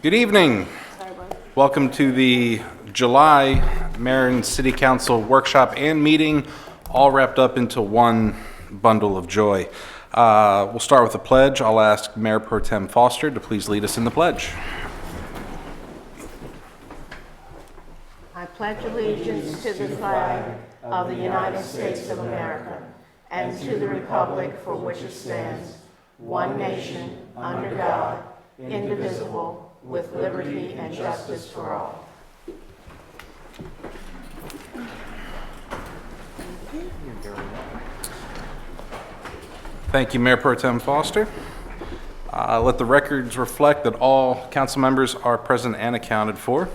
Good evening. Welcome to the July Mayor and City Council workshop and meeting, all wrapped up into one bundle of joy. We'll start with the pledge. I'll ask Mayor Pro Tem Foster to please lead us in the pledge. I pledge allegiance to the flag of the United States of America and to the republic for which it stands, one nation, under God, indivisible, with liberty and justice for all. Thank you, Mayor Pro Tem Foster. Let the records reflect that all council members are present and accounted for.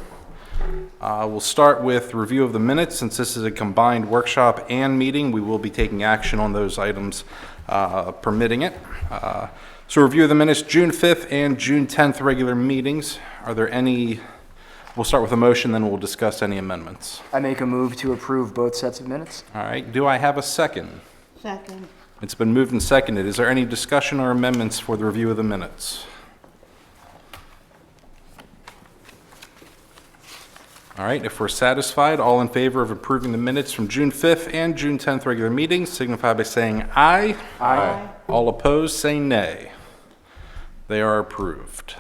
We'll start with review of the minutes. Since this is a combined workshop and meeting, we will be taking action on those items permitting it. So review of the minutes, June 5th and June 10th regular meetings. Are there any, we'll start with a motion, then we'll discuss any amendments. I make a move to approve both sets of minutes. All right, do I have a second? Second. It's been moved and seconded. Is there any discussion or amendments for the review of the minutes? All right, if we're satisfied, all in favor of approving the minutes from June 5th and June 10th regular meetings, signify by saying aye. Aye. All opposed, say nay. They are approved.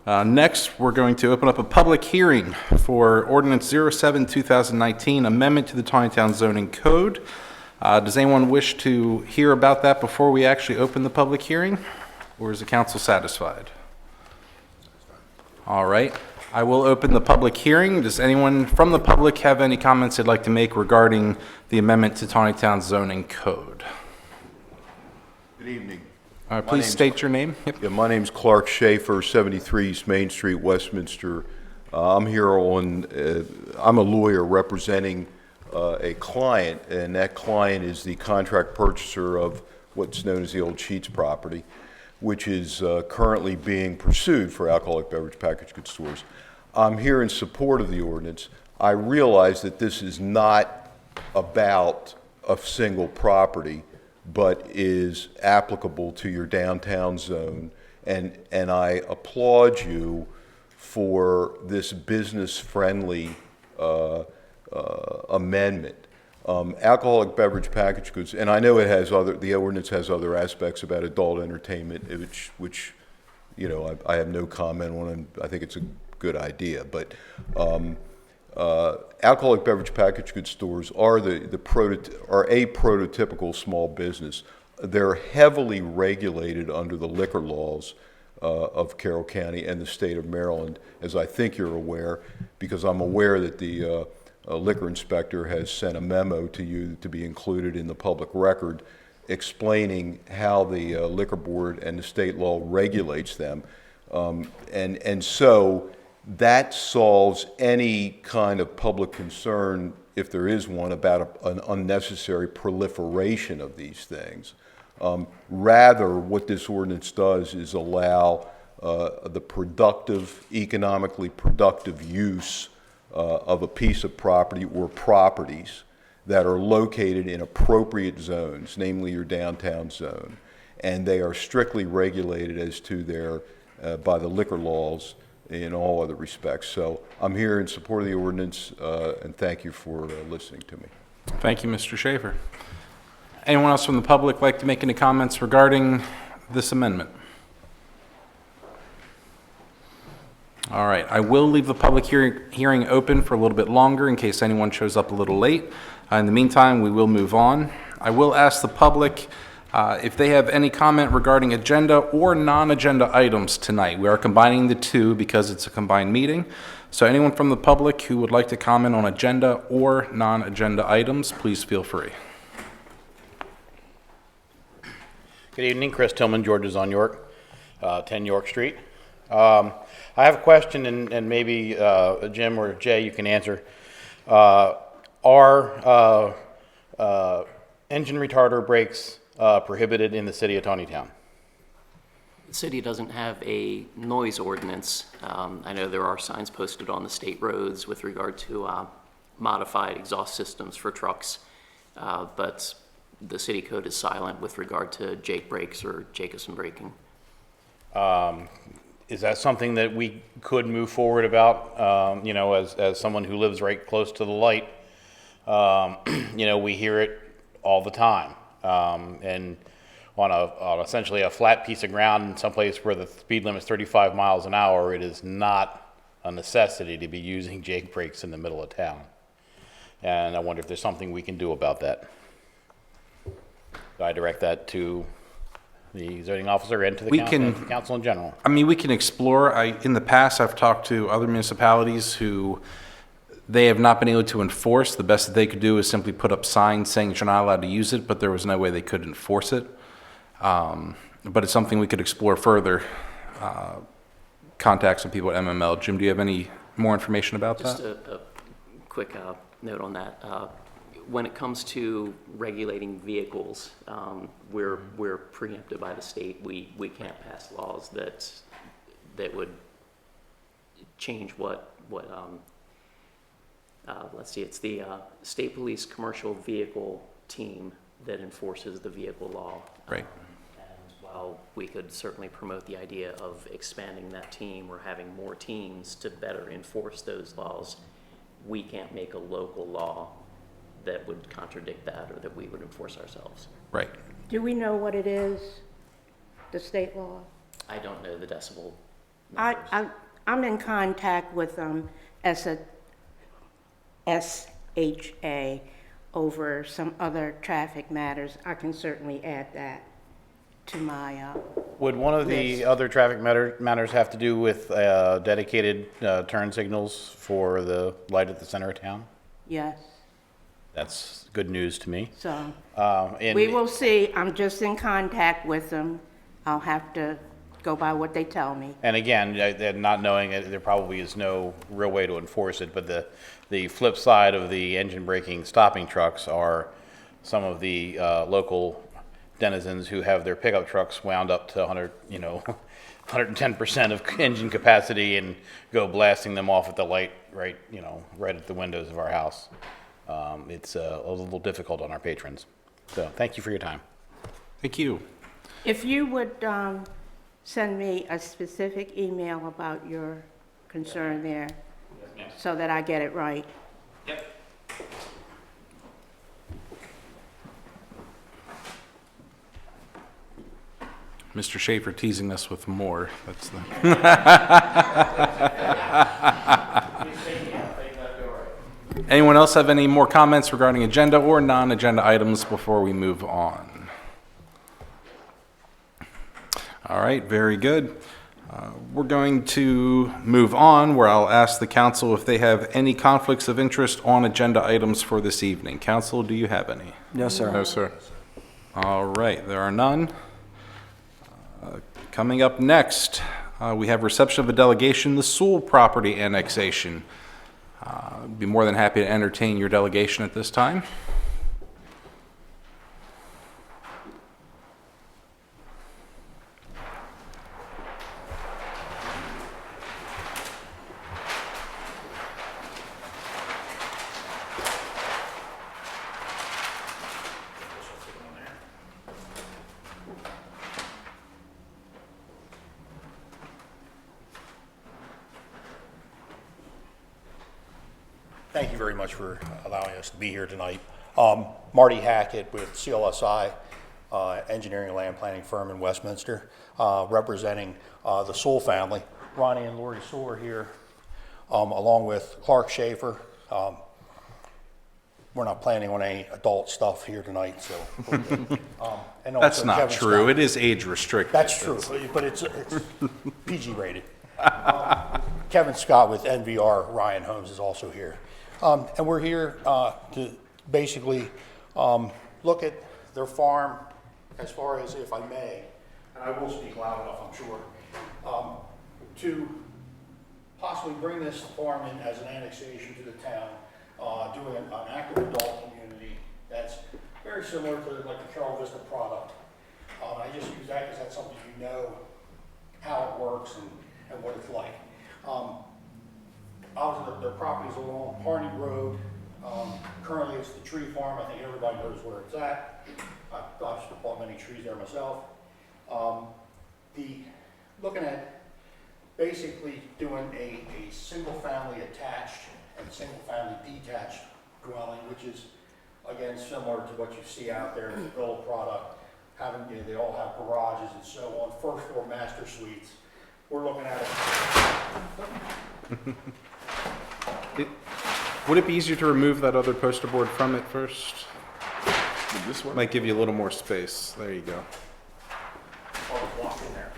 Next, we're going to open up a public hearing for Ordinance 07-2019, Amendment to the Taneytown Zoning Code. Does anyone wish to hear about that before we actually open the public hearing? Or is the council satisfied? All right. I will open the public hearing. Does anyone from the public have any comments they'd like to make regarding the amendment to Taneytown Zoning Code? Good evening. Please state your name. Yep. Yeah, my name's Clark Schaefer, 73 East Main Street, Westminster. I'm here on, I'm a lawyer representing a client, and that client is the contract purchaser of what's known as the old Sheets property, which is currently being pursued for alcoholic beverage packaged goods stores. I'm here in support of the ordinance. I realize that this is not about a single property, but is applicable to your downtown zone. And I applaud you for this business-friendly amendment. Alcoholic beverage packaged goods, and I know it has the ordinance has other aspects about adult entertainment, which you know, I have no comment on, and I think it's a good idea. But alcoholic beverage packaged goods stores are a prototypical small business. They're heavily regulated under the liquor laws of Carroll County and the state of Maryland, as I think you're aware, because I'm aware that the liquor inspector has sent a memo to you to be included in the public record explaining how the liquor board and the state law regulates them. And so that solves any kind of public concern, if there is one, about an unnecessary proliferation of these things. Rather, what this ordinance does is allow the productive, economically productive use of a piece of property or properties that are located in appropriate zones, namely your downtown zone, and they are strictly regulated as to their by the liquor laws in all other respects. So I'm here in support of the ordinance, and thank you for listening to me. Thank you, Mr. Schaefer. Anyone else from the public like to make any comments regarding this amendment? All right, I will leave the public hearing open for a little bit longer in case anyone shows up a little late. In the meantime, we will move on. I will ask the public if they have any comment regarding agenda or non-agenda items tonight. We are combining the two because it's a combined meeting. So anyone from the public who would like to comment on agenda or non-agenda items, please feel free. Good evening, Chris Tillman, George's on York, 10 York Street. I have a question, and maybe Jim or Jay, you can answer. Are engine retarder brakes prohibited in the city of Taneytown? The city doesn't have a noise ordinance. I know there are signs posted on the state roads with regard to modified exhaust systems for trucks, but the city code is silent with regard to Jake brakes or Jacobson braking. Is that something that we could move forward about, you know, as someone who lives right close to the light? You know, we hear it all the time. And on essentially a flat piece of ground in some place where the speed limit is 35 miles an hour, it is not a necessity to be using jake brakes in the middle of town. And I wonder if there's something we can do about that. So I direct that to the zoning officer and to the council in general. I mean, we can explore. In the past, I've talked to other municipalities who they have not been able to enforce. The best that they could do is simply put up signs saying that you're not allowed to use it, but there was no way they could enforce it. But it's something we could explore further. Contact some people at MML. Jim, do you have any more information about Just that? a quick note on that. When it comes to regulating vehicles, we're preempted by the state. We can't pass laws that would change what let's see, it's the State Police Commercial Vehicle Team that enforces the vehicle law. Right. And while we could certainly promote the idea of expanding that team or having more teams to better enforce those laws, we can't make a local law that would contradict that or that we would enforce ourselves. Right. Do we know what it is, the state law? I don't know the decibel numbers. I'm in contact with SHA over some other traffic matters. I can certainly add that to my Would one of the list. other traffic matters have to do with dedicated turn signals for the light at the center of town? Yes. That's good news to me. So And we will see. I'm just in contact with them. I'll have to go by what they tell me. And again, not knowing it, there probably is no real way to enforce it, but the flip side of the engine braking stopping trucks are some of the local denizens who have their pickup trucks wound up to 110% of engine capacity and go blasting them off at the light right at the windows of our house. It's a little difficult on our patrons. So thank you for your time. Thank you. If you would send me a specific email about your concern there so that I get it right. Yep. Mr. Schaefer teasing us with more. That's the... Anyone else have any more comments regarding agenda or non-agenda items before we move on? All right, very good. We're going to move on where I'll ask the council if they have any conflicts of interest on agenda items for this evening. Council, do you have any? No, sir. No, sir. All right, there are none. Coming up next, we have reception of a delegation, the Sewell property annexation. Be more than happy to entertain your delegation at this time. Thank you very much for allowing us to be here tonight. Marty Hackett with CLSI, engineering and land planning firm in Westminster, representing the Sewell family. Ronnie and Lori Sewell are here, along with Clark Schaefer. We're not planning on any adult stuff here tonight, so we're good. And also That's not Kevin true. Scott. It is age restricted. That's true, but it's PG rated. Kevin Scott with NVR Ryan Homes is also here. And we're here to basically look at their farm as far as, if I may, and I will speak loud enough, I'm sure, to possibly bring this farm in as an annexation to the town, doing an active adult community that's very similar to like the Carol Vista product. I just use that because that's something you know how it works and what it's like. Obviously, their property's along Harney Road. Currently, it's the tree farm. I think everybody knows where it's at. I've bought many trees there myself. Looking at basically doing a single-family attached and single-family detached dwelling, which is, again, similar to what you see out there in the build product. Having, you know, they all have garages and so on, first floor master suites. We're looking at it. Would it be easier to remove that other poster board from it first? Would this work? Might give you a little more space. There you go. All the block in there.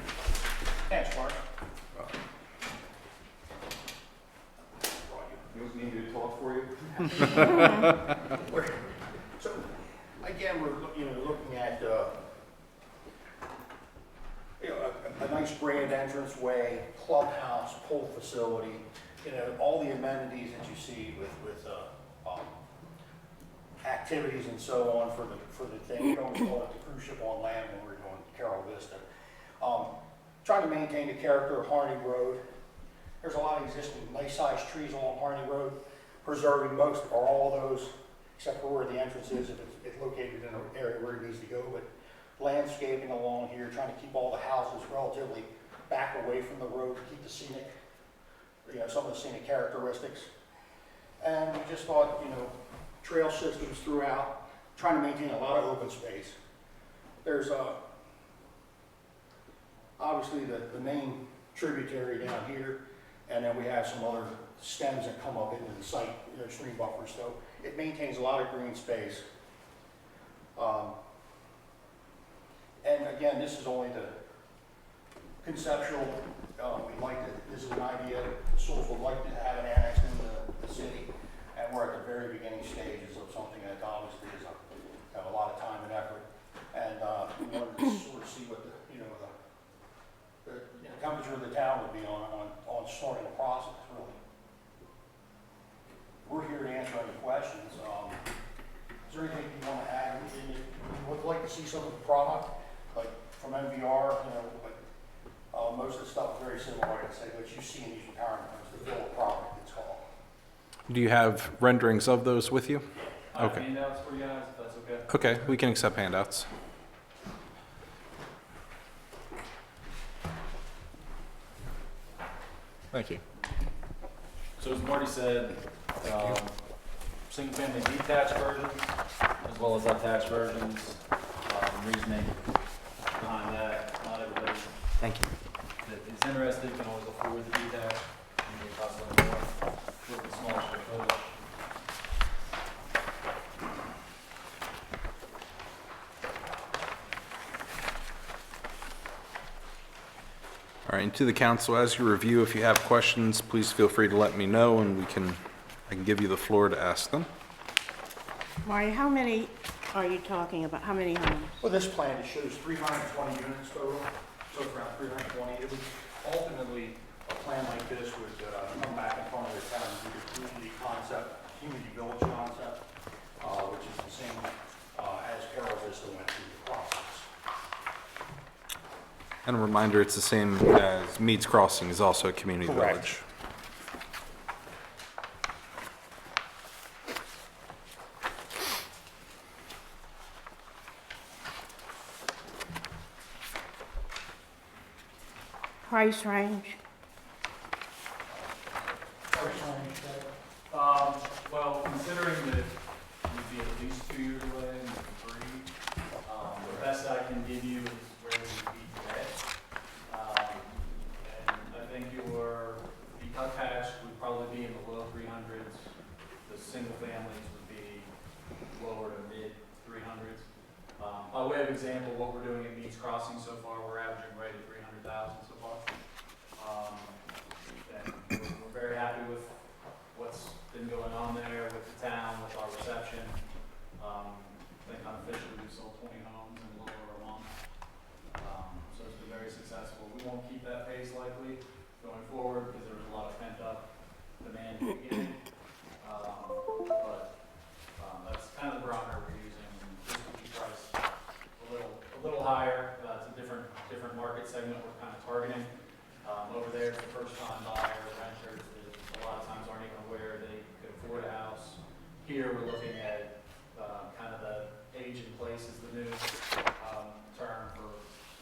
Thanks, Mark. You need me to talk for you? So, again, we're looking at a nice grand entrance way, clubhouse, pool facility, all the amenities that you see with activities and so on for the thing. We always call it the cruise ship on land when we're doing Carol Vista. Trying to maintain the character of Harney Road. There's a lot of existing nice-sized trees along Harney Road, preserving most or all those, except for where the entrance is, if it's located in an area where it needs to go. But landscaping along here, trying to keep all the houses relatively back away from the road to keep the scenic, some of the scenic characteristics. And we just thought, trail systems throughout, trying to maintain a lot of open space. There's obviously the main tributary down here, and then we have some other stems that come up into the site, stream buffers. So it maintains a lot of green space. And again, this is only the conceptual. This is an idea. Schools would like to have it annexed into the city, and we're at the very beginning stages of something that obviously is have a lot of time and effort. And we wanted to sort of see what the temperature of the town would be on starting the process. Really, we're here to answer any questions. Is there anything you want to add? You would like to see some of the product, like from NVR, most of the stuff is very similar, I can say, but you see in these retirement homes, the build product, it's called. Do you have renderings of those with you? I have Okay. handouts for you guys, if that's okay. Okay, we can accept handouts. Thank you. So as Marty said, single-family detached versions, as well as attached versions. Reasoning behind that, not everybody Thank you. that is interested can always afford the detached, and they cost a little more for the smaller square footage. All right, and to the council, as you review, if you have questions, please feel free to let me know, and I can give you the floor to ask them. Marty, how many are you talking about? How many homes? Well, this plan, it shows 320 units total, so it's around 320. It would ultimately, a plan like this would come back in front of the town and do the community concept, community village concept, which is the same as Carol Vista went through the process. And a reminder, it's the same as Meads Crossing is also a community Correct. village. Price range? Well, considering that you'd be at least 2 years away and maybe 3, the best I can give you is where we would be today. And I think the attached would probably be in the low 300s. The single families would be lower to mid 300s. By way of example, what we're doing at Meads Crossing so far, we're averaging right at 300,000 so far. And we're very happy with what's been going on there with the town, with our reception. I think unofficially we sold 20 homes in a little over a month. So it's been very successful. We won't keep that pace likely going forward because there was a lot of pent up demand at the beginning. But that's kind of the barometer we're using. Just to keep price a little higher. It's a different market segment we're kind of targeting. Over there, it's the first time buyer, renters that a lot of times aren't even aware they could afford a house. Here, we're looking at kind of the age in place is the new term for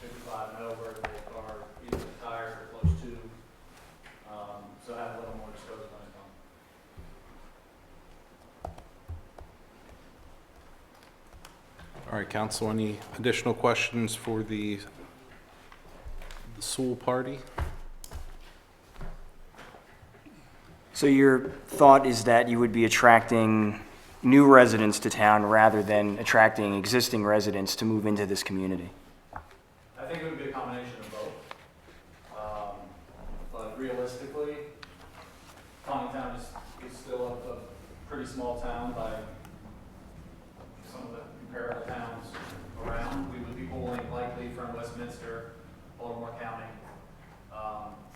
55 and over. They are either retired or close to All right, council, any additional questions for the Sewell party? So your thought is that you would be attracting new residents to town rather than attracting existing residents to move into this community? I think it would be a combination of both. But realistically, Taneytown is still a pretty small town by some of the comparable towns around. We would be pulling likely from Westminster, Baltimore County,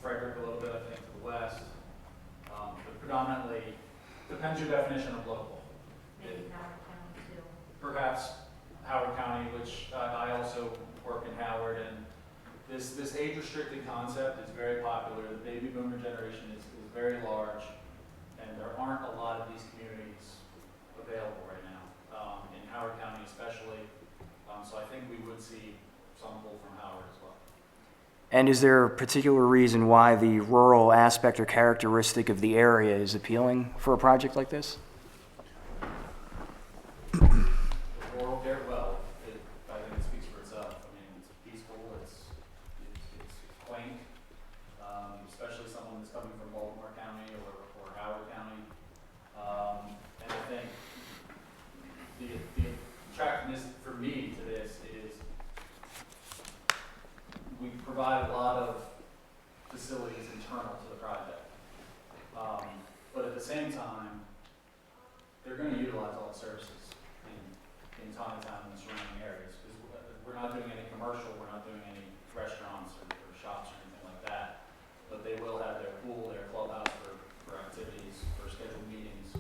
Frederick a little bit, I think, to the west. But predominantly, depends your definition of local. Maybe Howard County too. Perhaps Howard County, which I also work in Howard, and this age-restricted concept is very popular. The baby boomer generation is very large, and there aren't a lot of these communities available right now, in Howard County especially. So I think we would see some pull from Howard as well. And is there a particular reason why the rural aspect or characteristic of the area is appealing for a project like this? Rural care, well, I think it speaks for itself. I mean, it's peaceful, it's quaint, especially someone that's coming from Baltimore County or Howard County. And I think the attractiveness for me to this is we provide a lot of facilities internal to the project. But at the same time, they're going to utilize all the services in Taneytown and the surrounding areas, because we're not doing any commercial, we're not doing any restaurants or shops or anything like that, but they will have their pool, their clubhouse for activities, for scheduled meetings.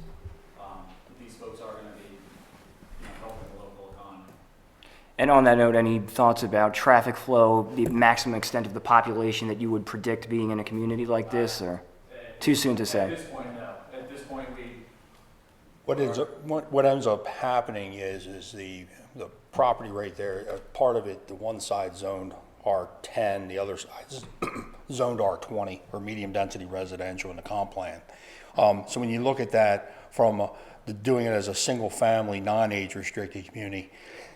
These folks are going to be, helping the local economy. And on that note, any thoughts about traffic flow, the maximum extent of the population that you would predict being in a community like this, or too soon to At say? this point, no. At this point, What ends up happening is the property right there, part of it, the one side zoned R10, the other side zoned R20, or medium density residential in the comp plan. So when you look at that from doing it as a single family, non-age restricted community,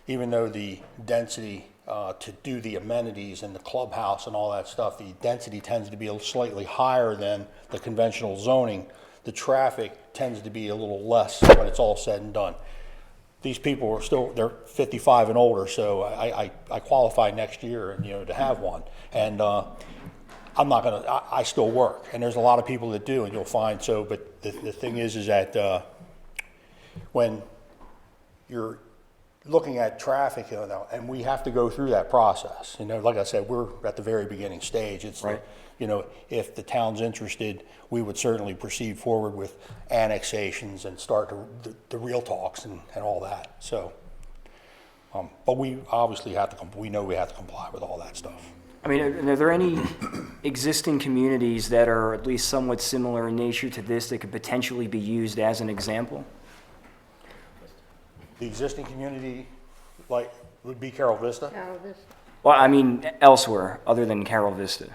even though the density to do the amenities and the clubhouse and all that stuff, the density tends to be slightly higher than the conventional zoning, the traffic tends to be a little less when it's all said and done. These people are still, they're 55 and older, so I qualify next year, to have one. And I'm not gonna, I still work, and there's a lot of people that do, and you'll find so, but the thing is that when you're looking at traffic, and we have to go through that process. Like I said, we're at the very beginning stage. It's right. If the town's interested, we would certainly proceed forward with annexations and start the real talks and all that. So, but we obviously have to, we know we have to comply with all that stuff. I mean, are there any existing communities that are at least somewhat similar in nature to this that could potentially be used as an example? The existing community, would be Carol Vista. Carol Vista. Well, I mean, elsewhere, other than Carol Vista.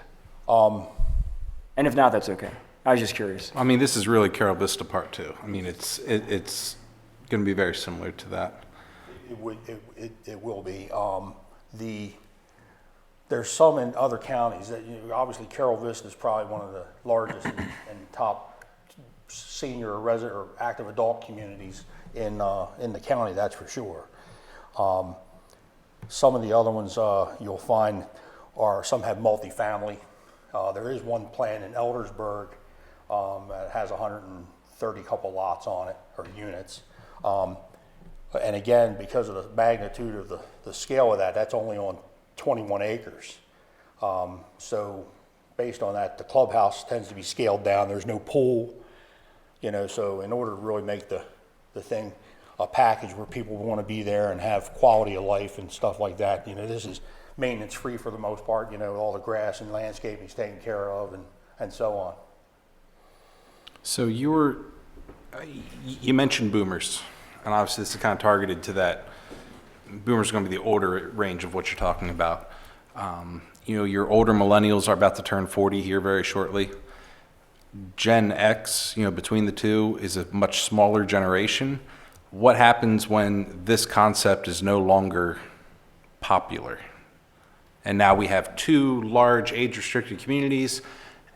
And if not, that's okay. I was just curious. I mean, this is really Carol Vista Part 2. I mean, it's going to be very similar to that. It will be. There's some in other counties that, obviously Carol Vista is probably one of the largest and top senior resident or active adult communities in the county, that's for sure. Some of the other ones you'll find some have multifamily. There is one plant in Eldersburg that has 130 couple lots on it, or units. And again, because of the magnitude of the scale of that, that's only on 21 acres. So based on that, the clubhouse tends to be scaled down. There's no pool, so in order to really make the thing a package where people want to be there and have quality of life and stuff like that, this is maintenance free for the most part, all the grass and landscaping is taken care of and so on. So you mentioned boomers, and obviously this is kind of targeted to that. Boomers are going to be the older range of what you're talking about. Your older millennials are about to turn 40 here very shortly. Gen X, between the two, is a much smaller generation. what happens when this concept is no longer popular? And now we have two large age-restricted communities,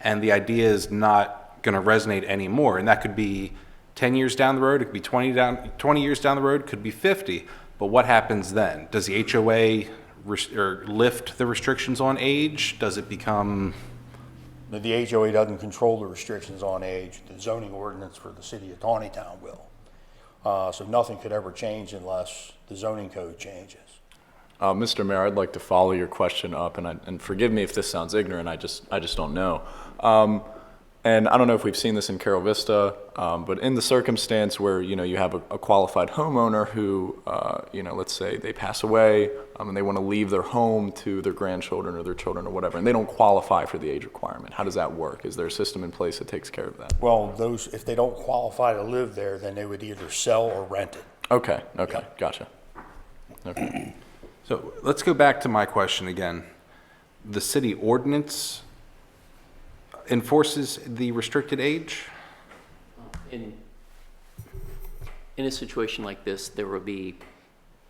and the idea is not going to resonate anymore. And that could be 10 years down the road, it could be 20 years down the road, it could be 50. But what happens then? Does the HOA lift the restrictions on age? Does it become... The HOA doesn't control the restrictions on age. The zoning ordinance for the city of Taneytown will. So nothing could ever change unless the zoning code changes. Mr. Mayor, I'd like to follow your question up, and forgive me if this sounds ignorant, I just don't know. And I don't know if we've seen this in Carol Vista, but in the circumstance where, you have a qualified homeowner who, let's say they pass away, and they want to leave their home to their grandchildren or their children or whatever, and they don't qualify for the age requirement. How does that work? Is there a system in place that takes care of that? Well, if they don't qualify to live there, then they would either sell or rent it. Okay, gotcha. Okay. So let's go back to my question again. The city ordinance enforces the restricted age? In a situation like this, there will be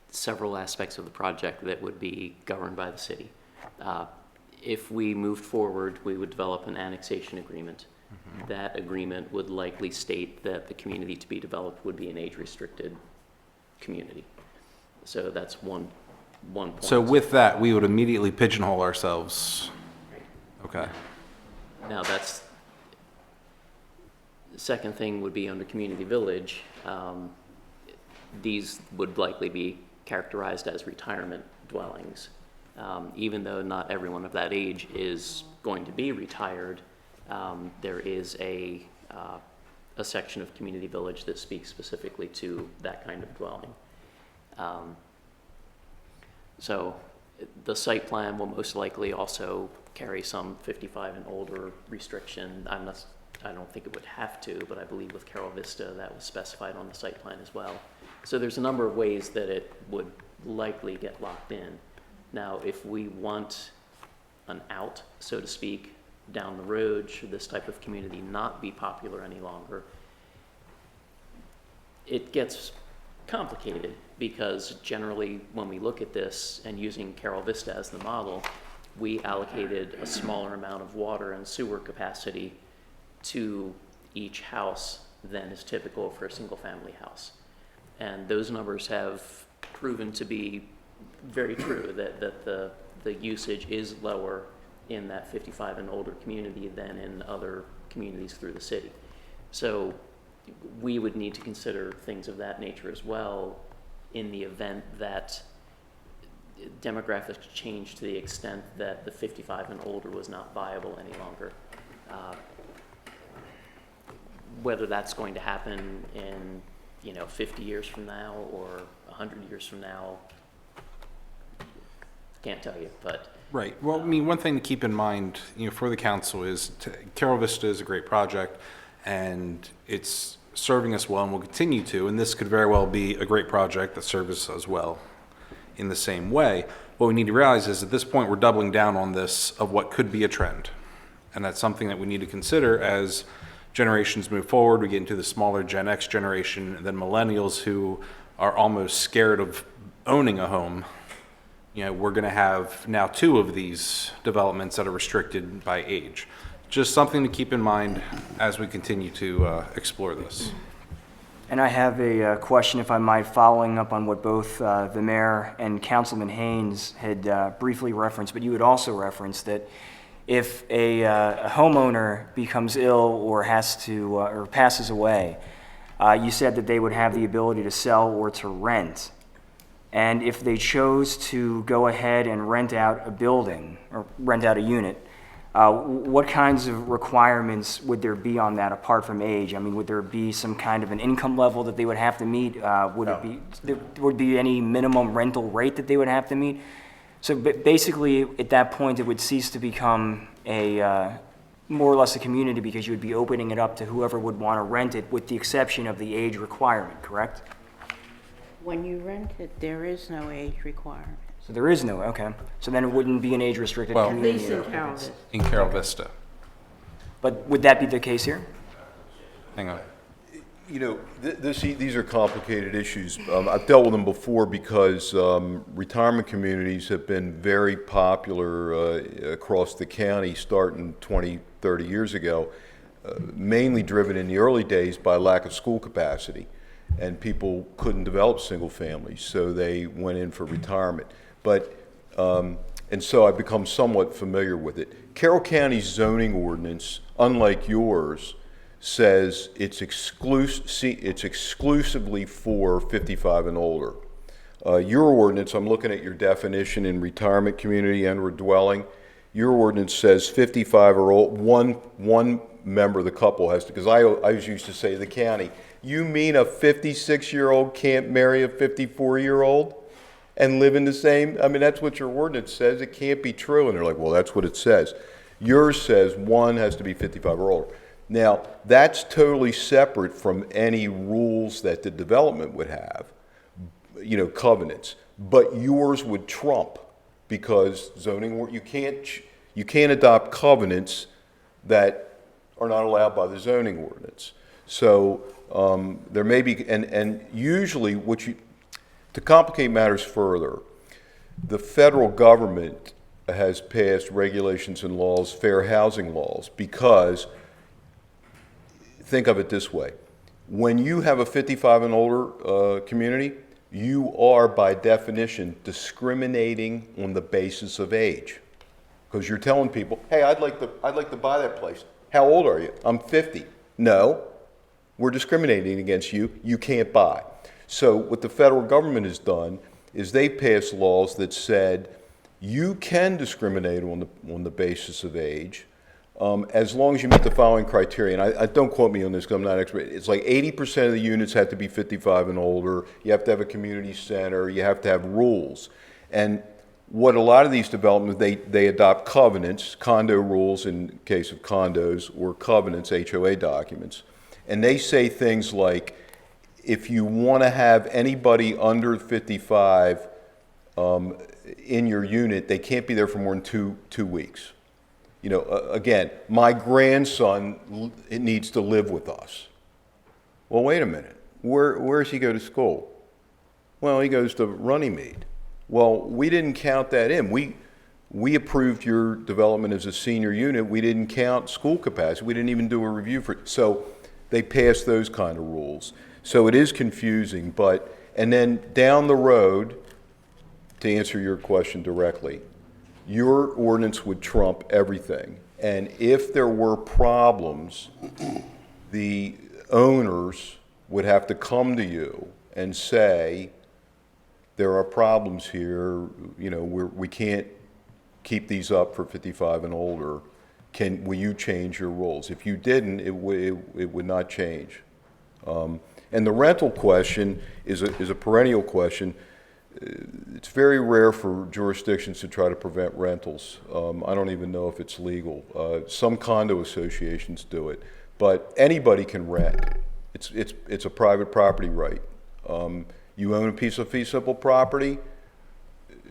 several aspects of the project that would be governed by the city. If we moved forward, we would develop an annexation agreement. Mm-hmm. That agreement would likely state that the community to be developed would be an age-restricted community. So that's one point. So with that, we would immediately pigeonhole ourselves. Okay. Now, the second thing would be under community village. These would likely be characterized as retirement dwellings. Even though not everyone of that age is going to be retired, there is a section of community village that speaks specifically to that kind of dwelling. So the site plan will most likely also carry some 55 and older restriction. I don't think it would have to, but I believe with Carol Vista that was specified on the site plan as well. So there's a number of ways that it would likely get locked in. Now, if we want an out, so to speak, down the road, should this type of community not be popular any longer, it gets complicated because generally when we look at this and using Carol Vista as the model, we allocated a smaller amount of water and sewer capacity to each house than is typical for a single family house. And those numbers have proven to be very true, that the usage is lower in that 55 and older community than in other communities through the city. So we would need to consider things of that nature as well in the event that demographics change to the extent that the 55 and older was not viable any longer. Whether that's going to happen in 50 years from now or 100 years from now, can't tell you, but Right. Well, I mean, one thing to keep in mind, for the council is Carol Vista is a great project, and it's serving us well and will continue to, and this could very well be a great project that serves us well in the same way. What we need to realize is at this point we're doubling down on this of what could be a trend, and that's something that we need to consider as generations move forward. We get into the smaller Gen X generation, and then millennials who are almost scared of owning a home. We're going to have now 2 of these developments that are restricted by age. Just something to keep in mind as we continue to explore this. And I have a question, if I might, following up on what both the mayor and Councilman Haynes had briefly referenced, but you had also referenced that if a homeowner becomes ill or has to or passes away, you said that they would have the ability to sell or to rent. And if they chose to go ahead and rent out a building or rent out a unit, what kinds of requirements would there be on that apart from age? I mean, would there be some kind of an income level that they would have to meet? Would be any minimum rental rate that they would have to meet? So basically, at that point, it would cease to become a more or less a community because you would be opening it up to whoever would want to rent it, with the exception of the age requirement, correct? When you rent it, there is no age requirement. So there is no, okay. So then it wouldn't be an age-restricted Well- At community. least in Carol Vista. In Carol Vista. But would that be the case here? Hang on. You know, these are complicated issues. I've dealt with them before because retirement communities have been very popular across the county starting 20, 30 years ago, mainly driven in the early days by lack of school capacity. And people couldn't develop single families, so they went in for retirement. And so I've become somewhat familiar with it. Carroll County's zoning ordinance, unlike yours, says it's exclusively for 55 and older. Your ordinance, I'm looking at your definition in retirement community and or dwelling. Your ordinance says 55 or old, one member of the couple has to, because I was used to say to the county, you mean a 56-year-old can't marry a 54-year-old and live in the same? I mean, that's what your ordinance says. It can't be true. And they're like, well, that's what it says. Yours says one has to be 55 or older. Now, that's totally separate from any rules that the development would have, you know, covenants. But yours would trump because zoning, you can't adopt covenants that are not allowed by the zoning ordinance. So there may be, and usually to complicate matters further, the federal government has passed regulations and laws, fair housing laws, because think of it this way. When you have a 55 and older community, you are by definition discriminating on the basis of age. Because you're telling people, hey, I'd like to buy that place. How old are you? I'm 50. No, we're discriminating against you. You can't buy. So what the federal government has done is they passed laws that said you can discriminate on the basis of age, as long as you meet the following criteria. And I don't quote me on this because I'm not an expert. It's like 80% of the units have to be 55 and older. You have to have a community center. You have to have rules. And what a lot of these developments, they adopt covenants, condo rules in case of condos, or covenants, HOA documents. And they say things like, if you want to have anybody under 55 in your unit, they can't be there for more than two weeks. You know, again, my grandson needs to live with us. Well, wait a minute. Where does he go to school? Well, he goes to Runnymede. Well, we didn't count that in. We approved your development as a senior unit. We didn't count school capacity. We didn't even do a review for it. So they passed those kind of rules. So it is confusing, and then down the road, to answer your question directly, your ordinance would trump everything. And if there were problems, the owners would have to come to you and say, there are problems here, you know, we can't keep these up for 55 and older. Will you change your rules? If you didn't, it would not change. And the rental question is a perennial question. It's very rare for jurisdictions to try to prevent rentals. I don't even know if it's legal. Some condo associations do it, but anybody can rent. It's a private property right. You own a piece of fee simple property.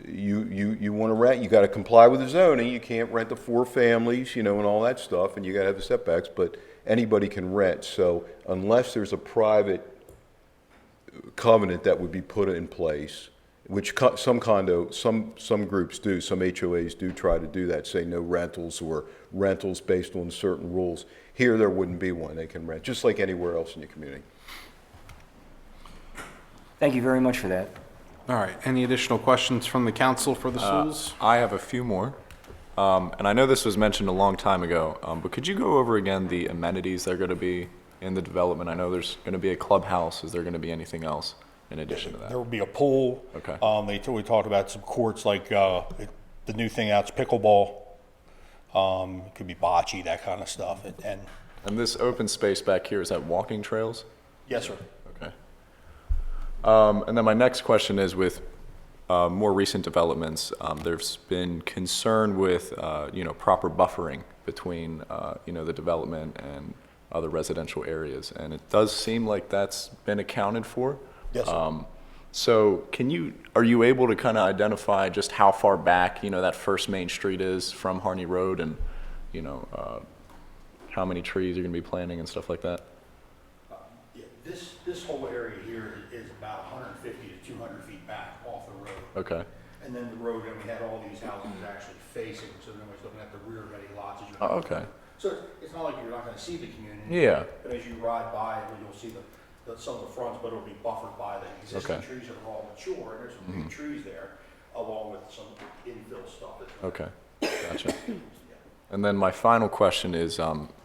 You want to rent. You got to comply with the zoning. You can't rent to 4 families, you know, and all that stuff, and you got to have the setbacks. But anybody can rent. So unless there's a private covenant that would be put in place, which some groups do, some HOAs do try to do that, say no rentals or rentals based on certain rules. Here there wouldn't be one. They can rent just like anywhere else in your community. Thank you very much for that. All right, any additional questions from the council for the schools? I have a few more. And I know this was mentioned a long time ago, but could you go over again the amenities that are going to be in the development? I know there's going to be a clubhouse. Is there going to be anything else in addition to that? There will be a pool. Okay. We talked about some courts like the new thing out's pickleball. It could be bocce, that kind of stuff. And this open space back here, is that walking trails? Yes, sir. Okay. And then my next question is with more recent developments, there's been concern with, proper buffering between, the development and other residential areas. And it does seem like that's been accounted for. Yes, sir. So are you able to kind of identify just how far back, that first main street is from Harney Road and, how many trees you're going to be planting and stuff like that? This whole area here is about 150 to 200 feet back off the road. Okay. And then the road, and we had all these houses actually facing, so nobody's looking at the rear of any lots as you're. Oh, okay. So it's not like you're not gonna see the community. Yeah. But as you ride by, you'll see some of the fronts, but it'll be buffered by the existing Okay. trees that are all mature, and there's some big trees there, along with some infill stuff. Okay. Gotcha. And then my final question is,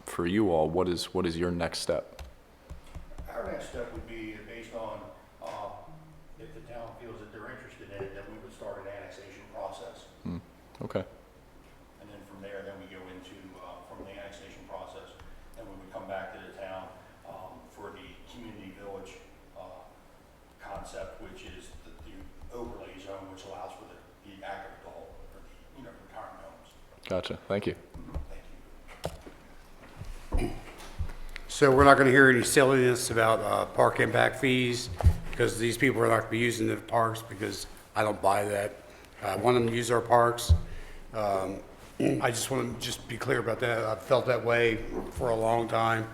for you all, what is your next step? Our next step would be based on, if the town feels that they're interested in it, that we would start an annexation process. Okay. And then from there, then we go into, from the annexation process, then we would come back to the town, for the community village, concept, which is the overlay zone, which allows for the active adult, or the, retirement homes. Gotcha. Thank you. Thank you. So we're not going to hear any silliness about park impact fees, because these people are not going to be using the parks, because I don't buy that. I want them to use our parks. I just want to just be clear about that. I've felt that way for a long time.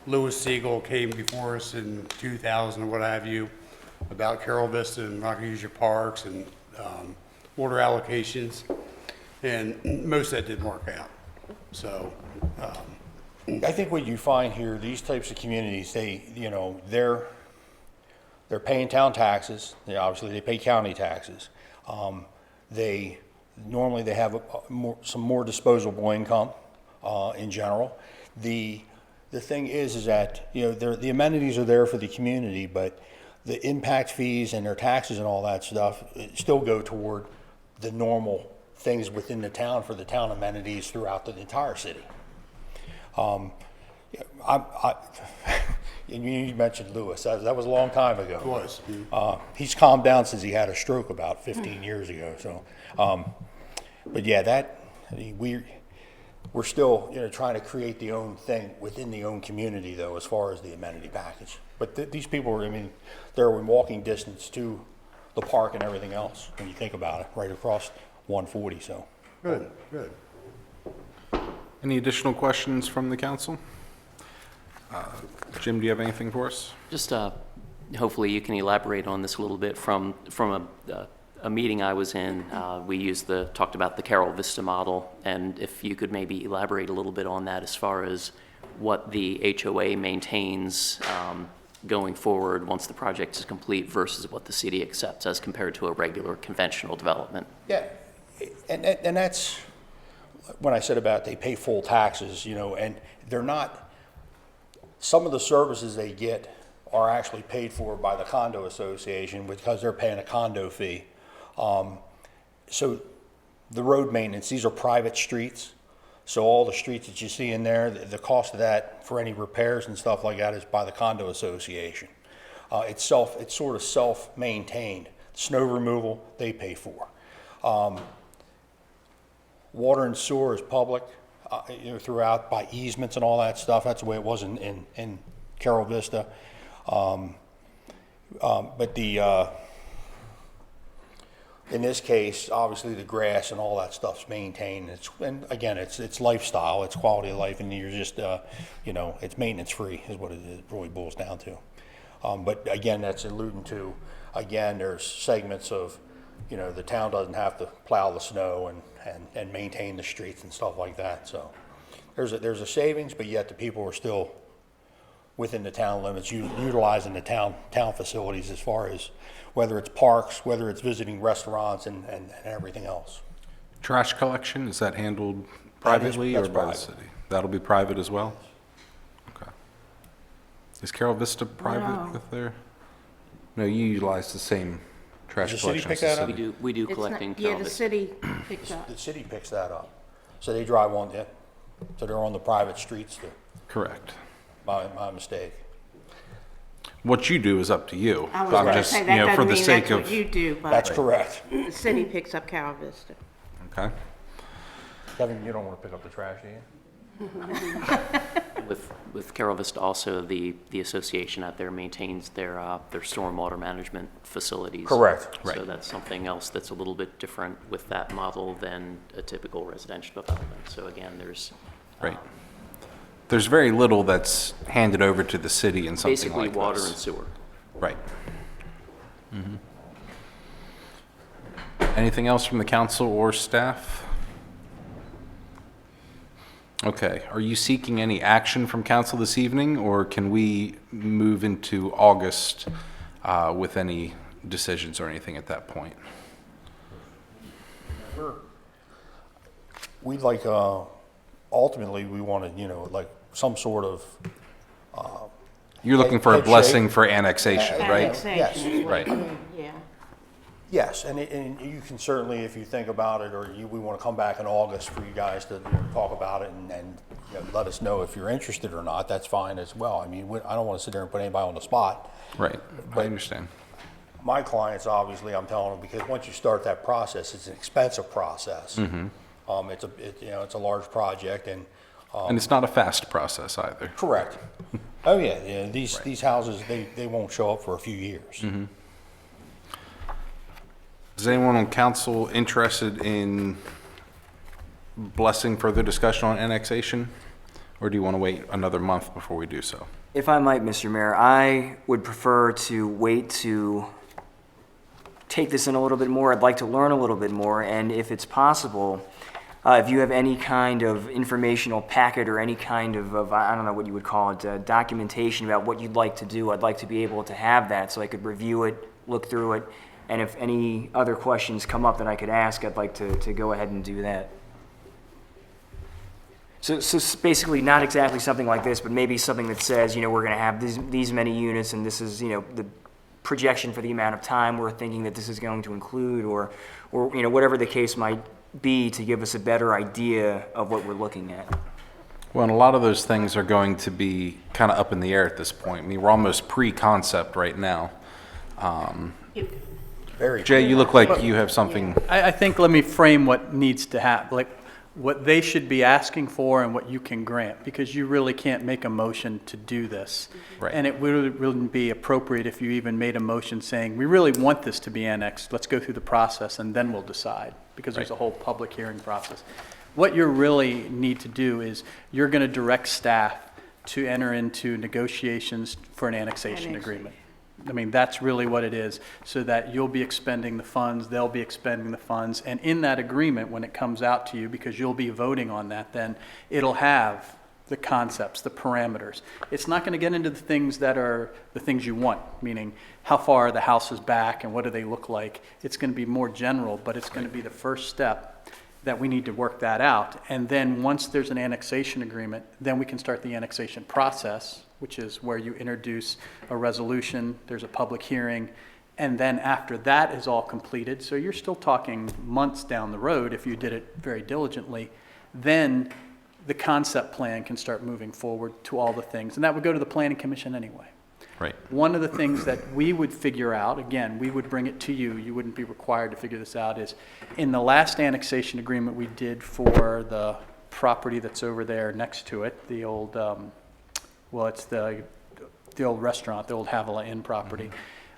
Louis Siegel came before us in 2000 or what have you about Carol Vista and not going to use your parks and water allocations, and most of that didn't work out. So I think what you find here, these types of communities, they're paying town taxes. Obviously they pay county taxes. Normally they have some more disposable income in general. The thing is that the amenities are there for the community, but the impact fees and their taxes and all that stuff still go toward the normal things within the town for the town amenities throughout the entire city. You mentioned Lewis. That was a long time ago. it was. He's calmed down since he had a stroke about 15 years ago. So, but yeah, we're still trying to create the own thing within the own community though, as far as the amenity package. But these people are, they're in walking distance to the park and everything else when you think about it, right across 140. So Good, good. Any additional questions from the council? Jim, do you have anything for us? Just hopefully you can elaborate on this a little bit. From a meeting I was in, we talked about the Carol Vista model, and if you could maybe elaborate a little bit on that as far as what the HOA maintains going forward once the project is complete versus what the city accepts as compared to a regular conventional development. yeah, and that's when I said about they pay full taxes, and they're not. Some of the services they get are actually paid for by the condo association because they're paying a condo fee. So the road maintenance, these are private streets. So all the streets that you see in there, the cost of that for any repairs and stuff like that is by the condo association. It's sort of self-maintained. Snow removal, they pay for. Water and sewer is public. Throughout by easements and all that stuff. That's the way it was in Carol Vista. But in this case, obviously the grass and all that stuff's maintained. And again, it's lifestyle, it's quality of life, and you're just, it's maintenance free is what it really boils down to. But again, that's alluding to, there's segments of, the town doesn't have to plow the snow and maintain the streets and stuff like that. So there's a savings, but yet the people are still within the town limits, utilizing the town facilities as far as whether it's parks, whether it's visiting restaurants and everything else. Trash collection, is that handled privately or that's by the private. city? That'll be private as well? Okay. Is Carol Vista private No. with their? No, you utilize the same trash Does the city collection pick as the that up? city. We do It's collecting not- Yeah, Carol the Vista. city picks up. The city picks that up. So they drive on it. So they're on the private streets, Correct. my mistake. What you do is up to you. I was But I'm going to just, say, you that know, for doesn't the mean sake that's what of. you do, That's but correct. the city picks up Carol Vista. Okay. Kevin, you don't want to pick up the trash, do you? With Carol Vista also, the association out there maintains their stormwater management facilities. Correct. So that's something else that's a little bit different with that model than a typical residential development. So again, there's Right. there's very little that's handed over to the city in something Basically, like water this. and sewer. Right. Anything else from the council or staff? Okay, are you seeking any action from council this evening, or can we move into August with any decisions or anything at that point? We'd like, ultimately, we wanted, like some sort of, You're looking for a Head blessing shake. for annexation, right? Annexation, Right. yeah. yes, and you can certainly, if you think about it, or we want to come back in August for you guys to talk about it and let us know if you're interested or not, that's fine as well. I mean, I don't want to sit there and put anybody on the spot. Right, I understand. My clients, obviously, I'm telling them, because once you start that process, it's an expensive process. It's a large project, and And it's not a fast process either. correct. Oh yeah, these houses, they won't show up for a few years. Is anyone on council interested in blessing further discussion on annexation? Or do you want to wait another month before we do so? If I might, Mr. Mayor, I would prefer to wait to take this in a little bit more. I'd like to learn a little bit more, and if it's possible, if you have any kind of informational packet or any kind of I don't know what you would call it, documentation about what you'd like to do, I'd like to be able to have that so I could review it, look through it, and if any other questions come up that I could ask, I'd like to go ahead and do that. So basically not exactly something like this, but maybe something that says, we're going to have these many units, and this is, the projection for the amount of time we're thinking that this is going to include, or whatever the case might be, to give us a better idea of what we're looking at. Well, and a lot of those things are going to be kind of up in the air at this point. I mean, we're almost pre-concept right now. Very. Jay, you look like you have something. I think, let me frame what needs to happen, like what they should be asking for and what you can grant, because you really can't make a motion to do this. Right. And it wouldn't be appropriate if you even made a motion saying, we really want this to be annexed, let's go through the process and then we'll decide, because there's a whole public hearing process. What you really need to do is, you're going to direct staff to enter into negotiations for an annexation agreement. I mean, that's really what it is, so that you'll be expending the funds, they'll be expending the funds, and in that agreement, when it comes out to you, because you'll be voting on that, then it'll have the concepts, the parameters. It's not going to get into the things that are the things you want, meaning how far are the houses back and what do they look like. It's going to be more general, but it's going to be the first step that we need to work that out. And then once there's an annexation agreement, then we can start the annexation process, which is where you introduce a resolution, there's a public hearing, and then after that is all completed, so you're still talking months down the road if you did it very diligently, then the concept plan can start moving forward to all the things, and that would go to the planning commission anyway. Right. One of the things that we would figure out, again, we would bring it to you, you wouldn't be required to figure this out, is in the last annexation agreement we did for the property that's over there next to it, the old, it's the old restaurant, the old Havilah Inn property.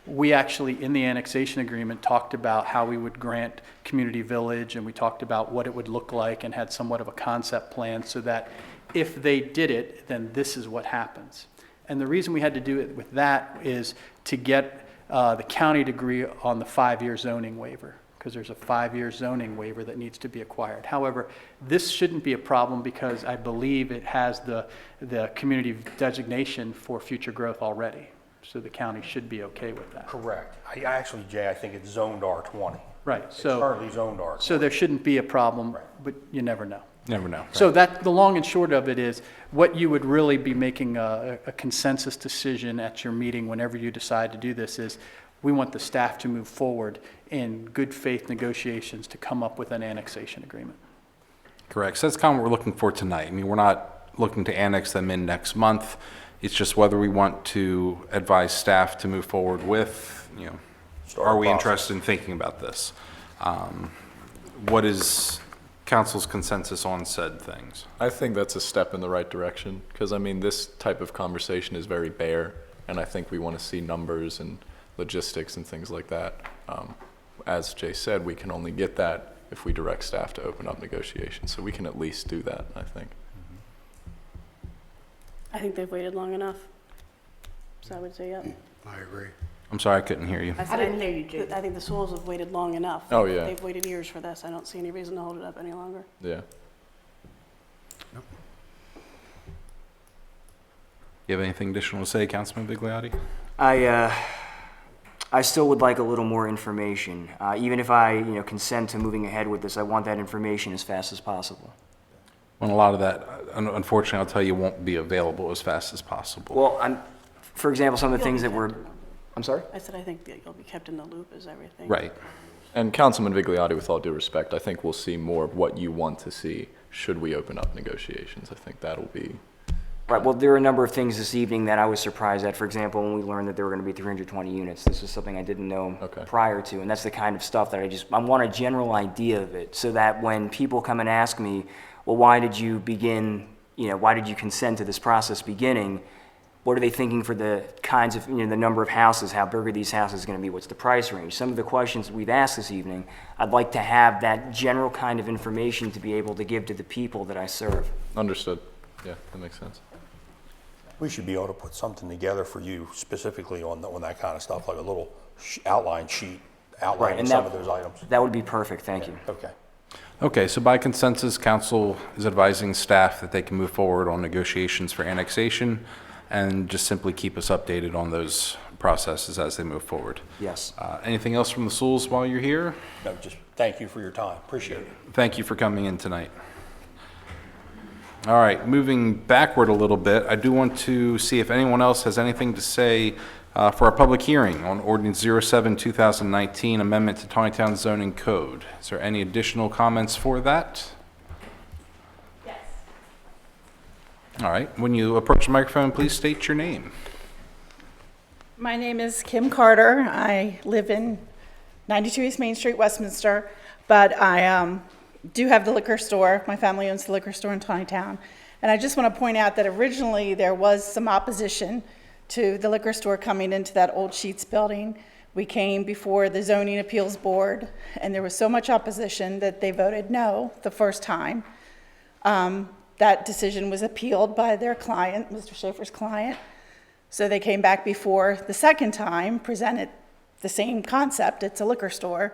We actually, in the annexation agreement, talked about how we would grant community village, and we talked about what it would look like and had somewhat of a concept plan so that if they did it, then this is what happens. And the reason we had to do it with that is to get the county to agree on the 5-year zoning waiver, because there's a 5-year zoning waiver that needs to be acquired. However, this shouldn't be a problem because I believe it has the community designation for future growth already. So the county should be okay with that. Correct. Actually, Jay, I think it's zoned R20. Right, It's so, currently zoned R20. so there shouldn't be a problem, Right. but you never know. Never know. So that, the long and short of it is, what you would really be making a consensus decision at your meeting whenever you decide to do this is, we want the staff to move forward in good faith negotiations to come up with an annexation agreement. Correct. So that's kind of what we're looking for tonight. I mean, we're not looking to annex them in next month. It's just whether we want to advise staff to move forward with, Start are a we process. interested in thinking about this? What is council's consensus on said things? I think that's a step in the right direction, because I mean, this type of conversation is very bare, and I think we want to see numbers and logistics and things like that. As Jay said, we can only get that if we direct staff to open up negotiations, so we can at least do that, I think. I think they've waited long enough. So I would say, yep. I agree. I'm sorry, I couldn't hear you. I didn't hear you, Jake. I think the schools have waited long enough. Oh, yeah. They've waited years for this. I don't see any reason to hold it up any longer. Yeah. You have anything additional to say, Councilman Bigliotti? I still would like a little more information. Even if I, consent to moving ahead with this, I want that information as fast as possible. Well, a lot of that, unfortunately, I'll tell you, won't be available as fast as possible. Well, for example, some of the things that were, I'm sorry? I said I think that you'll be kept in the loop as everything. Right. And Councilman Vigliotti, with all due respect, I think we'll see more of what you want to see should we open up negotiations. I think that'll be... Right, well, there are a number of things this evening that I was surprised at. For example, when we learned that there were going to be 320 units. This was something I didn't know prior to, and that's the kind of stuff that I want a general idea of it, so that when people come and ask me, well, why did you begin, why did you consent to this process beginning? What are they thinking for the kinds of, the number of houses? How big are these houses going to be? What's the price range? Some of the questions that we've asked this evening, I'd like to have that general kind of information to be able to give to the people that I serve. Understood. Yeah, that makes sense. We should be able to put something together for you specifically on that kind of stuff, like a little outline sheet outlining and some of those items. That would be perfect, thank you. Okay. Okay, so by consensus, council is advising staff that they can move forward on negotiations for annexation and just simply keep us updated on those processes as they move forward. Yes. Anything else from the Souls while you're here? No, just thank you for your time. Appreciate it. Thank you for coming in tonight. All right, moving backward a little bit, I do want to see if anyone else has anything to say for our public hearing on Ordinance 07-2019, Amendment to Taneytown Zoning Code. Is there any additional comments for that? Yes. All right, when you approach the microphone, please state your name. My name is Kim Carter. I live in 92 East Main Street, Westminster, but I do have the liquor store. My family owns the liquor store in Taneytown. And I just want to point out that originally there was some opposition to the liquor store coming into that old Sheets building. We came before the Zoning Appeals Board, and there was so much opposition that they voted no the first time. That decision was appealed by their client, Mr. Schaefer's client. So they came back before the second time, presented the same concept, it's a liquor store.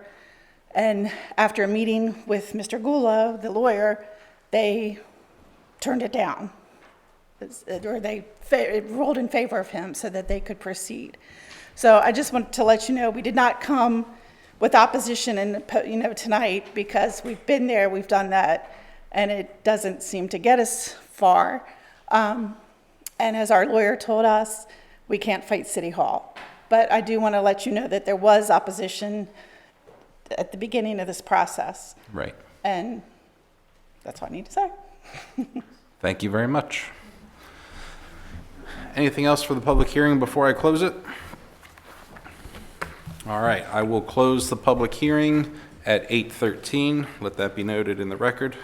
And after a meeting with Mr. Gula, the lawyer, they turned it down. Or they ruled in favor of him so that they could proceed. So I just want to let you know, we did not come with opposition and tonight, because we've been there, we've done that, and it doesn't seem to get us far. And as our lawyer told us, we can't fight City Hall. But I do want to let you know that there was opposition at the beginning of this process. Right. And that's all I need to say. Thank you very much. Anything else for the public hearing before I close it? All right, I will close the public hearing at 8:13. Let that be noted in the record.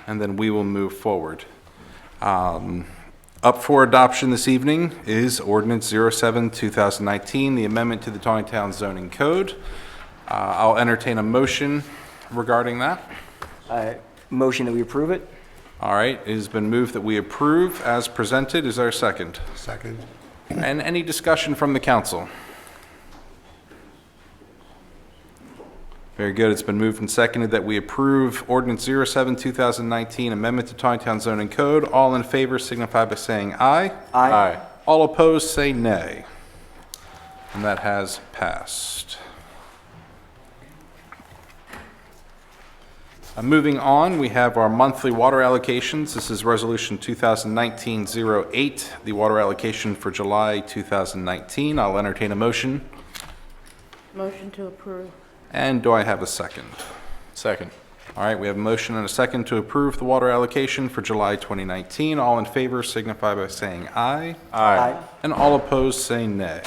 And then we will move forward. Up for adoption this evening is Ordinance 07-2019, the amendment to the Taneytown Zoning Code. I'll entertain a motion regarding that. Motion that we approve it? All right, it has been moved that we approve as presented. Is there a second? Second. And any discussion from the council? Very good. It's been moved and seconded that we approve Ordinance 07-2019, Amendment to Taneytown Zoning Code. All in favor signify by saying aye. Aye. All opposed say nay. And that has passed. Moving on, we have our monthly water allocations. This is Resolution 2019-08, the water allocation for July 2019. I'll entertain a motion. Motion to approve. And do I have a second? Second. All right, we have a motion and a second to approve the water allocation for July 2019. All in favor signify by saying aye. Aye. And all opposed say nay.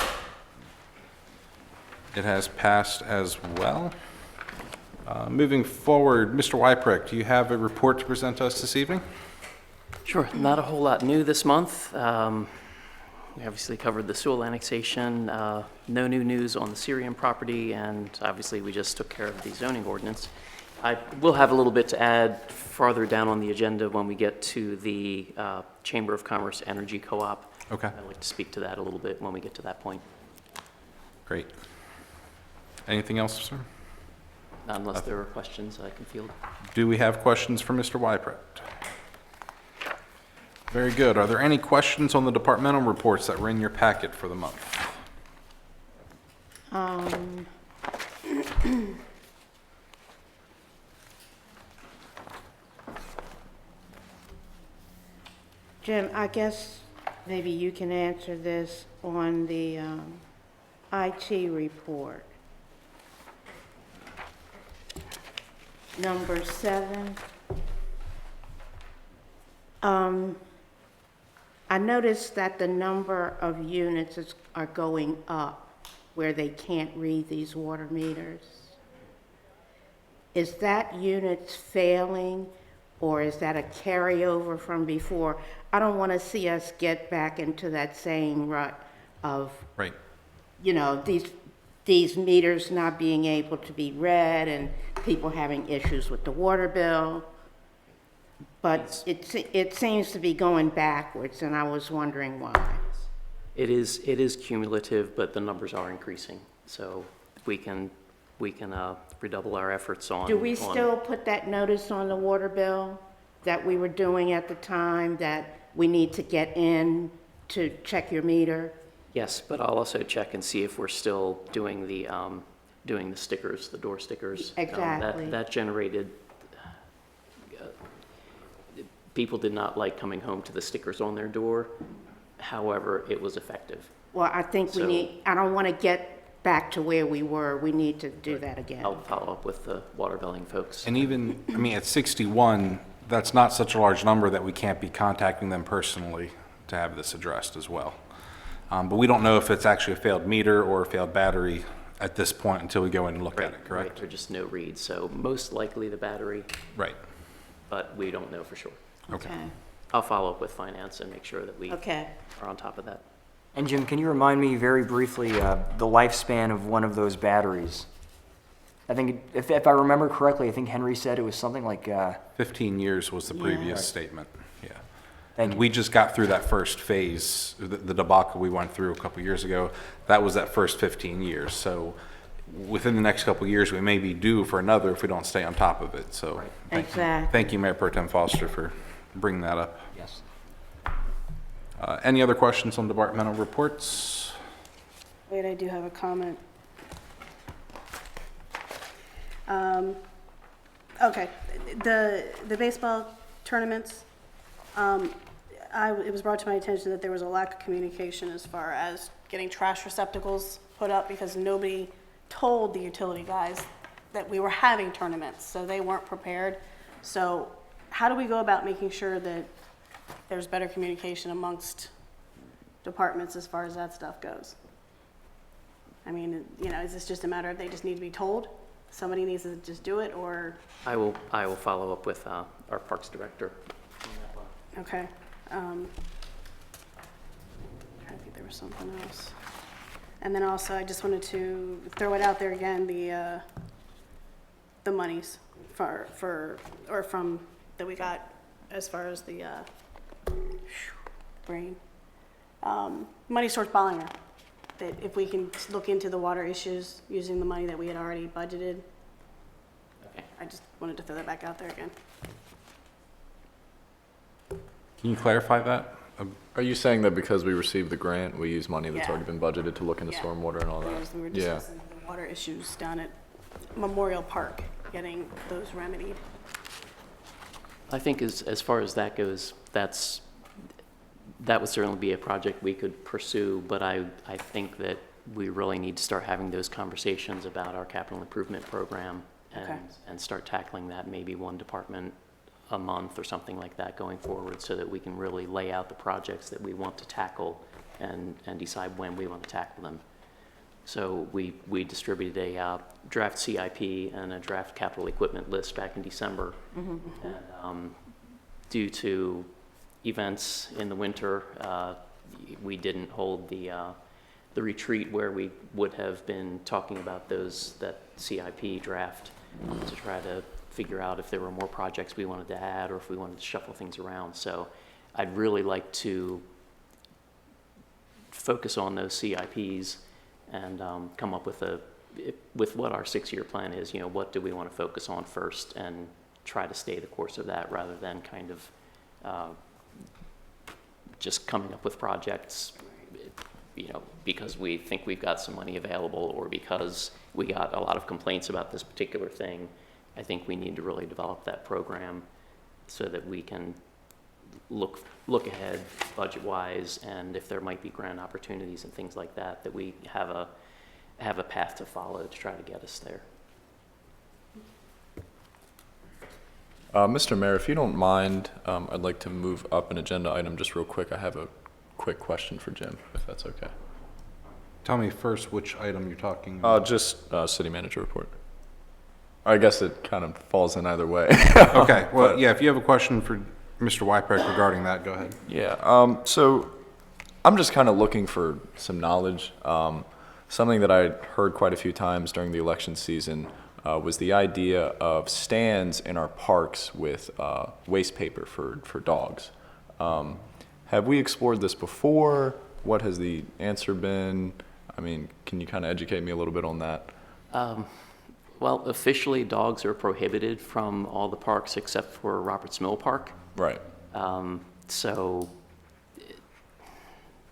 It has passed as well. Moving forward, Mr. Wyprick, do you have a report to present to us this evening? Sure, not a whole lot new this month. We obviously covered the Sewell annexation, no new news on the Syrian property, and obviously we just took care of the zoning ordinance. I will have a little bit to add farther down on the agenda when we get to the Chamber of Commerce Energy Co-op. Okay. I'd like to speak to that a little bit when we get to that point, Great. Anything else, sir? not unless there are questions I can field. Do we have questions for Mr. Wypret? Very good. Are there any questions on the departmental reports that were in your packet for the month? Jim, I guess maybe you can answer this on the IT report. Number 7. I noticed that the number of units are going up where they can't read these water meters. Is that units failing, or is that a carryover from before? I don't want to see us get back into that same rut of, Right. you know, these meters not being able to be read and people having issues with the water bill. But it seems to be going backwards, and I was wondering why. It is cumulative, but the numbers are increasing, so we can redouble our efforts on. Do we still put that notice on the water bill that we were doing at the time, that we need to get in to check your meter? Yes, but I'll also check and see if we're still doing the stickers, the door stickers. Exactly. That generated, people did not like coming home to the stickers on their door. However, it was effective. Well, I think we So- need, I don't want to get back to where we were. We need to do that again. I'll follow up with the water billing folks. And even, I mean, at 61, that's not such a large number that we can't be contacting them personally to have this addressed as well. But we don't know if it's actually a failed meter or a failed battery at this point until we go in and look at it, Right, correct? or just no read, so most likely the battery, Right. but we don't know for sure. Okay. I'll follow up with finance and make sure that we Okay. are on top of that. And Jim, can you remind me very briefly the lifespan of one of those batteries? I think, if I remember correctly, I think Henry said it was something like, 15 years was the previous statement, yeah. Thank And you. we just got through that first phase, the debacle we went through a couple years ago. That was that first 15 years. So within the next couple years, we may be due for another if we don't stay on top of it. So thank you. Exactly. Thank you, Mayor Pro Tem Foster, for bringing that up. yes. Any other questions on departmental reports? Wait, I do have a comment. Okay, the baseball tournaments, it was brought to my attention that there was a lack of communication as far as getting trash receptacles put up, because nobody told the utility guys that we were having tournaments, so they weren't prepared. So how do we go about making sure that there's better communication amongst departments as far as that stuff goes? I mean, you know, is this just a matter of they just need to be told? Somebody needs to just do it, or, I will follow up with our Parks Director on that one. okay. I think there was something else. And then also, I just wanted to throw it out there again, the monies from, that we got as far as the, brain. Money towards Bollinger, that if we can look into the water issues using the money that we had already budgeted. Okay. I just wanted to throw that back out there again. Can you clarify that? Are you saying that because we received the grant, we use money that's Yeah. already been budgeted to look into Yeah. stormwater and all that? Whereas we were Yeah. discussing the water issues down at Memorial Park, getting those remedied. I think as far as that goes, that would certainly be a project we could pursue, but I think that we really need to start having those conversations about our capital improvement program Okay. and start tackling that, maybe one department a month or something like that going forward, so that we can really lay out the projects that we want to tackle and decide when we want to tackle them. So we distributed a draft CIP and a draft capital equipment list back in December. And due to events in the winter, we didn't hold the retreat where we would have been talking about that CIP draft to try to figure out if there were more projects we wanted to add or if we wanted to shuffle things around. So I'd really like to focus on those CIPs and come up with what our 6-year plan is. You know, what do we want to focus on first, and try to stay the course of that rather than kind of just coming up with projects, you know, because we think we've got some money available or because we got a lot of complaints about this particular thing. I think we need to really develop that program so that we can look ahead budget-wise, and if there might be grant opportunities and things like that, that we have a path to follow to try to get us there. Mr. Mayor, if you don't mind, I'd like to move up an agenda item just real quick. I have a quick question for Jim, if that's okay. Tell me first which item you're talking about. Just city manager report. I guess it kind of falls in either way. Okay, well, yeah, if you have a question for Mr. Wypeck regarding that, go ahead. Yeah, so I'm just kind of looking for some knowledge. Something that I heard quite a few times during the election season was the idea of stands in our parks with waste paper for dogs. Have we explored this before? What has the answer been? I mean, can you kind of educate me a little bit on that? Well, officially, dogs are prohibited from all the parks except for Roberts Mill Park. Right. So,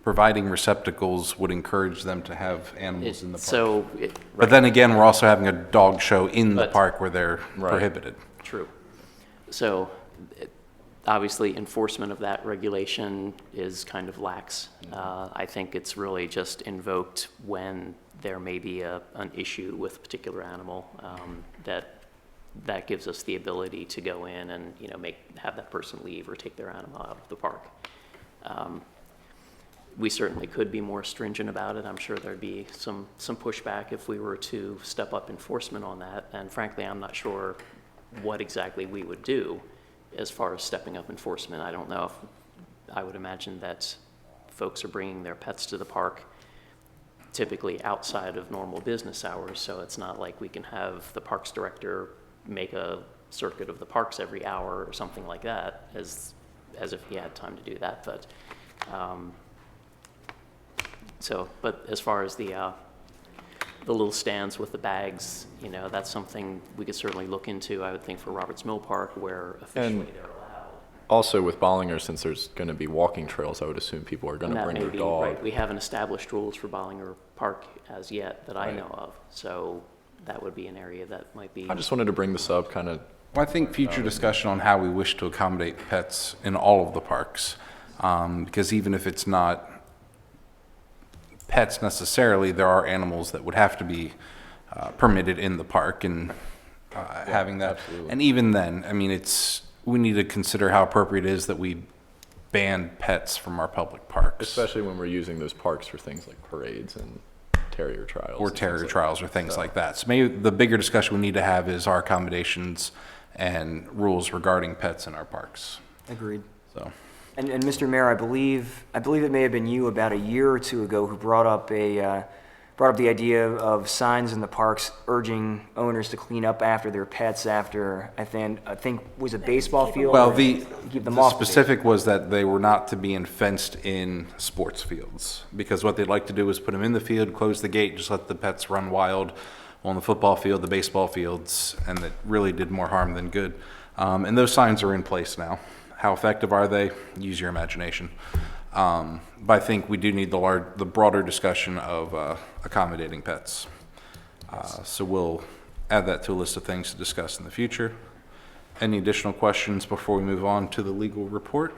Providing receptacles would encourage them to have animals in the park. But right, then again, we're also having a dog show in the But- park where they're Right. prohibited. true. So, obviously, enforcement of that regulation is kind of lax. I think it's really just invoked when there may be an issue with a particular animal that gives us the ability to go in and, you know, have that person leave or take their animal out of the park. We certainly could be more stringent about it. I'm sure there'd be some pushback if we were to step up enforcement on that. And frankly, I'm not sure what exactly we would do as far as stepping up enforcement. I don't know if, I would imagine that folks are bringing their pets to the park typically outside of normal business hours, so it's not like we can have the parks director make a circuit of the parks every hour or something like that, as if he had time to do that. But but as far as the little stands with the bags, you know, that's something we could certainly look into, I would think, for Roberts Mill Park, where officially they're allowed. Also with Bollinger, since there's going to be walking trails, I would assume people are going to And that bring may their be, dog. right, we haven't established rules for Bollinger Park as yet that I Right. know of, so that would be an area that might be. I just wanted to bring this up, kind of. Well, I think future discussion on how we wish to accommodate pets in all of the parks, because even if it's not pets necessarily, there are animals that would have to be permitted in the park, and having that. absolutely. And even then, I mean, we need to consider how appropriate it is that we ban pets from our public parks. Especially when we're using those parks for things like parades and terrier trials. Or and things terrier like trials that. or things So, like that. So maybe the bigger discussion we need to have is our accommodations and rules regarding pets in our parks. Agreed. So, And Mr. Mayor, I believe it may have been you about a year or two ago who brought up the idea of signs in the parks urging owners to clean up after their pets after, I think was a baseball field? well, or the keep them off the specific was that they were not to be in fenced-in sports fields, because what they'd like to do is put them in the field, close the gate, just let the pets run wild on the football field, the baseball fields, and that really did more harm than good. And those signs are in place now. How effective are they? Use your imagination. But I think we do need the broader discussion of accommodating pets. So we'll add that to a list of things to discuss in the future. Any additional questions before we move on to the legal report?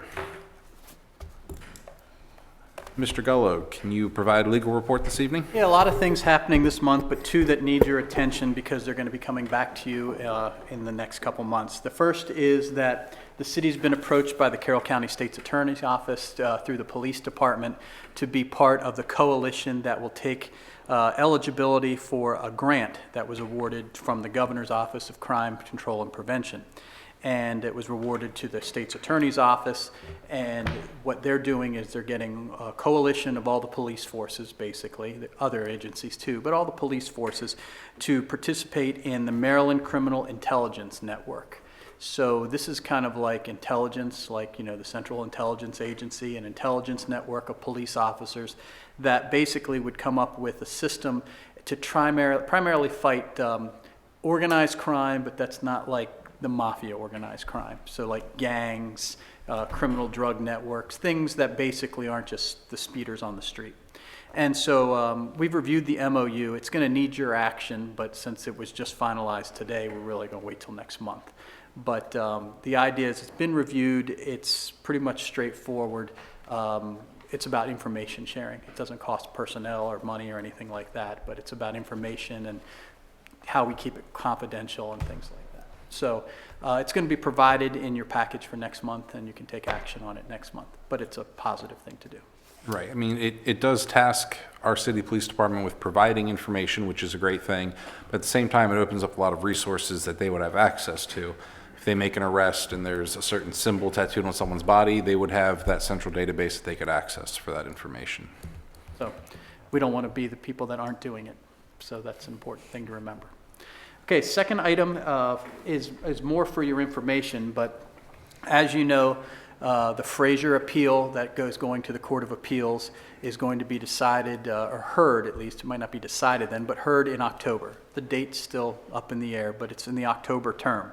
Mr. Gullo, can you provide a legal report this evening? Yeah, a lot of things happening this month, but two that need your attention because they're going to be coming back to you in the next couple months. The first is that the city's been approached by the Carroll County State's Attorney's Office through the police department to be part of the coalition that will take eligibility for a grant that was awarded from the Governor's Office of Crime Control and Prevention. And it was rewarded to the state's attorney's office, and what they're doing is they're getting a coalition of all the police forces, basically, the other agencies too, but all the police forces to participate in the Maryland Criminal Intelligence Network. So this is kind of like intelligence, like, the Central Intelligence Agency, an intelligence network of police officers that basically would come up with a system to primarily fight organized crime, but that's not like the mafia organized crime. So like gangs, criminal drug networks, things that basically aren't just the speeders on the street. And so we've reviewed the MOU. It's going to need your action, but since it was just finalized today, we're really going to wait till next month. But the idea is it's been reviewed. It's pretty much straightforward. It's about information sharing. It doesn't cost personnel or money or anything like that, but it's about information and how we keep it confidential and things like that. So it's going to be provided in your package for next month, and you can take action on it next month. But it's a positive thing to do. Right. I mean, it does task our city police department with providing information, which is a great thing. But at the same time, it opens up a lot of resources that they would have access to. If they make an arrest and there's a certain symbol tattooed on someone's body, they would have that central database that they could access for that information. So we don't want to be the people that aren't doing it. So that's an important thing to remember. Okay, second item is more for your information, but as you know, the Frazier appeal that going to the Court of Appeals is going to be decided, or heard at least, it might not be decided then, but heard in October. The date's still up in the air, but it's in the October term.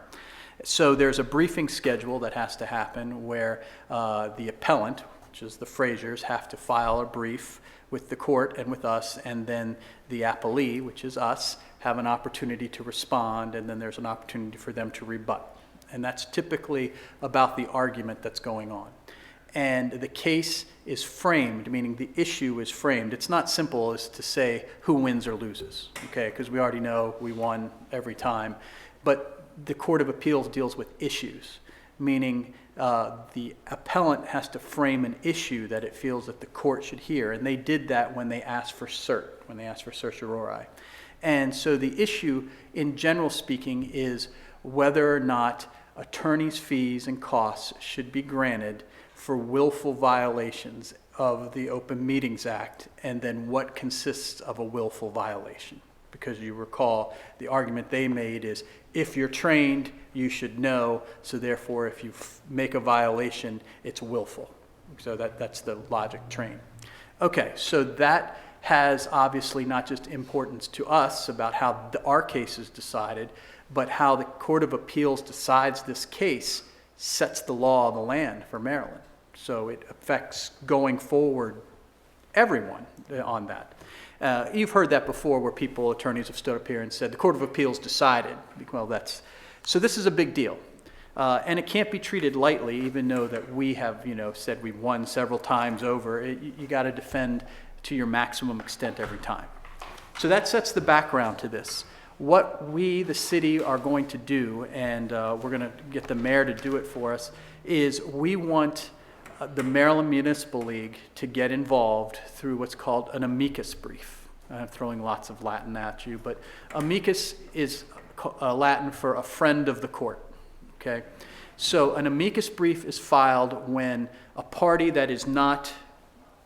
So there's a briefing schedule that has to happen where the appellant, which is the Fraziers, have to file a brief with the court and with us, and then the appellee, which is us, have an opportunity to respond, and then there's an opportunity for them to rebut. And that's typically about the argument that's going on. And the case is framed, meaning the issue is framed. It's not simple as to say who wins or loses, okay? Because we already know we won every time. But the Court of Appeals deals with issues, meaning the appellant has to frame an issue that it feels that the court should hear. And they did that when they asked for cert, when they asked for certiorari. And so the issue, in general speaking, is whether or not attorneys' fees and costs should be granted for willful violations of the Open Meetings Act, and then what consists of a willful violation. Because you recall, the argument they made is, if you're trained, you should know, so therefore if you make a violation, it's willful. So that's the logic train. Okay, so that has obviously not just importance to us about how our case is decided, but how the Court of Appeals decides this case sets the law of the land for Maryland. So it affects going forward everyone on that. You've heard that before where attorneys have stood up here and said, the Court of Appeals decided. Well, so this is a big deal. And it can't be treated lightly, even though that we have, said we've won several times over. You got to defend to your maximum extent every time. So that sets the background to this. What we, the city, are going to do, and we're going to get the mayor to do it for us, is we want the Maryland Municipal League to get involved through what's called an amicus brief. I'm throwing lots of Latin at you, but amicus is Latin for a friend of the court, okay? So an amicus brief is filed when a party that is not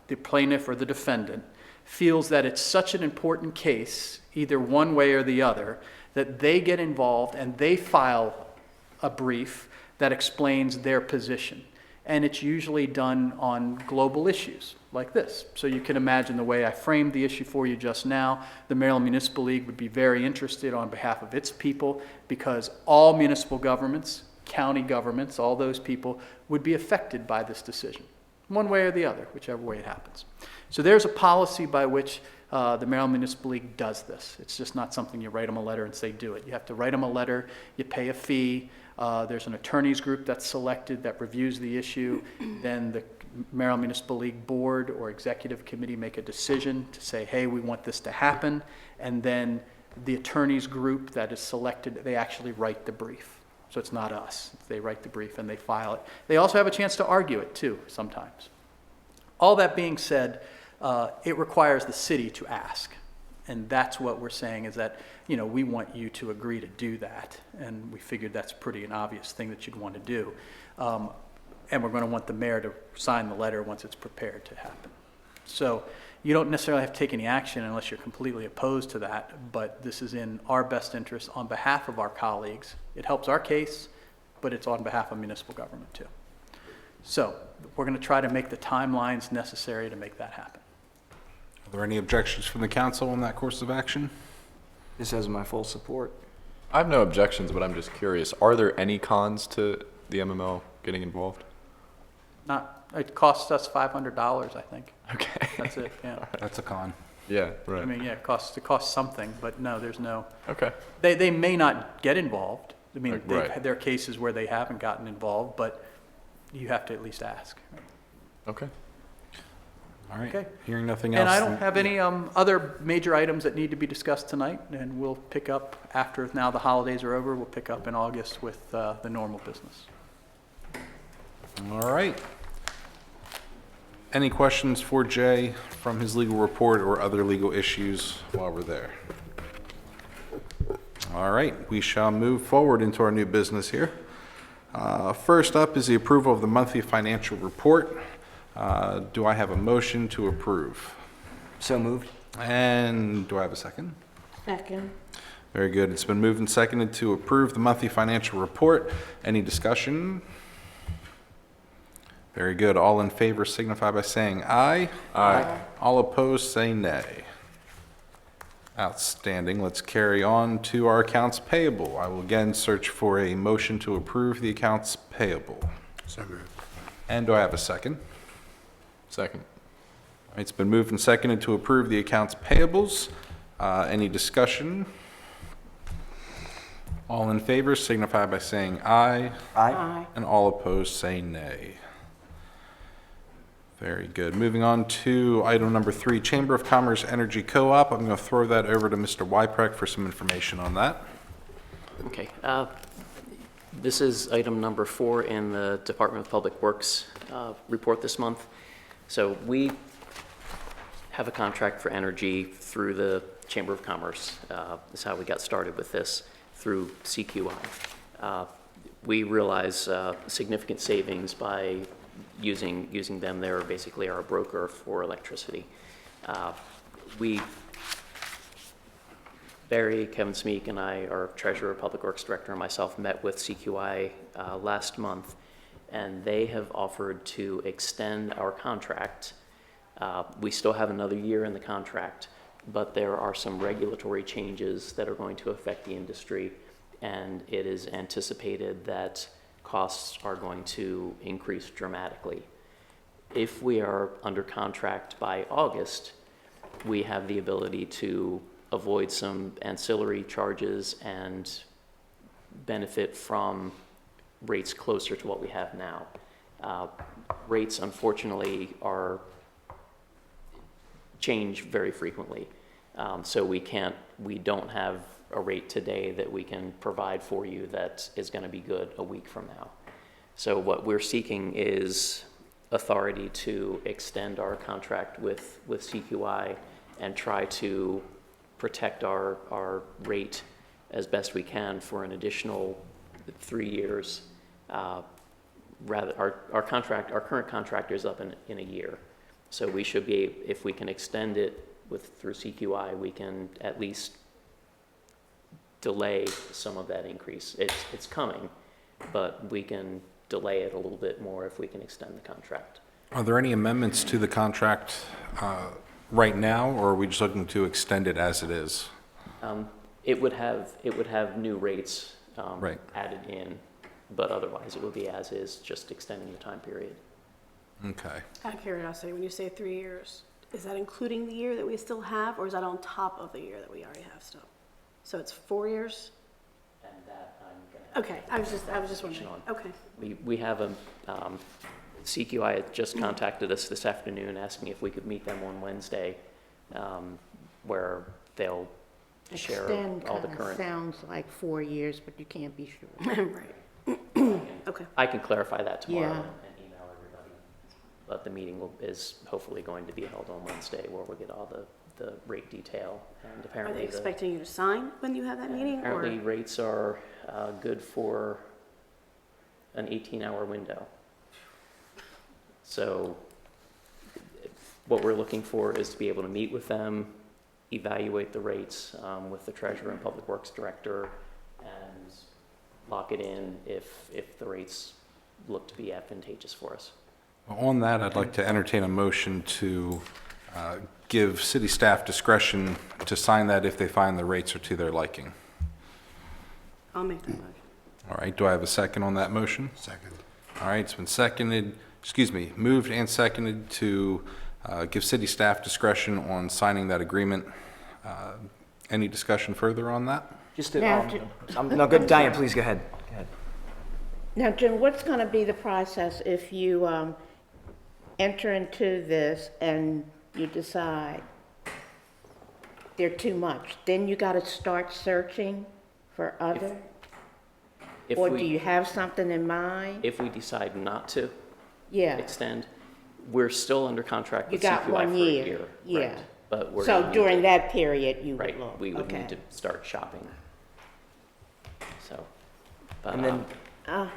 the plaintiff or the defendant feels that it's such an important case, either one way or the other, that they get involved and they file a brief that explains their position. And it's usually done on global issues like this. So you can imagine the way I framed the issue for you just now. The Maryland Municipal League would be very interested on behalf of its people, because all municipal governments, county governments, all those people would be affected by this decision, one way or the other, whichever way it happens. So there's a policy by which the Maryland Municipal League does this. It's just not something you write them a letter and say do it. You have to write them a letter, you pay a fee, there's an attorneys group that's selected that reviews the issue, then the Maryland Municipal League board or executive committee make a decision to say, hey, we want this to happen, and then the attorneys group that is selected, they actually write the brief. So it's not us. They write the brief and they file it. They also have a chance to argue it too, sometimes. All that being said, it requires the city to ask. And that's what we're saying is that, we want you to agree to do that. And we figured that's pretty an obvious thing that you'd want to do. And we're going to want the mayor to sign the letter once it's prepared to happen. So you don't necessarily have to take any action unless you're completely opposed to that, but this is in our best interest on behalf of our colleagues. It helps our case, but it's on behalf of municipal government too. So we're going to try to make the timelines necessary to make that happen. Are there any objections from the council on that course of action? This has my full support. I have no objections, but I'm just curious, are there any cons to the MML getting involved? It costs us $500, I think. Okay. That's it, yeah. That's a con. Yeah, right. I mean, yeah, it costs something, but no, there's no, Okay. they may not get involved. I mean, Right. there are cases where they haven't gotten involved, but you have to at least ask. Okay. All right. Okay. Hearing nothing else. And I don't have any other major items that need to be discussed tonight, and we'll pick up after, now the holidays are over, we'll pick up in August with the normal business. All right. Any questions for Jay from his legal report or other legal issues while we're there? All right, we shall move forward into our new business here. First up is the approval of the monthly financial report. Do I have a motion to approve? So moved. And do I have a second? Second. Very good. It's been moved and seconded to approve the monthly financial report. Any discussion? Very good. All in favor signify by saying aye. Aye. All opposed, say nay. Outstanding. Let's carry on to our accounts payable. I will again search for a motion to approve the accounts payable. So moved. And do I have a second? Second. It's been moved and seconded to approve the accounts payables. Any discussion? All in favor signify by saying aye. Aye. And all opposed, say nay. Very good. Moving on to item number 3, Chamber of Commerce Energy Co-op. I'm going to throw that over to Mr. Wyprek for some information on that. Okay. This is item number 4 in the Department of Public Works report this month. So we have a contract for energy through the Chamber of Commerce. That's how we got started with this, through CQI. We realize significant savings by using them. They're basically our broker for electricity. Barry, Kevin Smeek, and I, our Treasurer, Public Works Director, and myself met with CQI last month, and they have offered to extend our contract. We still have another year in the contract, but there are some regulatory changes that are going to affect the industry, and it is anticipated that costs are going to increase dramatically. If we are under contract by August, we have the ability to avoid some ancillary charges and benefit from rates closer to what we have now. Rates, unfortunately, change very frequently. So we don't have a rate today that we can provide for you that is going to be good a week from now. So what we're seeking is authority to extend our contract with CQI and try to protect our rate as best we can for an additional 3 years. Rather, our current contract is up in a year. So we should be, if we can extend it through CQI, we can at least delay some of that increase. It's coming, but we can delay it a little bit more if we can extend the contract. Are there any amendments to the contract right now, or are we just looking to extend it as it is? It would have new rates Right. added in, but otherwise it would be as is, just extending the time period. Okay. Out of curiosity, when you say 3 years, is that including the year that we still have, or is that on top of the year that we already have still? So it's 4 years? And that I'm gonna. Okay, I was just wondering. Okay. We have CQI had just contacted us this afternoon asking if we could meet them on Wednesday, where they'll share Extend all the kinda current. sounds like 4 years, but you can't be sure. Right. Okay. I can clarify that tomorrow Yeah. and email everybody. But the meeting is hopefully going to be held on Wednesday, where we'll get all the rate detail. And Are apparently they expecting you to sign when you have that meeting, or? apparently rates are good for an 18-hour window. So what we're looking for is to be able to meet with them, evaluate the rates with the Treasurer and Public Works Director, and lock it in if the rates look to be advantageous for us. On that, I'd like to entertain a motion to give city staff discretion to sign that if they find the rates are to their liking. I'll make that motion. All right, do I have a second on that motion? Second. All right, it's been moved and seconded to give city staff discretion on signing that agreement. Any discussion further on that? Just Now, to, no, good, Diane, please go ahead. Go ahead. Now, Jim, what's going to be the process if you enter into this and you decide they're too much? Then you got to start searching for other? Or do you have something in mind? If we decide not to Yeah. extend, we're still under contract You with got CQI 1 for a year. year. Yeah. Right. But we're So gonna need during to- that period, you would Right, look? we would Okay. need to start shopping. So, but Uh,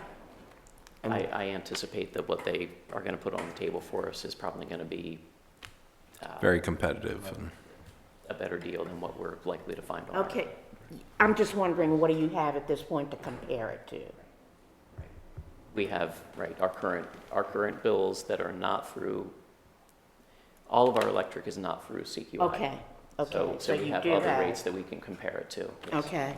I And- anticipate that what they are gonna put on the table for us is probably gonna be Very competitive. And a better deal than what we're likely to find on our own. Okay. I'm just wondering, what do you have at this point to compare it to? We have, right, our current bills that are not through, all of our electric is not through CQI. Okay, okay. So So we you have do other have- rates that we can compare it to. Yes. Okay.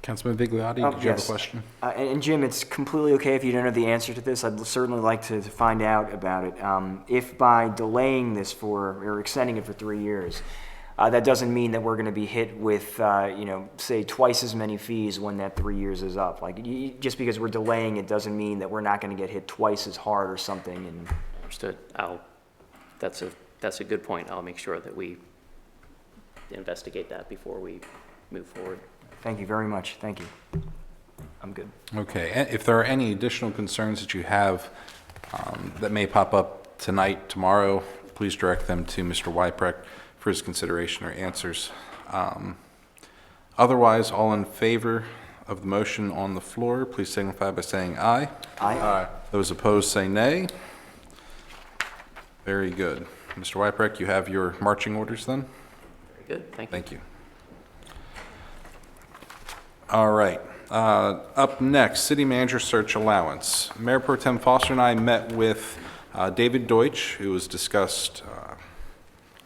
Councilman Bigliotti, did you have a Yes. question? And Jim, it's completely okay if you don't know the answer to this. I'd certainly like to find out about it. If by delaying this or extending it for 3 years, that doesn't mean that we're going to be hit with, say twice as many fees when that 3 years is up. Like, just because we're delaying it doesn't mean that we're not going to get hit twice as hard or something. And Understood. That's a good point. I'll make sure that we investigate that before we move forward. thank you very much. Thank you. I'm good. Okay, if there are any additional concerns that you have that may pop up tonight, tomorrow, please direct them to Mr. Wyprecht for his consideration or answers. Otherwise, all in favor of the motion on the floor, please signify by saying aye. Aye. Those opposed say nay. Very good. Mr. Wyprecht, you have your marching orders then? Very good. Thank you. Thank you. All right. Up next, City Manager Search Allowance. Mayor Pro Tem Foster and I met with David Deutsch, who was discussed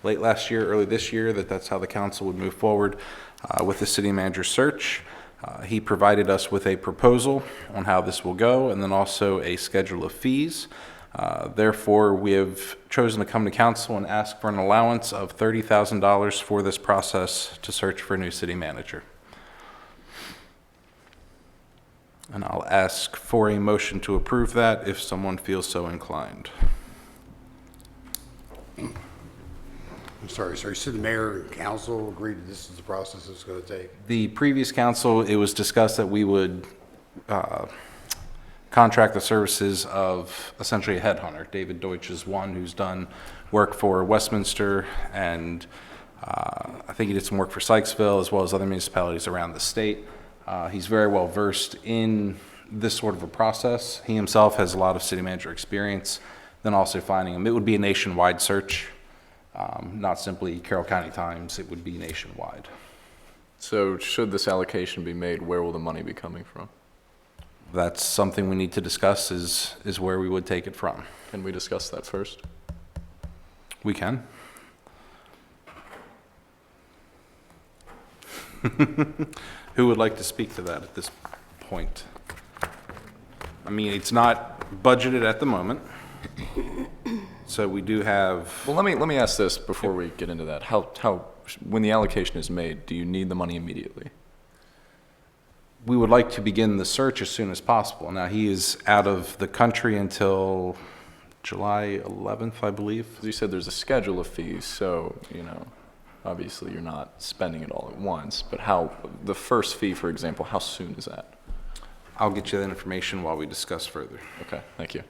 late last year, early this year, that's how the council would move forward with the city manager search. He provided us with a proposal on how this will go, and then also a schedule of fees. Therefore, we have chosen to come to council and ask for an allowance of $30,000 for this process to search for a new city manager. And I'll ask for a motion to approve that if someone feels so inclined. I'm sorry, so you said the mayor and council agreed that this is the process it's going to take? The previous council, it was discussed that we would contract the services of essentially a headhunter. David Deutsch is one who's done work for Westminster, and I think he did some work for Sykesville as well as other municipalities around the state. He's very well versed in this sort of a process. He himself has a lot of city manager experience. Then also finding him, it would be a nationwide search, not simply Carroll County Times, it would be nationwide. So should this allocation be made, where will the money be coming from? That's something we need to discuss is where we would take it from. Can we discuss that first? We can. Who would like to speak to that at this point? I mean, it's not budgeted at the moment, so we do have, Well, let me ask this before we get into that. When the allocation is made, do you need the money immediately? we would like to begin the search as soon as possible. Now, he is out of the country until July 11th, I believe. You said there's a schedule of fees, so, obviously you're not spending it all at once, but the first fee, for example, how soon is that? I'll get you that information while we discuss further. Okay, thank you.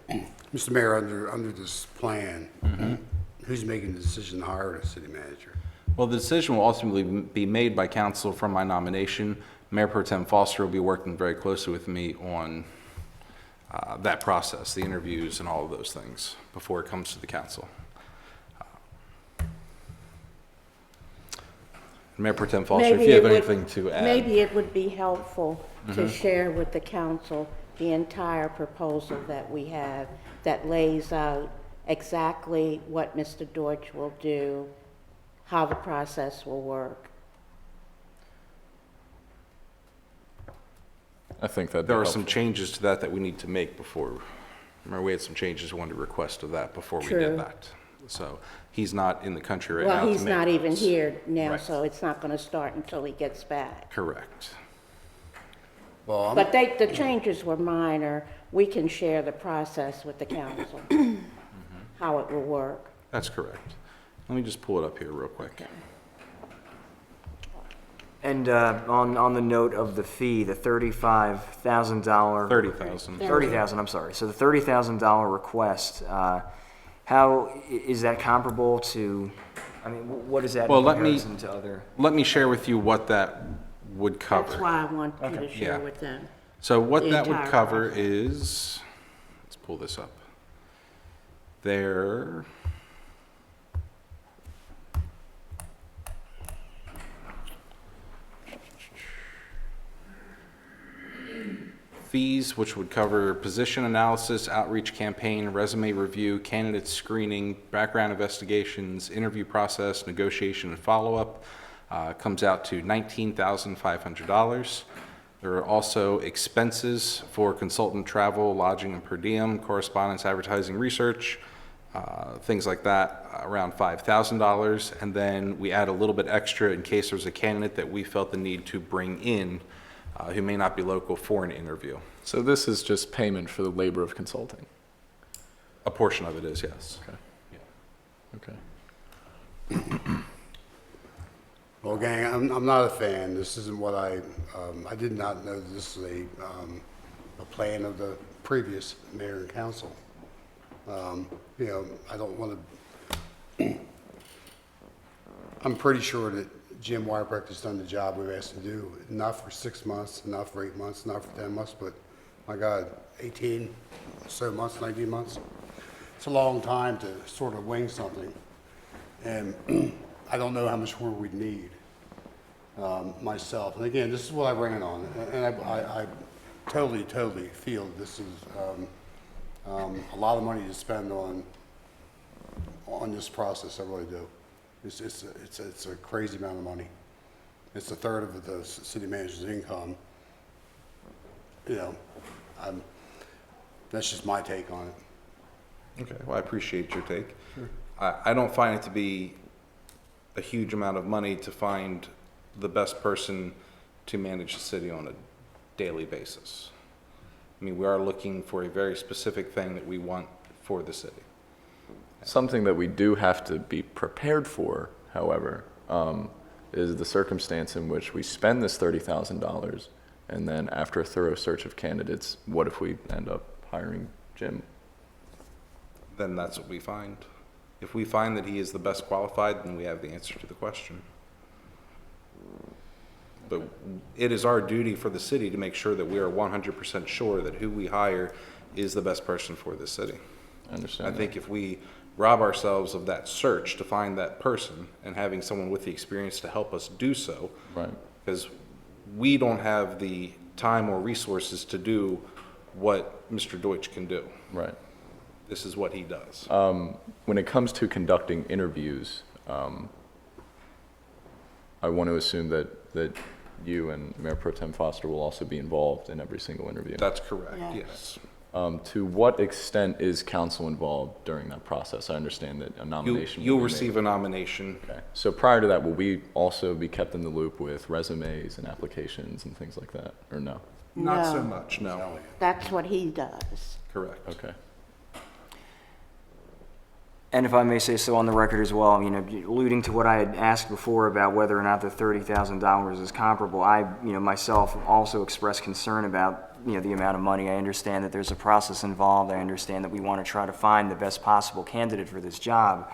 Mr. Mayor, under this plan, who's making the decision to hire the city manager? Well, the decision will ultimately be made by council from my nomination. Mayor Pro Tem Foster will be working very closely with me on that process, the interviews and all of those things before it comes to the council. Mayor Pro Tem Foster, if you have anything to add. Maybe it would be helpful to share with the council the entire proposal that we have that lays out exactly what Mr. Deutsch will do, how the process will work. I think that There are some changes to that we need to make before, remember, we had some changes we wanted to request of that before we True. did that. So he's not in the country right now Well, to he's make not even those. here now, Right. so it's not gonna start until he gets back. Correct. Well, But the changes were minor. We can share the process with the council, how it will work. That's correct. Let me just pull it up here real quick. And on the note of the fee, the $35,000. 30,000. 30,000, I'm sorry. So the $30,000 request, how is that comparable to, I mean, what is that Well, in let me- comparison to other? Let me share with you what that would cover. That's why I want you to Yeah. share with them. So what The that would entire cover process. is, let's pull this up. Their fees, which would cover position analysis, outreach campaign, resume review, candidate screening, background investigations, interview process, negotiation, and follow-up, comes out to $19,500. There are also expenses for consultant travel, lodging and per diem, correspondence, advertising, research, things like that, around $5,000. And then we add a little bit extra in case there's a candidate that we felt the need to bring in who may not be local for an interview. So this is just payment for the labor of consulting? A portion of it is, yes. Okay. Well, gang, I'm not a fan. This isn't what I did not know this was a plan of the previous mayor and council. You know, I don't want to, I'm pretty sure that Jim Wyreck has done the job we've asked to do, not for 6 months, not for 8 months, not for 10 months, but my God, 18 or so months, 19 months. It's a long time to sort of wing something. And I don't know how much more we'd need myself. And again, this is what I ran on, and I totally feel this is a lot of money to spend on this process. I really do. It's a crazy amount of money. It's a third of the city manager's income. You know, that's just my take on it. Okay, well, I appreciate your take. I don't find it to be a huge amount of money to find the best person to manage the city on a daily basis. I mean, we are looking for a very specific thing that we want for the city. Something that we do have to be prepared for, however, is the circumstance in which we spend this $30,000, and then after a thorough search of candidates, what if we end up hiring Jim? Then that's what we find. If we find that he is the best qualified, then we have the answer to the question. But it is our duty for the city to make sure that we are 100% sure that who we hire is the best person for the city. I understand. I think if we rob ourselves of that search to find that person and having someone with the experience to help us do so, Right. because we don't have the time or resources to do what Mr. Deutsch can do. Right. This is what he does. When it comes to conducting interviews, I want to assume that you and Mayor Pro Tem Foster will also be involved in every single interview. That's correct, Yeah. yes. To what extent is council involved during that process? I understand that a nomination will You'll be made. receive a nomination. Okay. So prior to that, will we also be kept in the loop with resumes and applications and things like that, or no? Not so No. much, no. That's what he does. Correct. Okay. And if I may say so on the record as well, you know, alluding to what I had asked before about whether or not the $30,000 is comparable, I, you know, myself also expressed concern about, you know, the amount of money. I understand that there's a process involved. I understand that we want to try to find the best possible candidate for this job.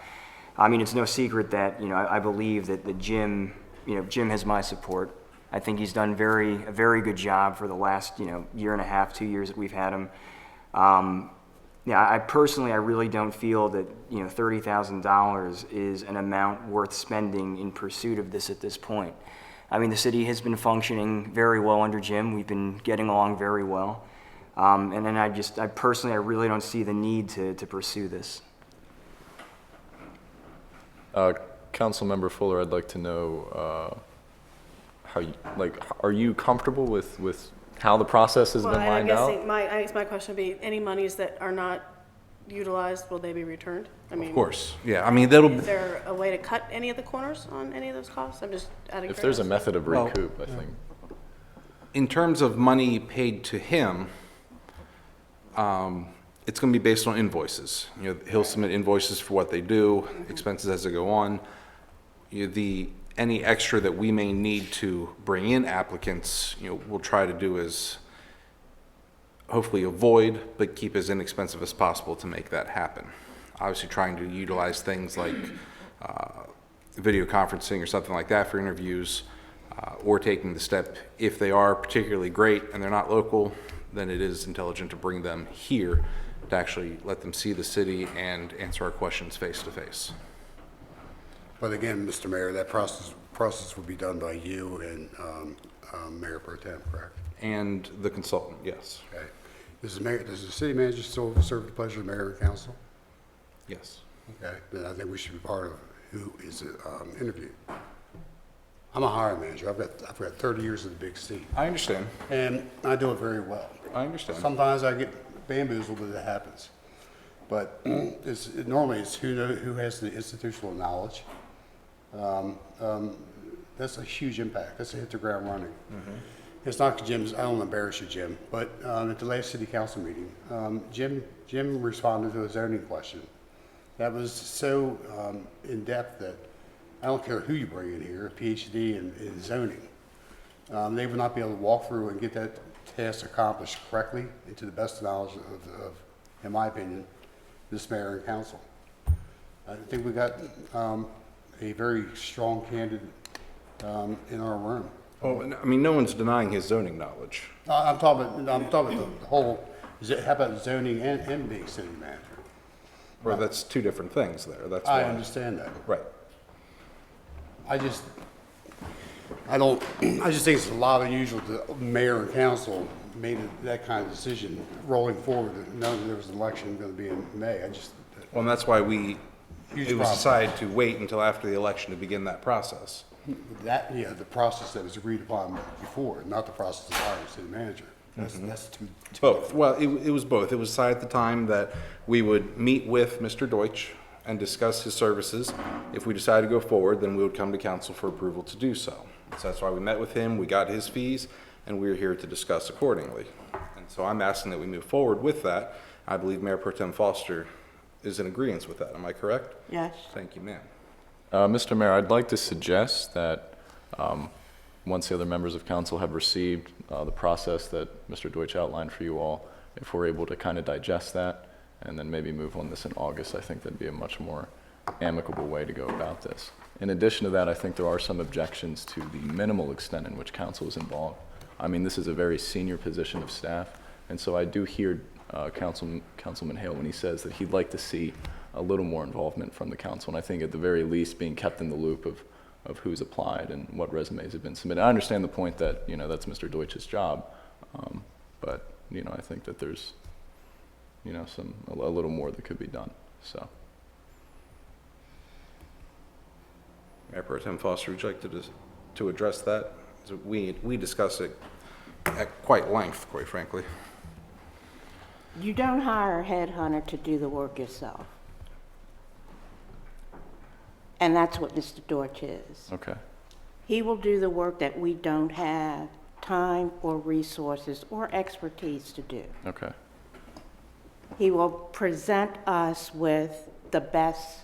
I mean, it's no secret that, you know, I believe that Jim has my support. I think he's done a very good job for the last, you know, year and a half, 2 years that we've had him. Yeah, I personally, I really don't feel that, $30,000 is an amount worth spending in pursuit of this at this point. I mean, the city has been functioning very well under Jim. We've been getting along very well. And then I personally, I really don't see the need to pursue this. Councilmember Fuller, I'd like to know are you comfortable with how the process has been lined out? I guess my question would be, any monies that are not utilized, will they be returned? I mean, Of course, yeah, I mean, that'll, is there a way to cut any of the corners on any of those costs? I'm just out of If there's a curiosity. method of recoup, I think. in terms of money paid to him, it's going to be based on invoices. He'll submit invoices for what they do, expenses as they go on. Any extra that we may need to bring in applicants, we'll try to do is hopefully avoid, but keep as inexpensive as possible to make that happen. Obviously trying to utilize things like video conferencing or something like that for interviews, or taking the step, if they are particularly great and they're not local, then it is intelligent to bring them here to actually let them see the city and answer our questions face to face. But again, Mr. Mayor, that process will be done by you and Mayor Pro Tem, correct? And the consultant, yes. Okay. Does the city manager still serve the pleasure of the mayor and council? Yes. Okay, then I think we should be part of who is interviewed. I'm a hiring manager. I've got 30 years in the big C, I understand. and I do it very well. I understand. Sometimes I get bamboozled, but it happens. But normally it's who has the institutional knowledge. That's a huge impact. That's a hit the ground running. It's not Jim's, I don't want to embarrass you, Jim, but at the last city council meeting, Jim responded to a zoning question. That was so in-depth that I don't care who you bring in here, a PhD in zoning. They would not be able to walk through and get that task accomplished correctly and to the best knowledge of, in my opinion, this mayor and council. I think we got a very strong candidate in our room. Oh, I mean, no one's denying his zoning knowledge. I'm talking about the whole, how about zoning and being city manager? Or that's two different things there. That's I why. understand that. Right. I just think it's a lot unusual that mayor and council made that kind of decision rolling forward, knowing that there was an election going to be in May. Well, and that's why it was problem. decided to wait until after the election to begin that process. The process that was agreed upon before, not the process of hiring city manager. That's two. Both. Well, it was both. It was decided at the time that we would meet with Mr. Deutsch and discuss his services. If we decided to go forward, then we would come to council for approval to do so. So that's why we met with him, we got his fees, and we're here to discuss accordingly. And so I'm asking that we move forward with that. I believe Mayor Pro Tem Foster is in agreement with that. Am I correct? Yes. Thank you, ma'am. Mr. Mayor, I'd like to suggest that once the other members of council have received the process that Mr. Deutsch outlined for you all, if we're able to kind of digest that and then maybe move on this in August, I think that'd be a much more amicable way to go about this. In addition to that, I think there are some objections to the minimal extent in which council is involved. I mean, this is a very senior position of staff, and so I do hear Councilman Hale when he says that he'd like to see a little more involvement from the council, and I think at the very least being kept in the loop of who's applied and what resumes have been submitted. I understand the point that, that's Mr. Deutsch's job, but, I think that there's, a little more that could be done, so. Mayor Pro Tem Foster, would you like to address that? So we discussed it at quite length, quite frankly. You don't hire a headhunter to do the work yourself. And that's what Mr. Deutsch is. Okay. He will do the work that we don't have time or resources or expertise to do. Okay. He will present us with the best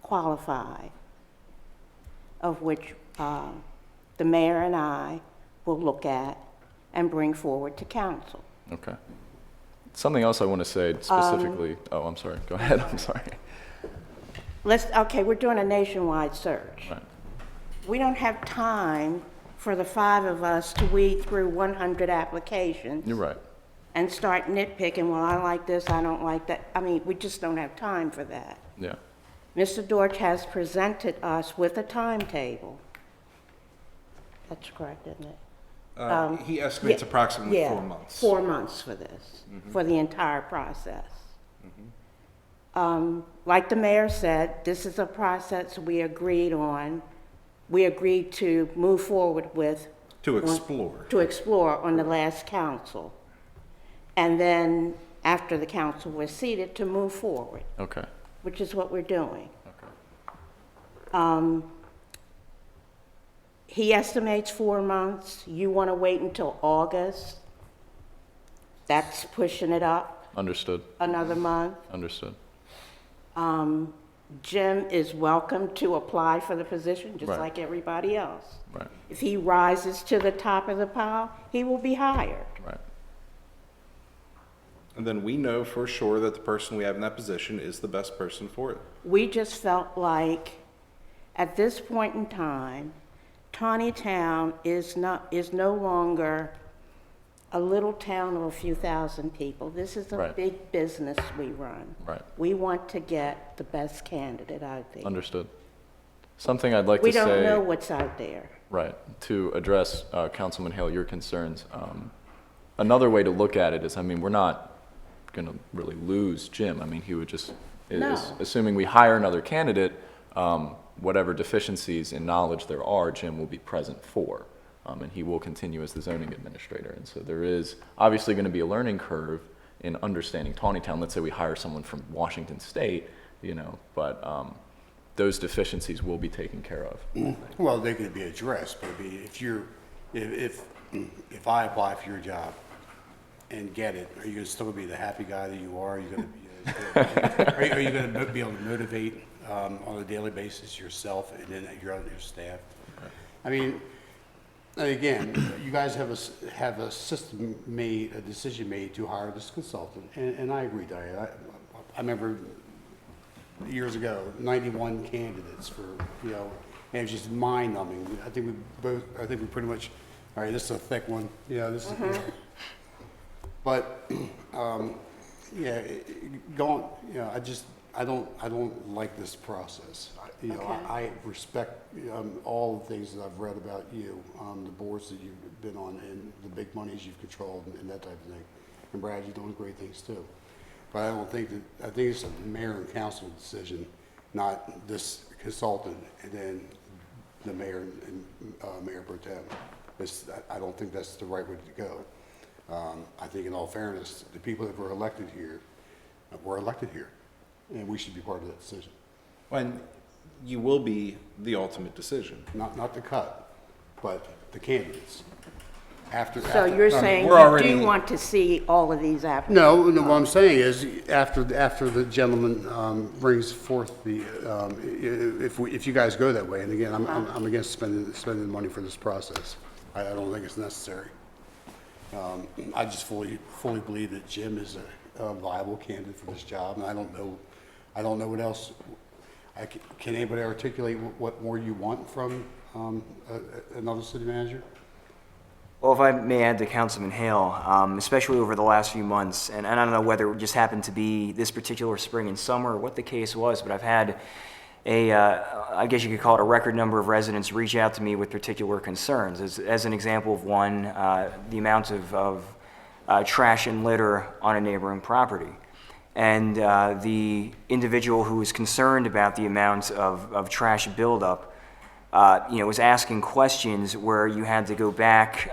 qualified, of which the mayor and I will look at and bring forward to council. Okay. Something else I want to say specifically. Oh, I'm sorry. Go ahead. I'm sorry. Okay, we're doing a nationwide search. Right. We don't have time for the 5 of us to weed through 100 applications. You're right. and start nitpicking, well, I like this, I don't like that. I mean, we just don't have time for that. Yeah. Mr. Dorch has presented us with a timetable. That's correct, isn't it? He estimates Yeah, approximately yeah, 4 months. 4 months for this, for the entire process. Like the mayor said, this is a process we agreed on. We agreed to move forward with. To explore. To explore on the last council. And then, after the council was seated, to move forward, Okay. which is what we're doing. Okay. He estimates 4 months. You want to wait until August? That's pushing it up Understood. another month. Understood. Jim is welcome to apply for the position, just Right. like everybody else. Right. If he rises to the top of the pile, he will be hired. Right. And then we know for sure that the person we have in that position is the best person for it. We just felt like, at this point in time, Taneytown is no longer a little town of a few thousand people. This is a Right. big business we run. Right. We want to get the best candidate out there. Understood. Something I'd like We to don't say. know what's out there. Right. To address, Councilman Hale, your concerns. Another way to look at it is, I mean, we're not going to really lose Jim. I mean, he would just, No. assuming we hire another candidate, whatever deficiencies in knowledge there are, Jim will be present for. And he will continue as the zoning administrator. And so there is obviously going to be a learning curve in understanding Taneytown. Let's say we hire someone from Washington State, but those deficiencies will be taken care of. Well, they could be addressed, but I mean, if I apply for your job and get it, are you gonna still be the happy guy that you are? Are you gonna be, are you gonna be able to motivate, on a daily basis yourself and then your staff? I mean, again, you guys have a decision made to hire this consultant, and I agree, Diane. I remember years ago, 91 candidates for, and it was just mind numbing. I think we pretty much, all right, this is a thick one, this is, but, yeah, I don't like this process. I respect, all the things that I've read about you, the boards that you've been on and the big monies you've controlled and that type of thing. And Brad, you're doing great things too. But I think it's a mayor and council decision, not this consultant and then the mayor and, Mayor Pro Tem. I don't think that's the right way to go. I think in all fairness, the people that were elected here, and we should be part of that decision. And you will be the ultimate decision. Not the cut, but the candidates. So you're saying we're you already- do want to see all of these applicants? No, what I'm saying is, after the gentleman brings forth the, if you guys go that way, and again, I'm against spending the money for this process. I don't think it's necessary. I just fully believe that Jim is a viable candidate for this job, and I don't know what else. Can anybody articulate what more you want from another city manager? Well, if I may add to Councilman Hale, especially over the last few months, and I don't know whether it just happened to be this particular spring and summer or what the case was, but I've had I guess you could call it a record number of residents reach out to me with particular concerns. As an example of one, the amount of trash and litter on a neighboring property. And the individual who was concerned about the amount of trash buildup was asking questions where you had to go back,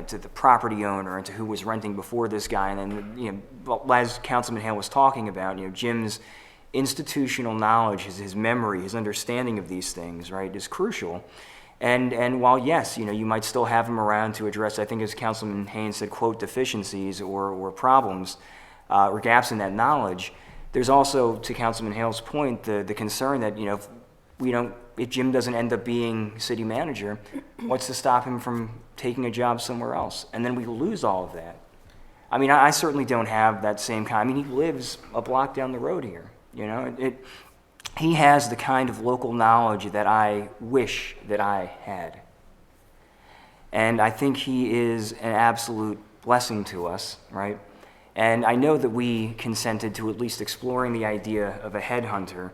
to the property owner and to who was renting before this guy. And then, as Councilman Hale was talking about, Jim's institutional knowledge, his memory, his understanding of these things, right, is crucial. And while, yes, you might still have him around to address, I think as Councilman Haynes said, quote, deficiencies or problems or gaps in that knowledge, there's also, to Councilman Hale's point, the concern that, if Jim doesn't end up being city manager, what's to stop him from taking a job somewhere else? And then we lose all of that. I mean, I certainly don't have that same kind. I mean, he lives a block down the road here. He has the kind of local knowledge that I wish that I had. And I think he is an absolute blessing to us, right? And I know that we consented to at least exploring the idea of a headhunter,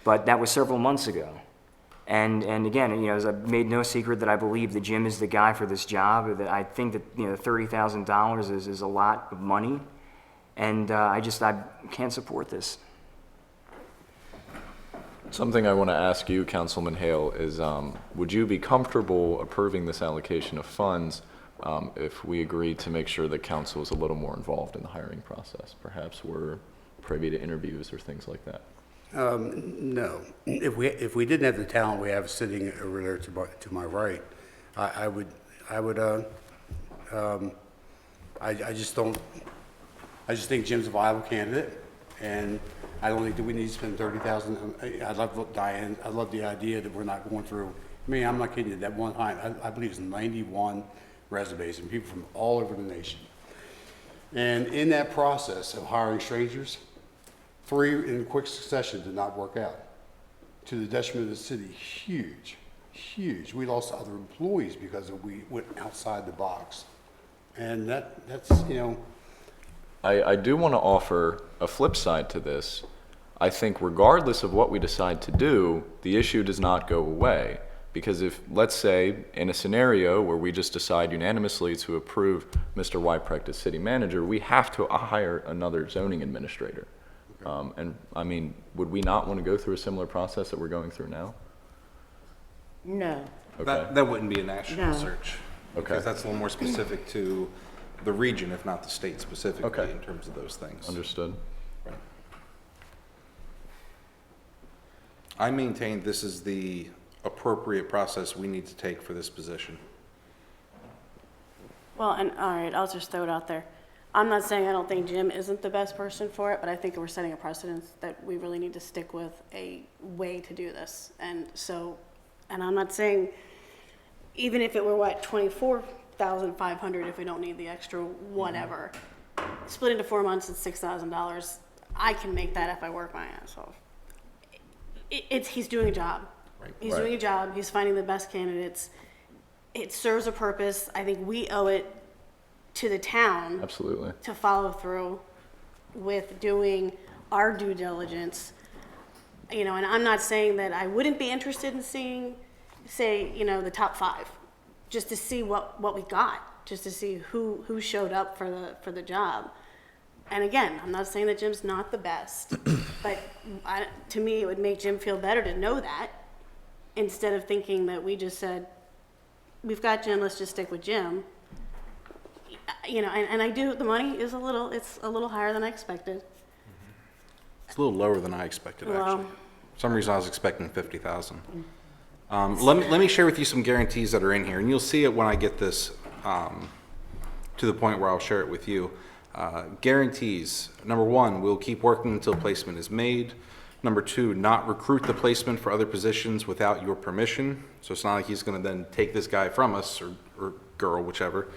but that was several months ago. And again, you know, as I've made no secret that I believe that Jim is the guy for this job, that I think that, you know, $30,000 is a lot of money, and I can't support this. Something I want to ask you, Councilman Hale, is would you be comfortable approving this allocation of funds if we agree to make sure that council is a little more involved in the hiring process? Perhaps we're privy to interviews or things like that. No. If we didn't have the talent we have sitting over there to my right, I just think Jim's a viable candidate, and I don't think that we need to spend $30,000. I love Diane. I love the idea that we're not going through. I mean, I'm not kidding you. That one time, I believe it's 91 resumes and people from all over the nation. And in that process of hiring strangers, 3 in quick succession did not work out, to the detriment of the city. Huge, huge. We lost other employees because we went outside the box, and that's, you know. I do want to offer a flip side to this. I think regardless of what we decide to do, the issue does not go away. Because if, let's say, in a scenario where we just decide unanimously to approve Mr. Wyprecht as city manager, we have to hire another zoning administrator. And I mean, would we not want to go through a similar process that we're going through now? No. Okay. That wouldn't be a national No. search. Okay. Because that's a little more specific to the region, if not the state specifically, Okay. in terms of those things. Understood. Right. I maintain this is the appropriate process we need to take for this position. Well, and all right, I'll just throw it out there. I'm not saying I don't think Jim isn't the best person for it, but I think we're setting a precedence that we really need to stick with a way to do this. And so, and I'm not saying, even if it were what, 24,500 if we don't need the extra whatever, split into 4 months, it's $6,000. I can make that if I work my ass off. He's doing a job. Right. He's doing a job. He's finding the best candidates. It serves a purpose. I think we owe it to the town Absolutely. to follow through with doing our due diligence. You know, and I'm not saying that I wouldn't be interested in seeing, say, you know, the top 5, just to see what we got, just to see who showed up for the job. And again, I'm not saying that Jim's not the best, but to me, it would make Jim feel better to know that, instead of thinking that we just said, we've got Jim, let's just stick with Jim. You know, and I do, the money is it's a little higher than I expected. It's a little lower than I expected, Well- actually. For some reason, I was expecting 50,000. Let me share with you some guarantees that are in here, and you'll see it when I get this to the point where I'll share it with you. Guarantees. Number 1, we'll keep working until placement is made. Number 2, not recruit the placement for other positions without your permission. So it's not like he's going to then take this guy from us, or girl, whichever.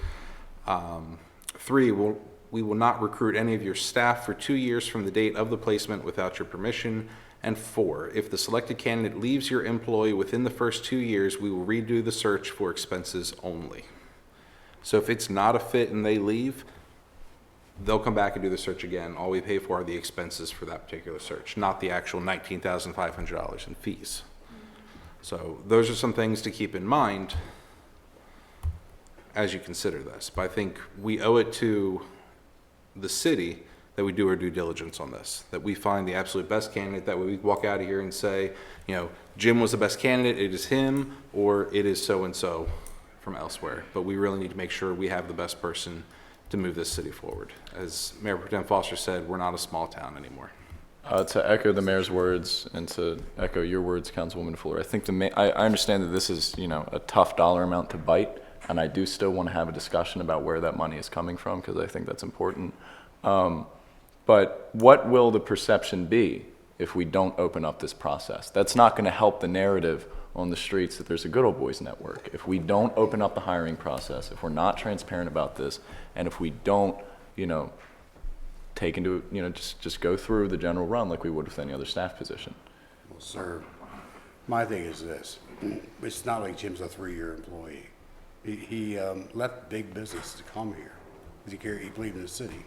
3, we will not recruit any of your staff for 2 years from the date of the placement without your permission. And 4, if the selected candidate leaves your employ within the first 2 years, we will redo the search for expenses only. So if it's not a fit and they leave, they'll come back and do the search again. All we pay for are the expenses for that particular search, not the actual $19,500 in fees. So those are some things to keep in mind as you consider this. But I think we owe it to the city that we do our due diligence on this, that we find the absolute best candidate, that we walk out of here and say, you know, Jim was the best candidate, it is him, or it is so-and-so from elsewhere. But we really need to make sure we have the best person to move this city forward. As Mayor Pro Tem Foster said, we're not a small town anymore. To echo the mayor's words and to echo your words, Councilwoman Fuller, I think I understand that this is, you know, a tough dollar amount to bite, and I do still want to have a discussion about where that money is coming from, because I think that's important. But what will the perception be if we don't open up this process? That's not going to help the narrative on the streets that there's a good old boys network. If we don't open up the hiring process, if we're not transparent about this, and if we don't, you know, take into, you know, just go through the general run like we would with any other staff position. Well, sir, my thing is this. It's not like Jim's a 3-year employee. He left big business to come here because he believed in the city.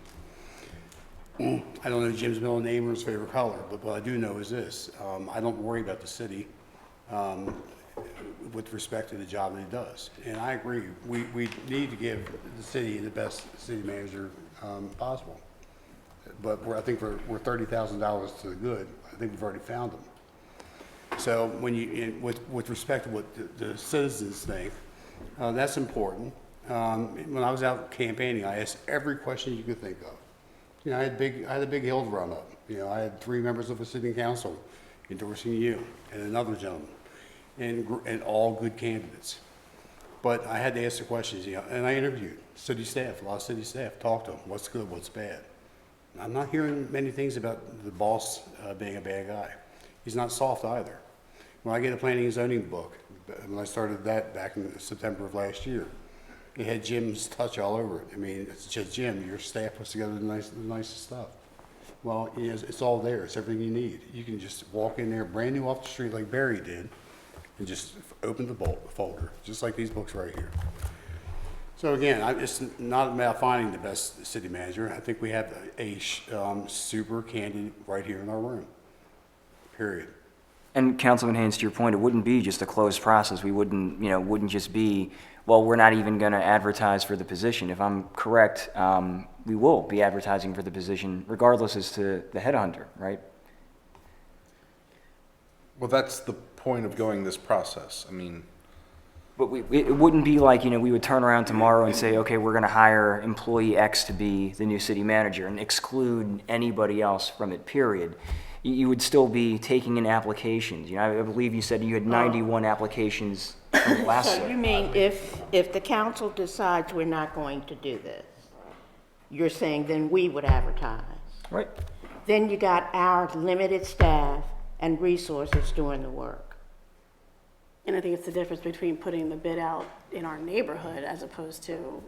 I don't know Jim's middle name or his favorite color, but what I do know is this, I don't worry about the city, with respect to the job that he does. And I agree, we need to give the city the best city manager, possible. But I think we're $30,000 to the good. I think we've already found them. So with respect to what the citizens think, that's important. When I was out campaigning, I asked every question you could think of. You know, I had a big hill to run up. You know, I had 3 members of the city council endorsing you and another gentleman, and all good candidates. But I had to ask the questions, you know, and I interviewed city staff, a lot of city staff, talked to them, what's good, what's bad. I'm not hearing many things about the boss being a bad guy. He's not soft either. When I get a planning and zoning book, when I started that back in September of last year, it had Jim's touch all over it. I mean, it's just Jim, your staff puts together the nicest stuff. Well, it's all there. It's everything you need. You can just walk in there, brand new off the street like Barry did, and just open the folder, just like these books right here. So again, it's not about finding the best city manager. I think we have a super candidate right here in our room, period. And Councilman Haynes, to your point, it wouldn't be just a closed process. We wouldn't just be, well, we're not even going to advertise for the position. If I'm correct, we will be advertising for the position regardless as to the headhunter, right? Well, that's the point of going this process. I mean, But it wouldn't be like, we would turn around tomorrow and say, okay, we're going to hire employee X to be the new city manager and exclude anybody else from it, period. You would still be taking in applications. I believe you said you had 91 applications from last So year. you mean if the council decides we're not going to do this, you're saying then we would advertise? Right. Then you got our limited staff and resources doing the work. And I think it's the difference between putting the bid out in our neighborhood as opposed to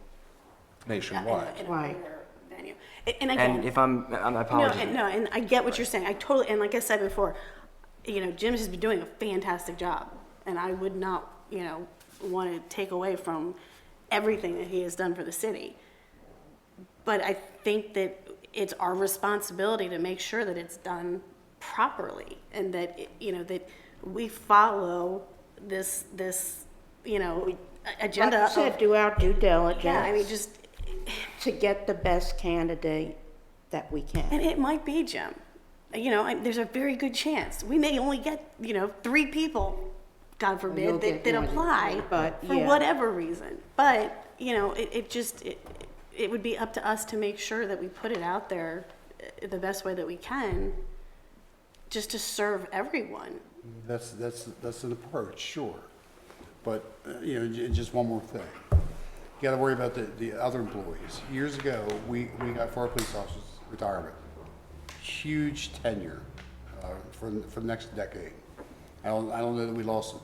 nationwide. in a Right. bigger venue. And again, And if I'm apologies. and I get what you're saying. I totally, and like I said before, Jim has been doing a fantastic job, and I would not, want to take away from everything that he has done for the city. But I think that it's our responsibility to make sure that it's done properly, and that that we follow this agenda. Like you said, do our due diligence. Yeah, I mean, just. To get the best candidate that we can. And it might be Jim. There's a very good chance. We may only get, 3 people, God You'll forbid, get that more than apply 3, but, for yeah. whatever reason. But, it would be up to us to make sure that we put it out there the best way that we can, just to serve everyone. That's an approach, sure. But, just one more thing. You gotta worry about the other employees. Years ago, we got for our police officers retirement, huge tenure for the next decade. I don't know that we lost,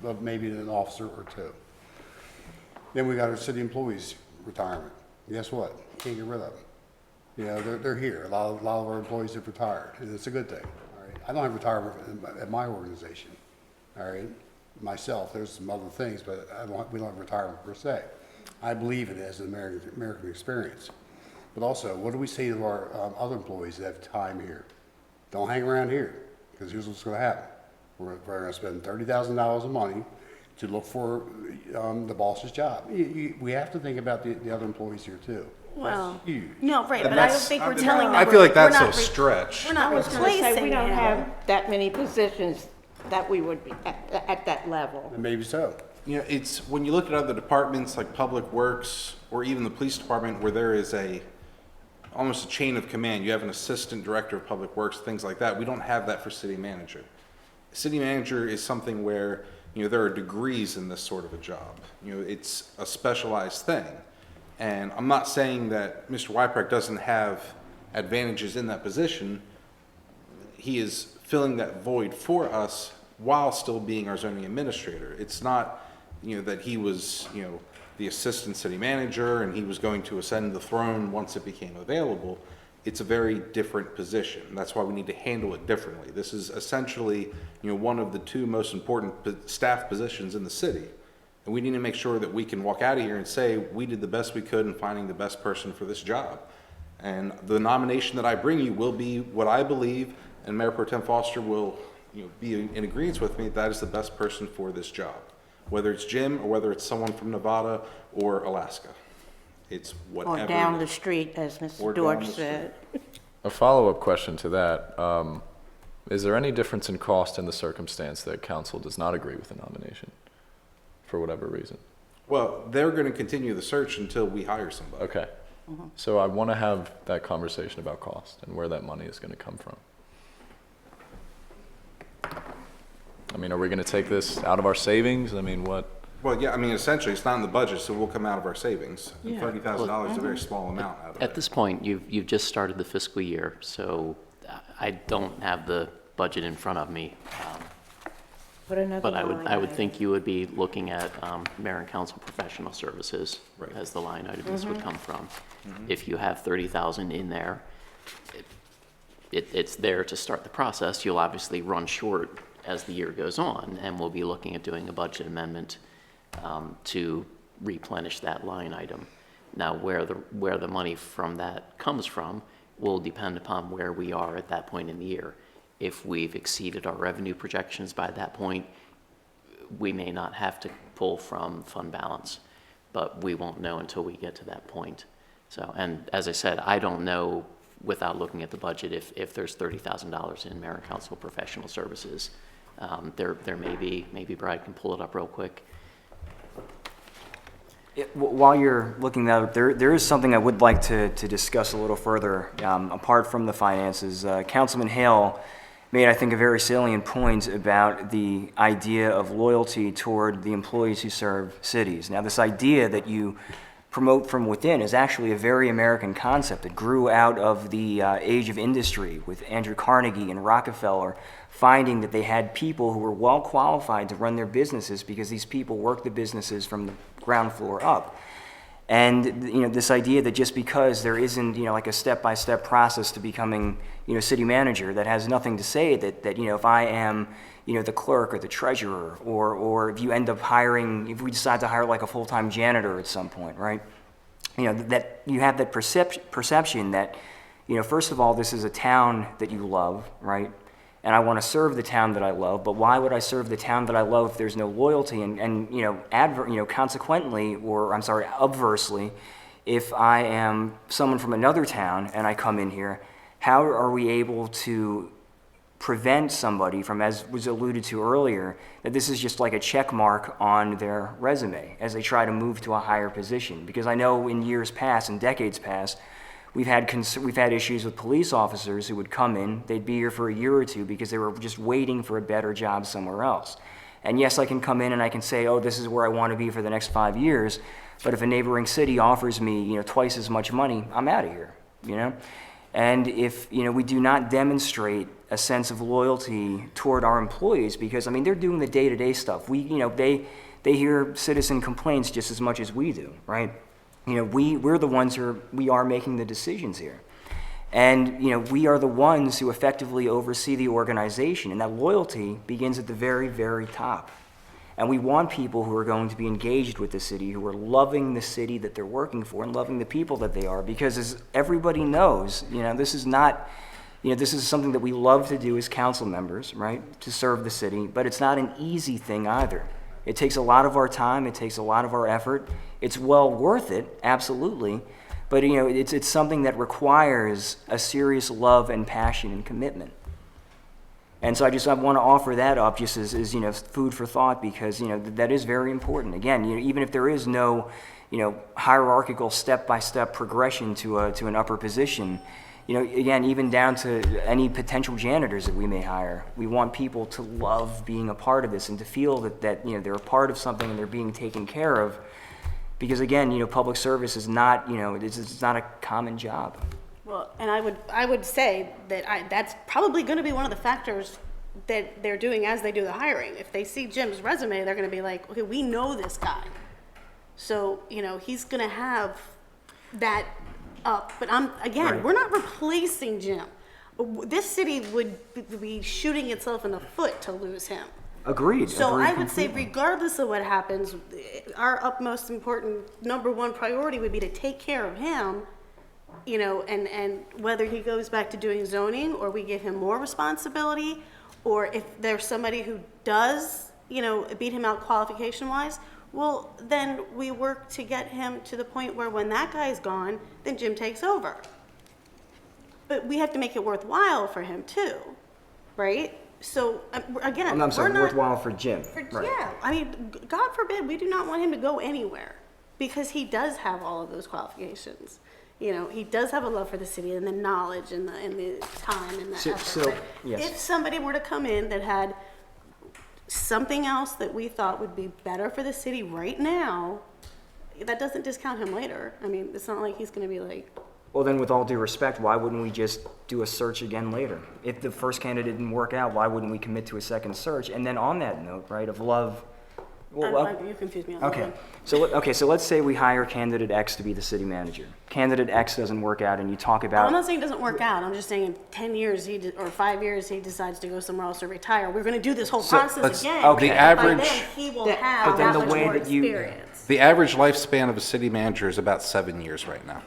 but maybe an officer or 2. Then we got our city employees retirement. Guess what? Can't get rid of them. They're here. A lot of our employees have retired, and it's a good thing. All right. I don't have retirement at my organization. All right. Myself, there's some other things, but we don't have retirement per se. I believe in it as an American experience. But also, what do we say to our other employees that have time here? Don't hang around here, because here's what's going to happen. We're going to spend $30,000 of money to look for the boss's job. We have to think about the other employees here too. Well, That's huge. no, right, but I don't think we're telling them. I feel like that's we're a not stretch. We're not I was gonna say, replacing we don't him. have that many positions that we would be at that level. And maybe so. It's when you look at other departments like Public Works or even the police department where there is almost a chain of command. You have an assistant director of Public Works, things like that. We don't have that for city manager. City manager is something where, there are degrees in this sort of a job. It's a specialized thing. And I'm not saying that Mr. Wyprak doesn't have advantages in that position. He is filling that void for us while still being our zoning administrator. It's not, that he was, the assistant city manager and he was going to ascend the throne once it became available. It's a very different position. That's why we need to handle it differently. This is essentially, one of the 2 most important staff positions in the city. And we need to make sure that we can walk out of here and say, we did the best we could in finding the best person for this job. And the nomination that I bring you will be what I believe, and Mayor Pro Tem Foster will be in agreement with me, that is the best person for this job. Whether it's Jim or whether it's someone from Nevada or Alaska. It's whatever. Or down the street, as Or Mr. down Dorch the said. A follow-up question to that. Is there any difference in cost in the circumstance that council does not agree with the nomination for whatever reason? Well, they're going to continue the search until we hire somebody. Okay. So I want to have that conversation about cost and where that money is going to come from. I mean, are we going to take this out of our savings? I mean, what? Well, yeah, I mean, essentially, it's not in the budget, so we'll come out of our savings. And Yeah. $30,000 is a very small amount out of it. At this point, you've just started the fiscal year, so I don't have the budget in front of me. Put another But I would line think you would be looking at mayor and council professional services Right. as the line item this would come from. If you have 30,000 in there, it's there to start the process. You'll obviously run short as the year goes on, and we'll be looking at doing a budget amendment to replenish that line item. Now, where the money from that comes from will depend upon where we are at that point in the year. If we've exceeded our revenue projections by that point, we may not have to pull from fund balance, but we won't know until we get to that point. So, and as I said, I don't know without looking at the budget if there's $30,000 in mayor and council professional services. There may be, maybe Brad can pull it up real quick. While you're looking that up, there is something I would like to discuss a little further, apart from the finances. Councilman Hale made, I think, a very salient point about the idea of loyalty toward the employees who serve cities. Now, this idea that you promote from within is actually a very American concept. It grew out of the age of industry with Andrew Carnegie and Rockefeller finding that they had people who were well qualified to run their businesses because these people worked the businesses from the ground floor up. And this idea that just because there isn't like a step-by-step process to becoming city manager, that has nothing to say that if I am the clerk or the treasurer, or if you end up hiring, if we decide to hire like a full-time janitor at some point, right? That you have that perception that first of all, this is a town that you love, right? And I want to serve the town that I love, but why would I serve the town that I love if there's no loyalty? And consequently, or I'm sorry, obversely, if I am someone from another town and I come in here, how are we able to prevent somebody from, as was alluded to earlier, that this is just like a check mark on their resume as they try to move to a higher position? Because I know in years past, in decades past, we've had issues with police officers who would come in, they'd be here for a year or two because they were just waiting for a better job somewhere else. And yes, I can come in and I can say, oh, this is where I want to be for the next 5 years, but if a neighboring city offers me, twice as much money, I'm out of here, And if, we do not demonstrate a sense of loyalty toward our employees, because, they're doing the day-to-day stuff. They hear citizen complaints just as much as we do, right? We're the ones we are making the decisions here. And, we are the ones who effectively oversee the organization, and that loyalty begins at the very, very top. And we want people who are going to be engaged with the city, who are loving the city that they're working for and loving the people that they are. Because as everybody knows, this is not, this is something that we love to do as council members, right? To serve the city, but it's not an easy thing either. It takes a lot of our time, it takes a lot of our effort. It's well worth it, absolutely. But it's something that requires a serious love and passion and commitment. And so I want to offer that up just as food for thought, because that is very important. Again, even if there is no hierarchical step-by-step progression to an upper position, again, even down to any potential janitors that we may hire, we want people to love being a part of this and to feel that they're a part of something and they're being taken care of. Because again, public service is not, it's not a common job. Well, and I would say that that's probably going to be one of the factors that they're doing as they do the hiring. If they see Jim's resume, they're going to be like, okay, we know this guy. So, he's going to have that up. But we're not replacing Jim. This city would be shooting itself in the foot to lose him. Agreed. So Agreed I would say, completely. regardless of what happens, our utmost important number one priority would be to take care of him you know, and whether he goes back to doing zoning or we give him more responsibility, or if there's somebody who does, you know, beat him out qualification-wise, well, then we work to get him to the point where when that guy's gone, then Jim takes over. But we have to make it worthwhile for him too, right? So again, I'm sorry, we're not, worthwhile for Jim. Right. yeah, I mean, God forbid, we do not want him to go anywhere because he does have all of those qualifications. You know, he does have a love for the city and the knowledge and the time and the effort. So, But yes. if somebody were to come in that had something else that we thought would be better for the city right now, that doesn't discount him later. I mean, it's not like he's going to be like, Well, then with all due respect, why wouldn't we just do a search again later? If the first candidate didn't work out, why wouldn't we commit to a second search? And then on that note, right, of love, you confused me on that okay. one. So let's say we hire candidate X to be the city manager. Candidate X doesn't work out, and you talk about. I'm not saying it doesn't work out. I'm just saying in 10 years or 5 years he decides to go somewhere else or retire. We're going to do this whole process again. okay. The By average- then he will But have then that the much way more that you- experience. The average lifespan of a city manager is about 7 years right now.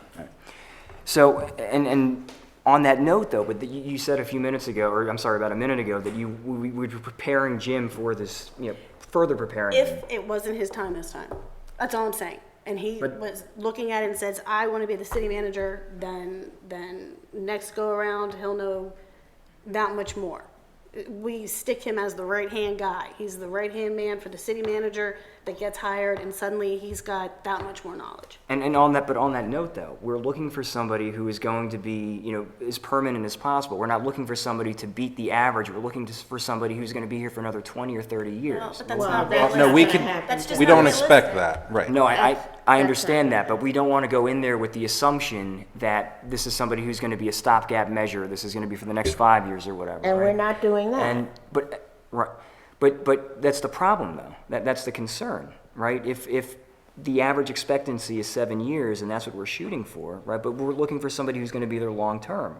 So, and on that note, though, but you said a few minutes ago, or I'm sorry, about a minute ago, that we were preparing Jim for this, you know, further preparing him. If it wasn't his time this time. That's all I'm saying. And he was looking at it and says, I want to be the city manager, then next go around, he'll know that much more. We stick him as the right-hand guy. He's the right-hand man for the city manager that gets hired, and suddenly he's got that much more knowledge. And on that note, though, we're looking for somebody who is going to be, you know, as permanent as possible. We're not looking for somebody to beat the average. We're looking for somebody who's going to be here for another 20 or 30 years. Well, but that's Well, not that's realistic. No, we not can, gonna happen. That's just we not don't realistic. expect that, right. No, I That's understand not that, but we don't want to go in there with the assumption that this is somebody who's going to be a stopgap measure. This is going to be for the next 5 years or whatever. And we're right? not doing that. And but that's the problem, though. That's the concern, right? If the average expectancy is 7 years, and that's what we're shooting for, right? But we're looking for somebody who's going to be there long term,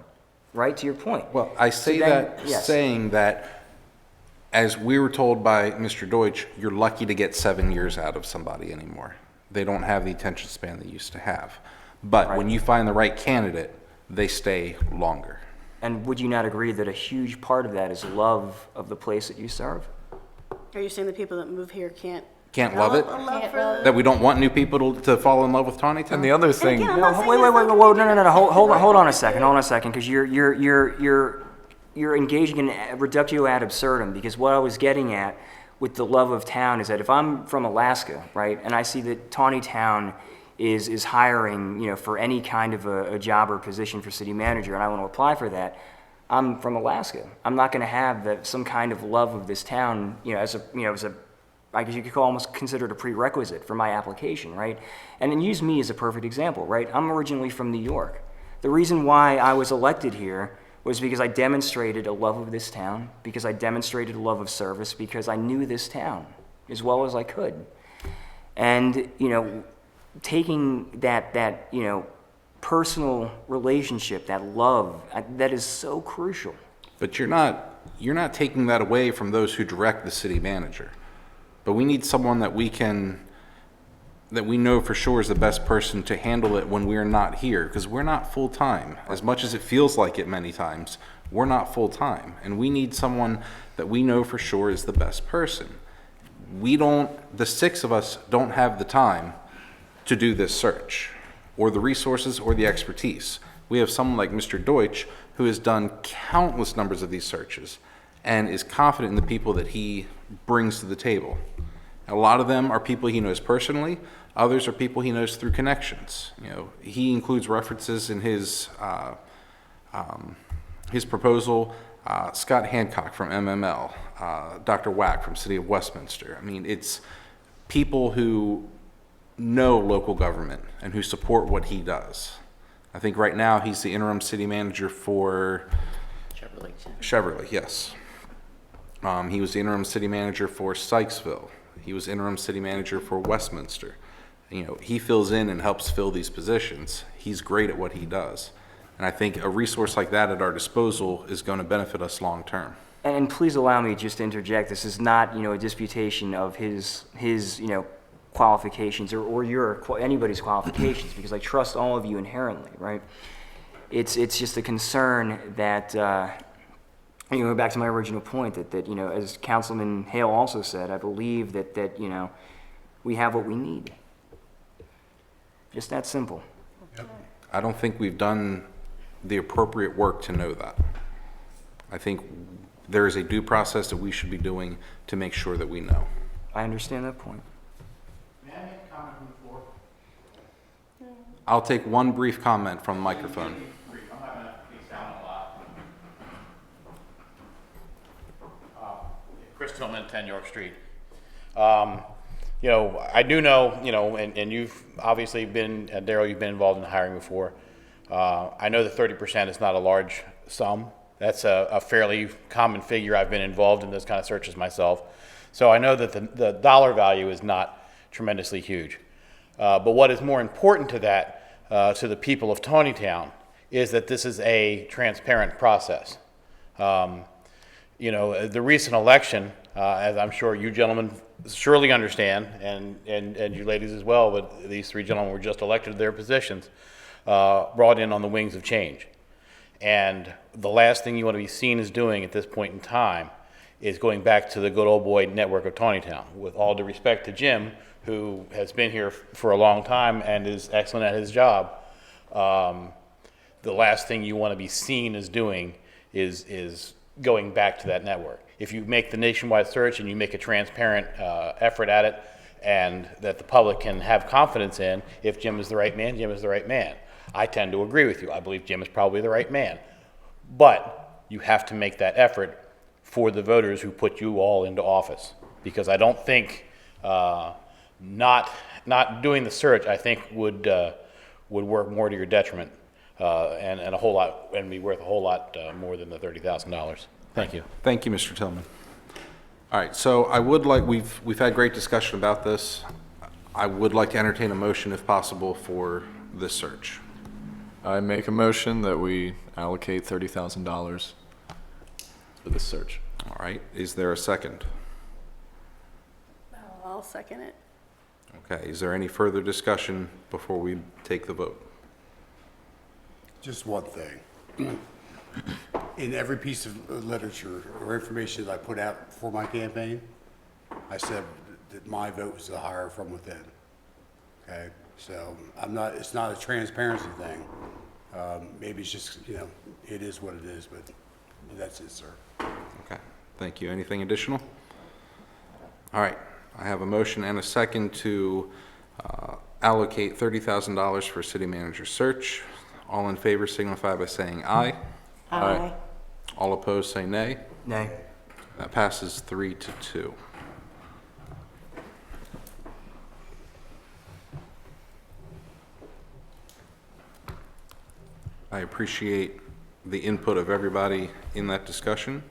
right? To your point. Well, I say then- that yes. saying that, as we were told by Mr. Deutsch, you're lucky to get 7 years out of somebody anymore. They don't have the attention span they used to have. But when you find the right candidate, they stay longer. And would you not agree that a huge part of that is love of the place that you serve? Are you saying the people that move here can't Love it? develop a love for the- That we don't want new people to fall in love with Taneytown? And the other thing, again, I'm not saying Wait, it's not whoa, gonna be no, hold on a second, because you're engaging in reductio ad absurdum, because what I was getting at with the love of town is that if I'm from Alaska, right, and I see that Taneytown is hiring, you know, for any kind of a job or position for city manager, and I want to apply for that, I'm from Alaska. I'm not going to have some kind of love of this town, you know, as a I guess you could almost consider it a prerequisite for my application, right? And then use me as a perfect example, right? I'm originally from New York. The reason why I was elected here was because I demonstrated a love of this town, because I demonstrated a love of service, because I knew this town as well as I could. And, you know, taking that you know, personal relationship, that love, that is so crucial. But you're not taking that away from those who direct the city manager. But we need someone that we know for sure is the best person to handle it when we're not here, because we're not full-time. As much as it feels like it many times, we're not full-time. And we need someone that we know for sure is the best person. The six of us don't have the time to do this search, or the resources, or the expertise. We have someone like Mr. Deutsch, who has done countless numbers of these searches, and is confident in the people that he brings to the table. A lot of them are people he knows personally. Others are people he knows through connections. You know, he includes references in his proposal. Scott Hancock from MML, Dr. Wack from City of Westminster. I mean, it's people who know local government and who support what he does. I think right now he's the interim city manager for Cheverly, yes. He was the interim city manager for Sykesville. He was interim city manager for Westminster. You know, he fills in and helps fill these positions. He's great at what he does. And I think a resource like that at our disposal is going to benefit us long term. And please allow me just to interject. This is not, you know, a disputation of his you know, qualifications or anybody's qualifications, because I trust all of you inherently, right? It's just a concern that, back to my original point, that as Councilman Hale also said, I believe that we have what we need. Just that simple. I don't think we've done the appropriate work to know that. I think there is a due process that we should be doing to make sure that we know. I understand that point. May I make a comment from the floor? I'll take one brief comment from the microphone. I'm not gonna expound a lot. Chris Tillman, 10 York Street. I do know, and you've obviously been, Daryl, you've been involved in hiring before. I know that 30% is not a large sum. That's a fairly common figure. I've been involved in those kind of searches myself. So I know that the dollar value is not tremendously huge. But what is more important to that, to the people of Taneytown, is that this is a transparent process. The recent election, as I'm sure you gentlemen surely understand, and you ladies as well, but these three gentlemen were just elected to their positions, brought in on the wings of change. And the last thing you want to be seen as doing at this point in time is going back to the good old boy network of Taneytown. With all due respect to Jim, who has been here for a long time and is excellent at his job, the last thing you want to be seen as doing is going back to that network. If you make the nationwide search and you make a transparent effort at it, and that the public can have confidence in, if Jim is the right man, Jim is the right man. I tend to agree with you. I believe Jim is probably the right man. But you have to make that effort for the voters who put you all into office. Because I don't think not doing the search, I think, would work more to your detriment and a whole lot, and be worth a whole lot more than the $30,000. Thank you. Thank you, Mr. Tillman. All right, so I would like, we've had great discussion about this. I would like to entertain a motion, if possible, for this search. I make a motion that we allocate $30,000 for this search. All right, is there a second? I'll second it. Okay, is there any further discussion before we take the vote? Just one thing. In every piece of literature or information that I put out for my campaign, I said that my vote was the hire from within. Okay, so it's not a transparency thing. Maybe it's just, it is what it is, but that's it, sir. Okay, thank you. Anything additional? All right, I have a motion and a second to allocate $30,000 for city manager search. All in favor signify by saying aye. Aye. All opposed say nay. Nay. That passes 3-2. I appreciate the input of everybody in that discussion.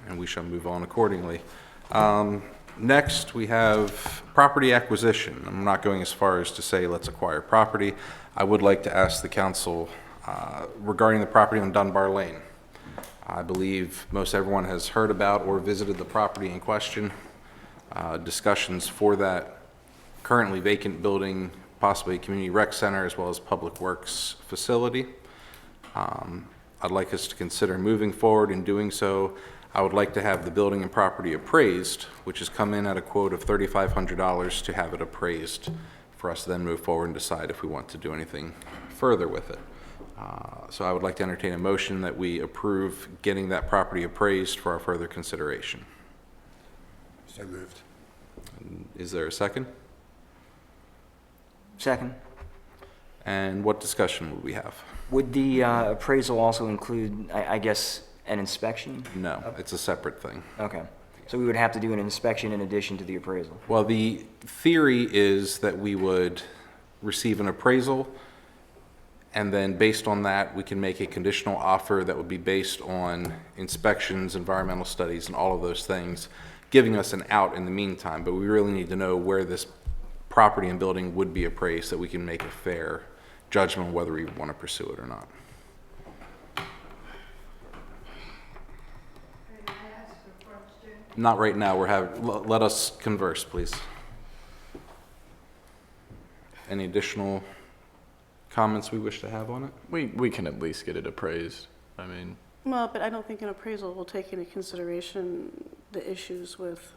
And we shall move on accordingly. Next, we have property acquisition. I'm not going as far as to say let's acquire property. I would like to ask the council regarding the property on Dunbar Lane. I believe most everyone has heard about or visited the property in question. Discussions for that currently vacant building, possibly a community rec center as well as public works facility. I'd like us to consider moving forward. In doing so, I would like to have the building and property appraised, which has come in at a quote of $3,500 to have it appraised for us to then move forward and decide if we want to do anything further with it. So I would like to entertain a motion that we approve getting that property appraised for our further consideration. So moved. Is there a second? Second. And what discussion would we have? Would the appraisal also include, I guess, an inspection? No, it's a separate thing. Okay. So we would have to do an inspection in addition to the appraisal? Well, the theory is that we would receive an appraisal, and then based on that, we can make a conditional offer that would be based on inspections, environmental studies, and all of those things, giving us an out in the meantime. But we really need to know where this property and building would be appraised so that we can make a fair judgment on whether we want to pursue it or not. Not right now, let us converse, please. Any additional comments we wish to have on it? We can at least get it appraised. I mean, Well, but I don't think an appraisal will take into consideration the issues with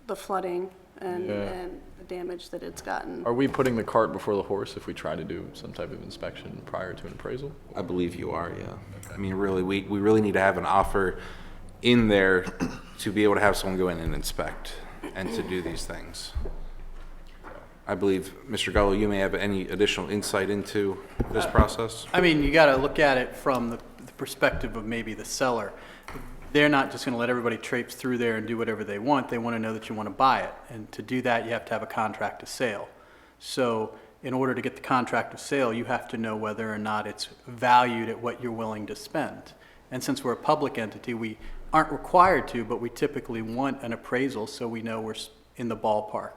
the flooding and the damage that it's gotten. are we putting the cart before the horse if we try to do some type of inspection prior to an appraisal? I believe you are, yeah. I mean, really, we really need to have an offer in there to be able to have someone go in and inspect and to do these things. I believe, Mr. Gullo, you may have any additional insight into this process? I mean, you got to look at it from the perspective of maybe the seller. They're not just going to let everybody traipse through there and do whatever they want. They want to know that you want to buy it. And to do that, you have to have a contract of sale. So in order to get the contract of sale, you have to know whether or not it's valued at what you're willing to spend. And since we're a public entity, we aren't required to, but we typically want an appraisal so we know we're in the ballpark.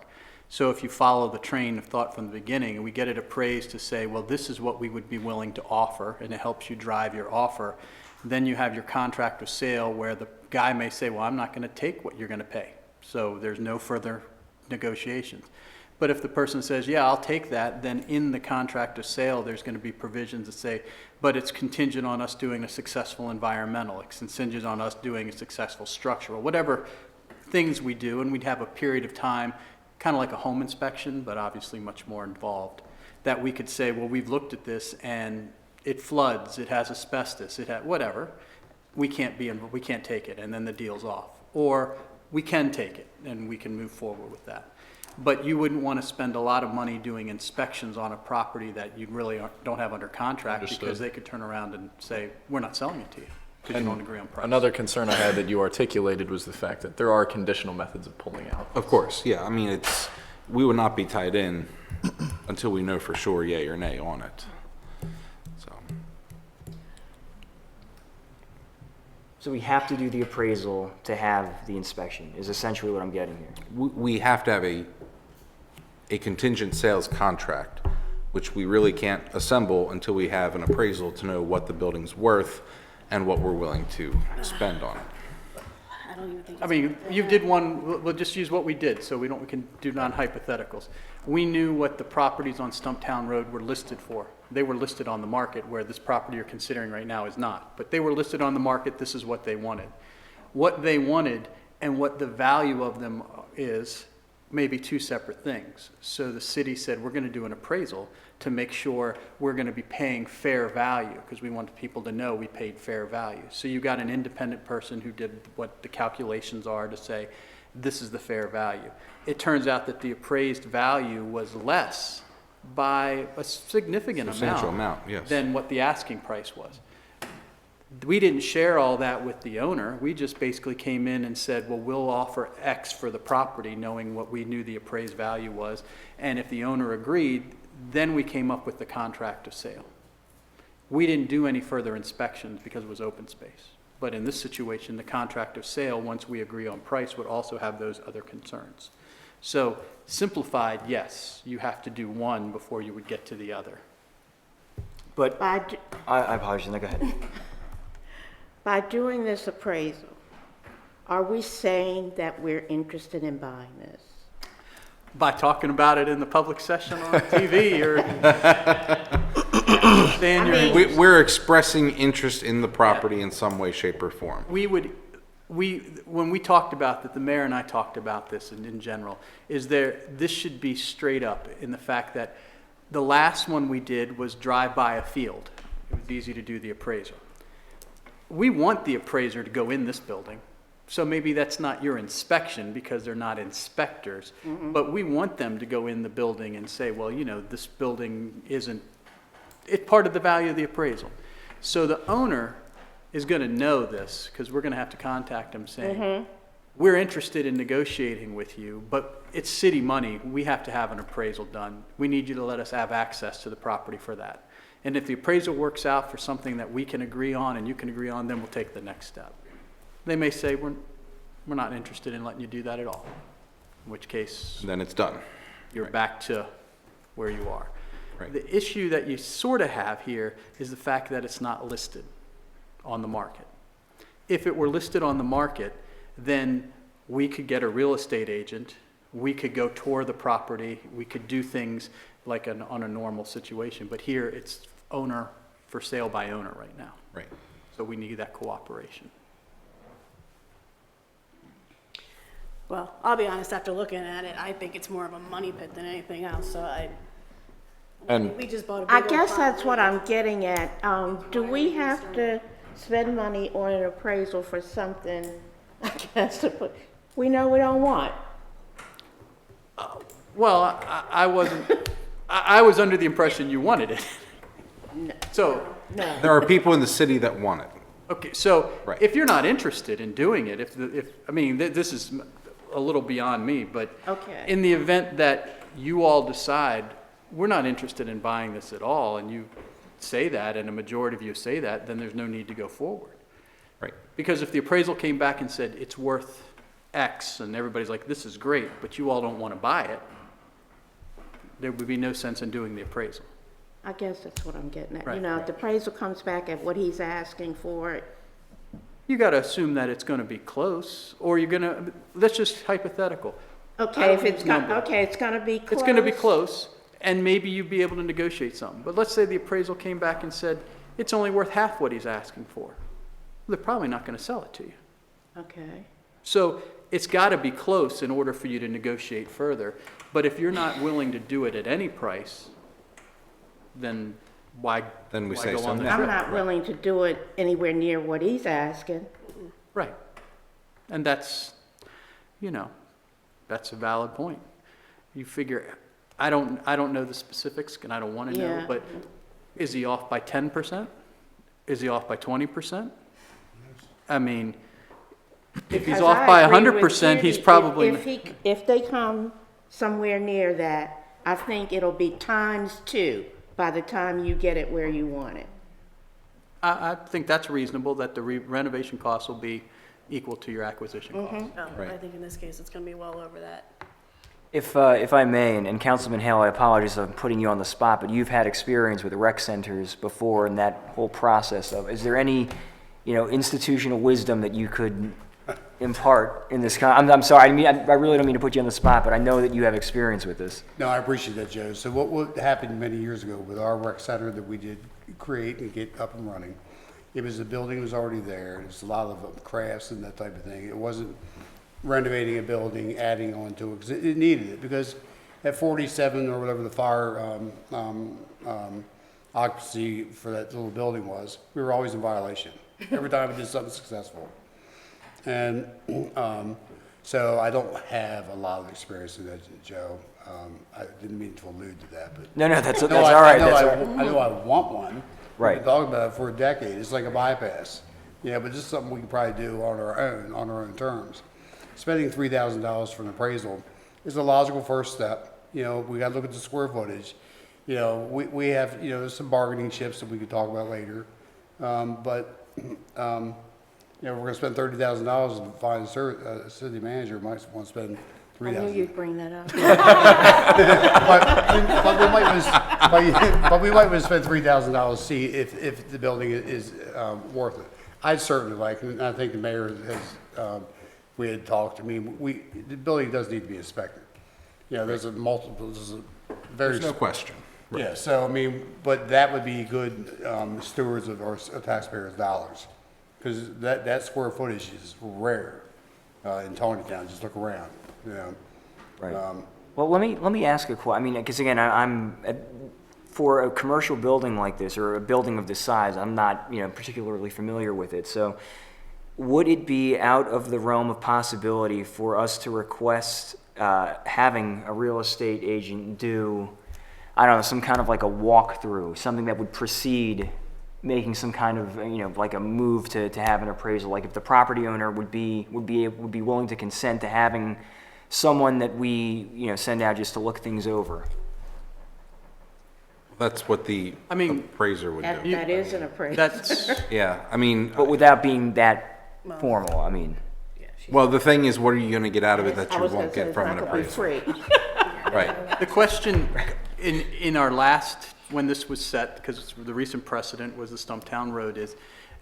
So if you follow the train of thought from the beginning, and we get it appraised to say, well, this is what we would be willing to offer, and it helps you drive your offer, then you have your contract of sale where the guy may say, well, I'm not going to take what you're going to pay. So there's no further negotiations. But if the person says, yeah, I'll take that, then in the contract of sale, there's going to be provisions that say, but it's contingent on us doing a successful environmental, it's contingent on us doing a successful structural, whatever things we do, and we'd have a period of time, kind of like a home inspection, but obviously much more involved, that we could say, well, we've looked at this and it floods, it has asbestos, it has whatever, we can't take it, and then the deal's off. Or we can take it, and we can move forward with that. But you wouldn't want to spend a lot of money doing inspections on a property that you really don't have under contract. Understood. Because they could turn around and say, we're not selling it to you, because you don't agree on price. Another concern I had that you articulated was the fact that there are conditional methods of pulling out. Of course, yeah. I mean, we would not be tied in until we know for sure yay or nay on it. So we have to do the appraisal to have the inspection, is essentially what I'm getting here. We have to have a contingent sales contract, which we really can't assemble until we have an appraisal to know what the building's worth and what we're willing to spend on it. I don't even think I it's mean, you did one, we'll just use what we did, so we can do non-hypotheticals. We knew what the properties on Stumptown Road were listed for. They were listed on the market, where this property you're considering right now is not. But they were listed on the market, this is what they wanted. What they wanted and what the value of them is may be two separate things. So the city said, we're going to do an appraisal to make sure we're going to be paying fair value, because we want people to know we paid fair value. So you got an independent person who did what the calculations are to say, this is the fair value. It turns out that the appraised value was less by a significant Substantial amount, yes. than what the asking price was. We didn't share all that with the owner. We just basically came in and said, well, we'll offer X for the property, knowing what we knew the appraised value was. And if the owner agreed, then we came up with the contract of sale. We didn't do any further inspections because it was open space. But in this situation, the contract of sale, once we agree on price, would also have those other concerns. So simplified, yes, you have to do one before you would get to the other. But By I apologize, no, go ahead. by doing this appraisal, are we saying that we're interested in buying this? By talking about it in the public session on TV or saying you're We're expressing interest in the property in some way, shape, or form. when we talked about that, the mayor and I talked about this in general, this should be straight up in the fact that the last one we did was drive by a field. It was easy to do the appraisal. We want the appraiser to go in this building. So maybe that's not your inspection because they're not inspectors, but we want them to go in the building and say, well, you know, this building it's part of the value of the appraisal. So the owner is going to know this, because we're going to have to contact them saying, we're interested in negotiating with you, but it's city money. We have to have an appraisal done. We need you to let us have access to the property for that. And if the appraisal works out for something that we can agree on and you can agree on, then we'll take the next step. They may say, we're not interested in letting you do that at all, in which case Then it's done. you're back to where you are. Right. The issue that you sort of have here is the fact that it's not listed on the market. If it were listed on the market, then we could get a real estate agent, we could go tour the property, we could do things like on a normal situation. But here, it's owner for sale by owner right now. Right. So we need that cooperation. Well, I'll be honest, after looking at it, I think it's more of a money pit than anything else, so And we just bought a big I old guess that's property. what I'm getting at. Do we have to spend money on an appraisal for something, I guess, we know we don't want? Well, I wasn't, I was under the impression you wanted it. So, No. There are people in the city that want it. okay, so Right. if you're not interested in doing it, I mean, this is a little beyond me, but Okay. in the event that you all decide, we're not interested in buying this at all, and you say that, and a majority of you say that, then there's no need to go forward. Right. Because if the appraisal came back and said it's worth X, and everybody's like, this is great, but you all don't want to buy it, there would be no sense in doing the appraisal. I guess that's what I'm getting at. Right. You know, if the appraisal comes back at what he's asking for, You got to assume that it's going to be close, or you're going to, that's just hypothetical. okay, if it's, Number. okay, it's gonna be close. It's going to be close, and maybe you'd be able to negotiate something. But let's say the appraisal came back and said, it's only worth half what he's asking for. Well, they're probably not going to sell it to you. Okay. So it's got to be close in order for you to negotiate further. But if you're not willing to do it at any price, then why, Then we why say go so on the now. I'm trip? not willing to do it anywhere near what he's asking. Right. And that's, you know, that's a valid point. You figure, I don't know the specifics, and I don't want to know, Yeah. but is he off by 10%? Is he off by 20%? I mean, if he's Because off I by agree with 100%, he's Judy. probably, If they come somewhere near that, I think it'll be times 2 by the time you get it where you want it. I think that's reasonable, that the renovation costs will be equal to your acquisition costs. Oh, I Right. think in this case, it's gonna be well over that. If I may, and Councilman Hale, I apologize if I'm putting you on the spot, but you've had experience with rec centers before in that whole process of, is there any, institutional wisdom that you could impart in this? I'm sorry, I really don't mean to put you on the spot, but I know that you have experience with this. No, I appreciate that, Joe. So what happened many years ago with our rec center that we did create and get up and running, it was the building was already there. There's a lot of crafts and that type of thing. It wasn't renovating a building, adding on to it, because it needed it. Because at 47 or whatever the fire occupancy for that little building was, we were always in violation every time we did something successful. And so I don't have a lot of experience in that, Joe. I didn't mean to allude to that, but. No, that's all No, right. I know I want one. Right. We've been talking about it for a decade. It's like a bypass. Yeah, but this is something we can probably do on our own terms. Spending $3,000 for an appraisal is a logical first step. We got to look at the square footage. We have, there's some bargaining chips that we could talk about later. But we're going to spend $30,000 and find a city manager might want to spend I knew $3,000. you'd bring that up. But we might want to spend $3,000 to see if the building is worth it. I'd certainly like, and I think the mayor has, we had talked, the building does need to be inspected. There's a very. There's no question. Yeah, so, but that would be good stewards of our taxpayers' dollars. Because that square footage is rare in Taneytown, just look around, Right. Well, let me ask a question. Because again, for a commercial building like this, or a building of this size, I'm not, particularly familiar with it. So would it be out of the realm of possibility for us to request having a real estate agent do, I don't know, some kind of like a walkthrough, something that would precede making some kind of, like a move to have an appraisal? Like if the property owner would be willing to consent to having someone that we, send out just to look things over. That's what the appraiser would do. That is an appraisal. That's, Yeah, But without being that formal, well, the thing is, what are you going to get out of it that I you was gonna won't say get it's from not an gonna be appraisal? free. Right. the question in our last, when this was set, because the recent precedent was the Stumptown Road, is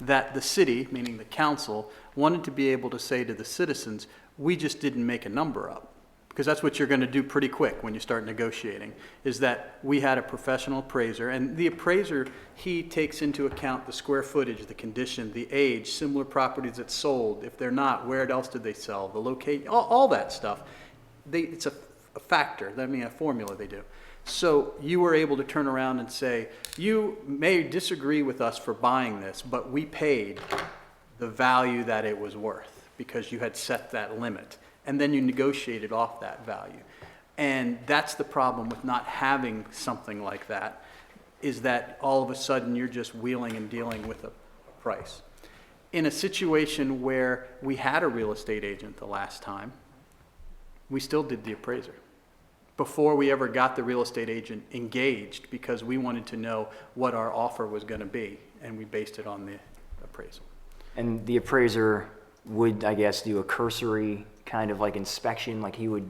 that the city, meaning the council, wanted to be able to say to the citizens, we just didn't make a number up. Because that's what you're going to do pretty quick when you start negotiating, is that we had a professional appraiser, and the appraiser, he takes into account the square footage, the condition, the age, similar properties that sold. If they're not, where else did they sell, the location, all that stuff. It's a factor, I mean, a formula they do. So you were able to turn around and say, you may disagree with us for buying this, but we paid the value that it was worth because you had set that limit. And then you negotiated off that value. And that's the problem with not having something like that, is that all of a sudden you're just wheeling and dealing with a price. In a situation where we had a real estate agent the last time, we still did the appraiser before we ever got the real estate agent engaged, because we wanted to know what our offer was going to be, and we based it on the appraisal. And the appraiser would, I guess, do a cursory kind of like inspection, like he or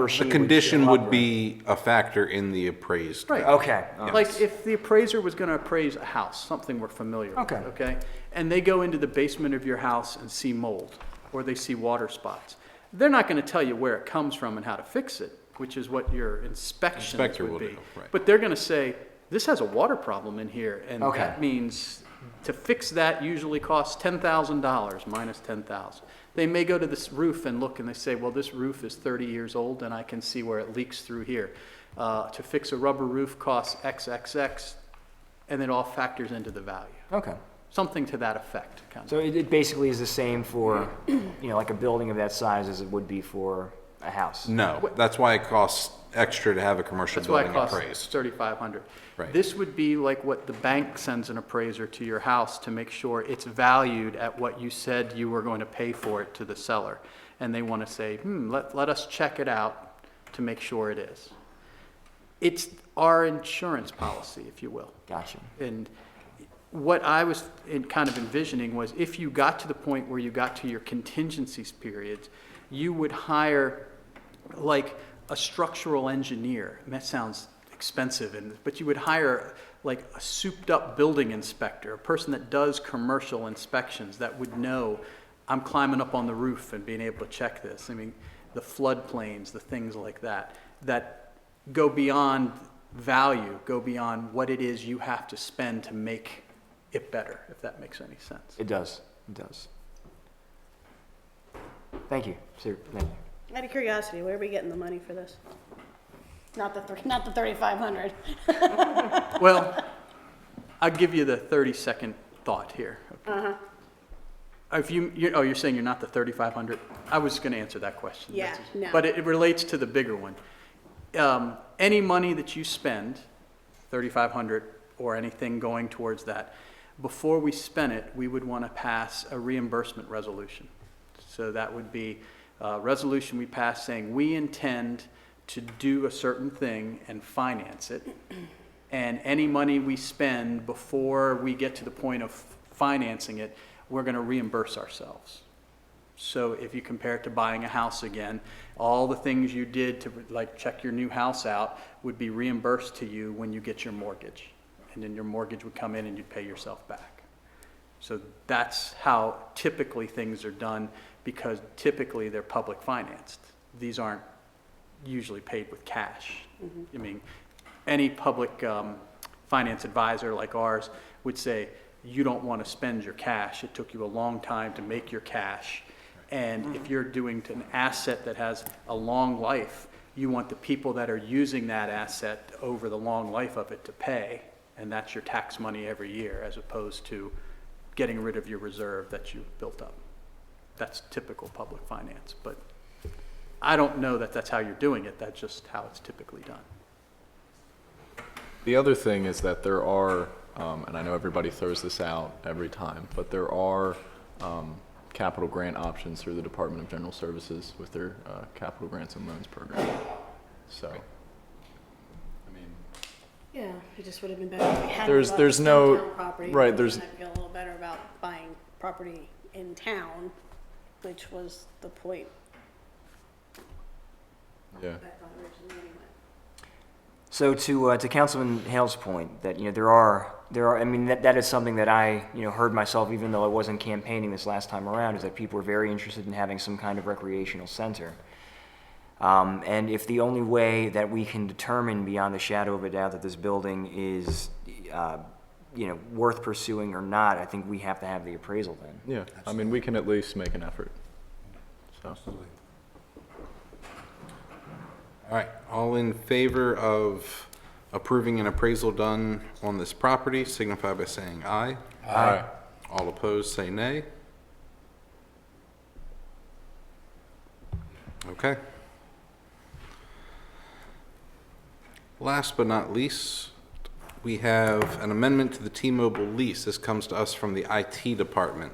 she The would condition show up, would be a factor in the appraised. Right. Okay. Like if the appraiser was going to appraise a house, something we're familiar with, okay? And they go into the basement of your house and see mold, or they see water spots. They're not going to tell you where it comes from and how to fix it, which is what your inspections Inspector would will be. do, right. But they're going to say, this has a water problem in here, and Okay. that means to fix that usually costs $10,000 minus $10,000. They may go to this roof and look and they say, well, this roof is 30 years old and I can see where it leaks through here. To fix a rubber roof costs XXX, and it all factors into the value. Okay. Something to that effect, kind of. So it basically is the same for, like a building of that size as it would be for a house? No, that's why it costs extra to have a commercial That's why building it costs appraised. $3,500. Right. This would be like what the bank sends an appraiser to your house to make sure it's valued at what you said you were going to pay for it to the seller. And they want to say, let us check it out to make sure it is. It's our insurance policy, if you will. Gotcha. And what I was kind of envisioning was if you got to the point where you got to your contingencies periods, you would hire like a structural engineer. And that sounds expensive, but you would hire like a souped up building inspector, a person that does commercial inspections that would know, I'm climbing up on the roof and being able to check this. I mean, the floodplains, the things like that, that go beyond value, go beyond what it is you have to spend to make it better, if that makes any sense. It does. It does. Thank you. Sir, thank you. Out of curiosity, where are we getting the money for this? Not the 3,500. Well, I'll give you the 30-second thought here. If you're saying you're not the 3,500? I was going to answer that question. Yeah, no. But it relates to the bigger one. Any money that you spend, 3,500 or anything going towards that, before we spend it, we would want to pass a reimbursement resolution. So that would be a resolution we pass saying we intend to do a certain thing and finance it. And any money we spend before we get to the point of financing it, we're going to reimburse ourselves. So if you compare it to buying a house again, all the things you did to like check your new house out would be reimbursed to you when you get your mortgage. And then your mortgage would come in and you'd pay yourself back. So that's how typically things are done, because typically they're public financed. These aren't usually paid with cash. I mean, any public finance advisor like ours would say, you don't want to spend your cash. It took you a long time to make your cash. And if you're doing an asset that has a long life, you want the people that are using that asset over the long life of it to pay. And that's your tax money every year, as opposed to getting rid of your reserve that you built up. That's typical public finance. But I don't know that that's how you're doing it. That's just how it's typically done. The other thing is that there are, and I know everybody throws this out every time, but there are capital grant options through the Department of General Services with their capital grants and loans program. So, I mean, Yeah, it just would have been better if we had There's- bought there's this no- downtown property. right, Then there's- I'd feel a little better about buying property in town, which was the point yeah. I thought originally anyway. So to Councilman Hale's point, that, there are, I mean, that is something that I, heard myself, even though I wasn't campaigning this last time around, is that people are very interested in having some kind of recreational center. And if the only way that we can determine beyond the shadow of a doubt that this building is, worth pursuing or not, I think we have to have the appraisal then. Yeah, I mean, we can at least make an effort. So. All right, all in favor of approving an appraisal done on this property, signify by saying aye. Aye. All opposed, say nay. Okay. Last but not least, we have an amendment to the T-Mobile lease. This comes to us from the IT department.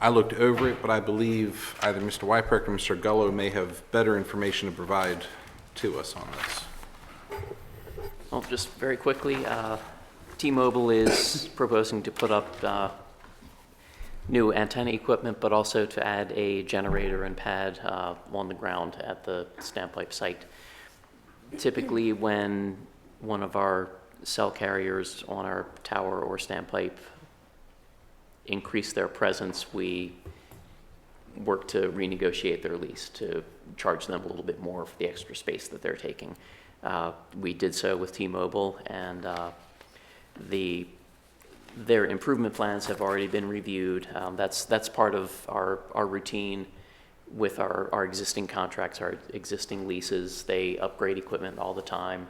I looked over it, but I believe either Mr. Wyperk or Mr. Gullo may have better information to provide to us on this. Well, just very quickly, T-Mobile is proposing to put up new antenna equipment, but also to add a generator and pad on the ground at the standpipe site. Typically, when one of our cell carriers on our tower or standpipe increase their presence, we work to renegotiate their lease to charge them a little bit more for the extra space that they're taking. We did so with T-Mobile, and their improvement plans have already been reviewed. That's part of our routine with our existing contracts, our existing leases. They upgrade equipment all the time.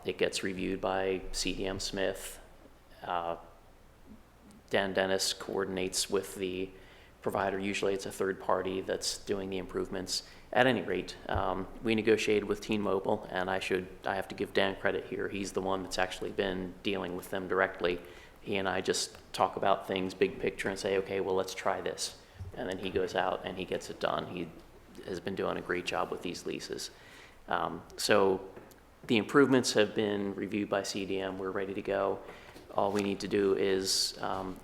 It gets reviewed by CDM Smith. Dan Dennis coordinates with the provider. Usually it's a third party that's doing the improvements. At any rate, we negotiated with T-Mobile, and I have to give Dan credit here. He's the one that's actually been dealing with them directly. He and I just talk about things, big picture, and say, okay, well, let's try this. And then he goes out and he gets it done. He has been doing a great job with these leases. So the improvements have been reviewed by CDM. We're ready to go. All we need to do is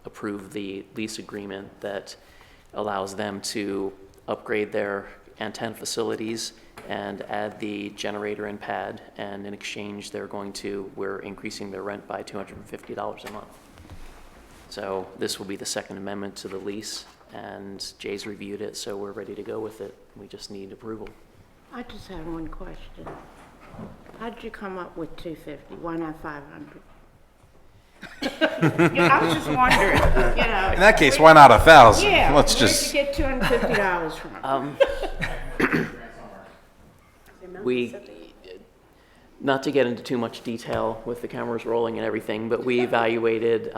approve the lease agreement that allows them to upgrade their antenna facilities and add the generator and pad. And in exchange, we're increasing their rent by $250 a month. So this will be the second amendment to the lease, and Jay's reviewed it, so we're ready to go with it. We just need approval. I just have one question. How did you come up with 250? Why not 500? I was just wondering, In that case, why not 1,000? Yeah, Let's where'd just. you get $250 from? Not to get into too much detail with the cameras rolling and everything, but we evaluated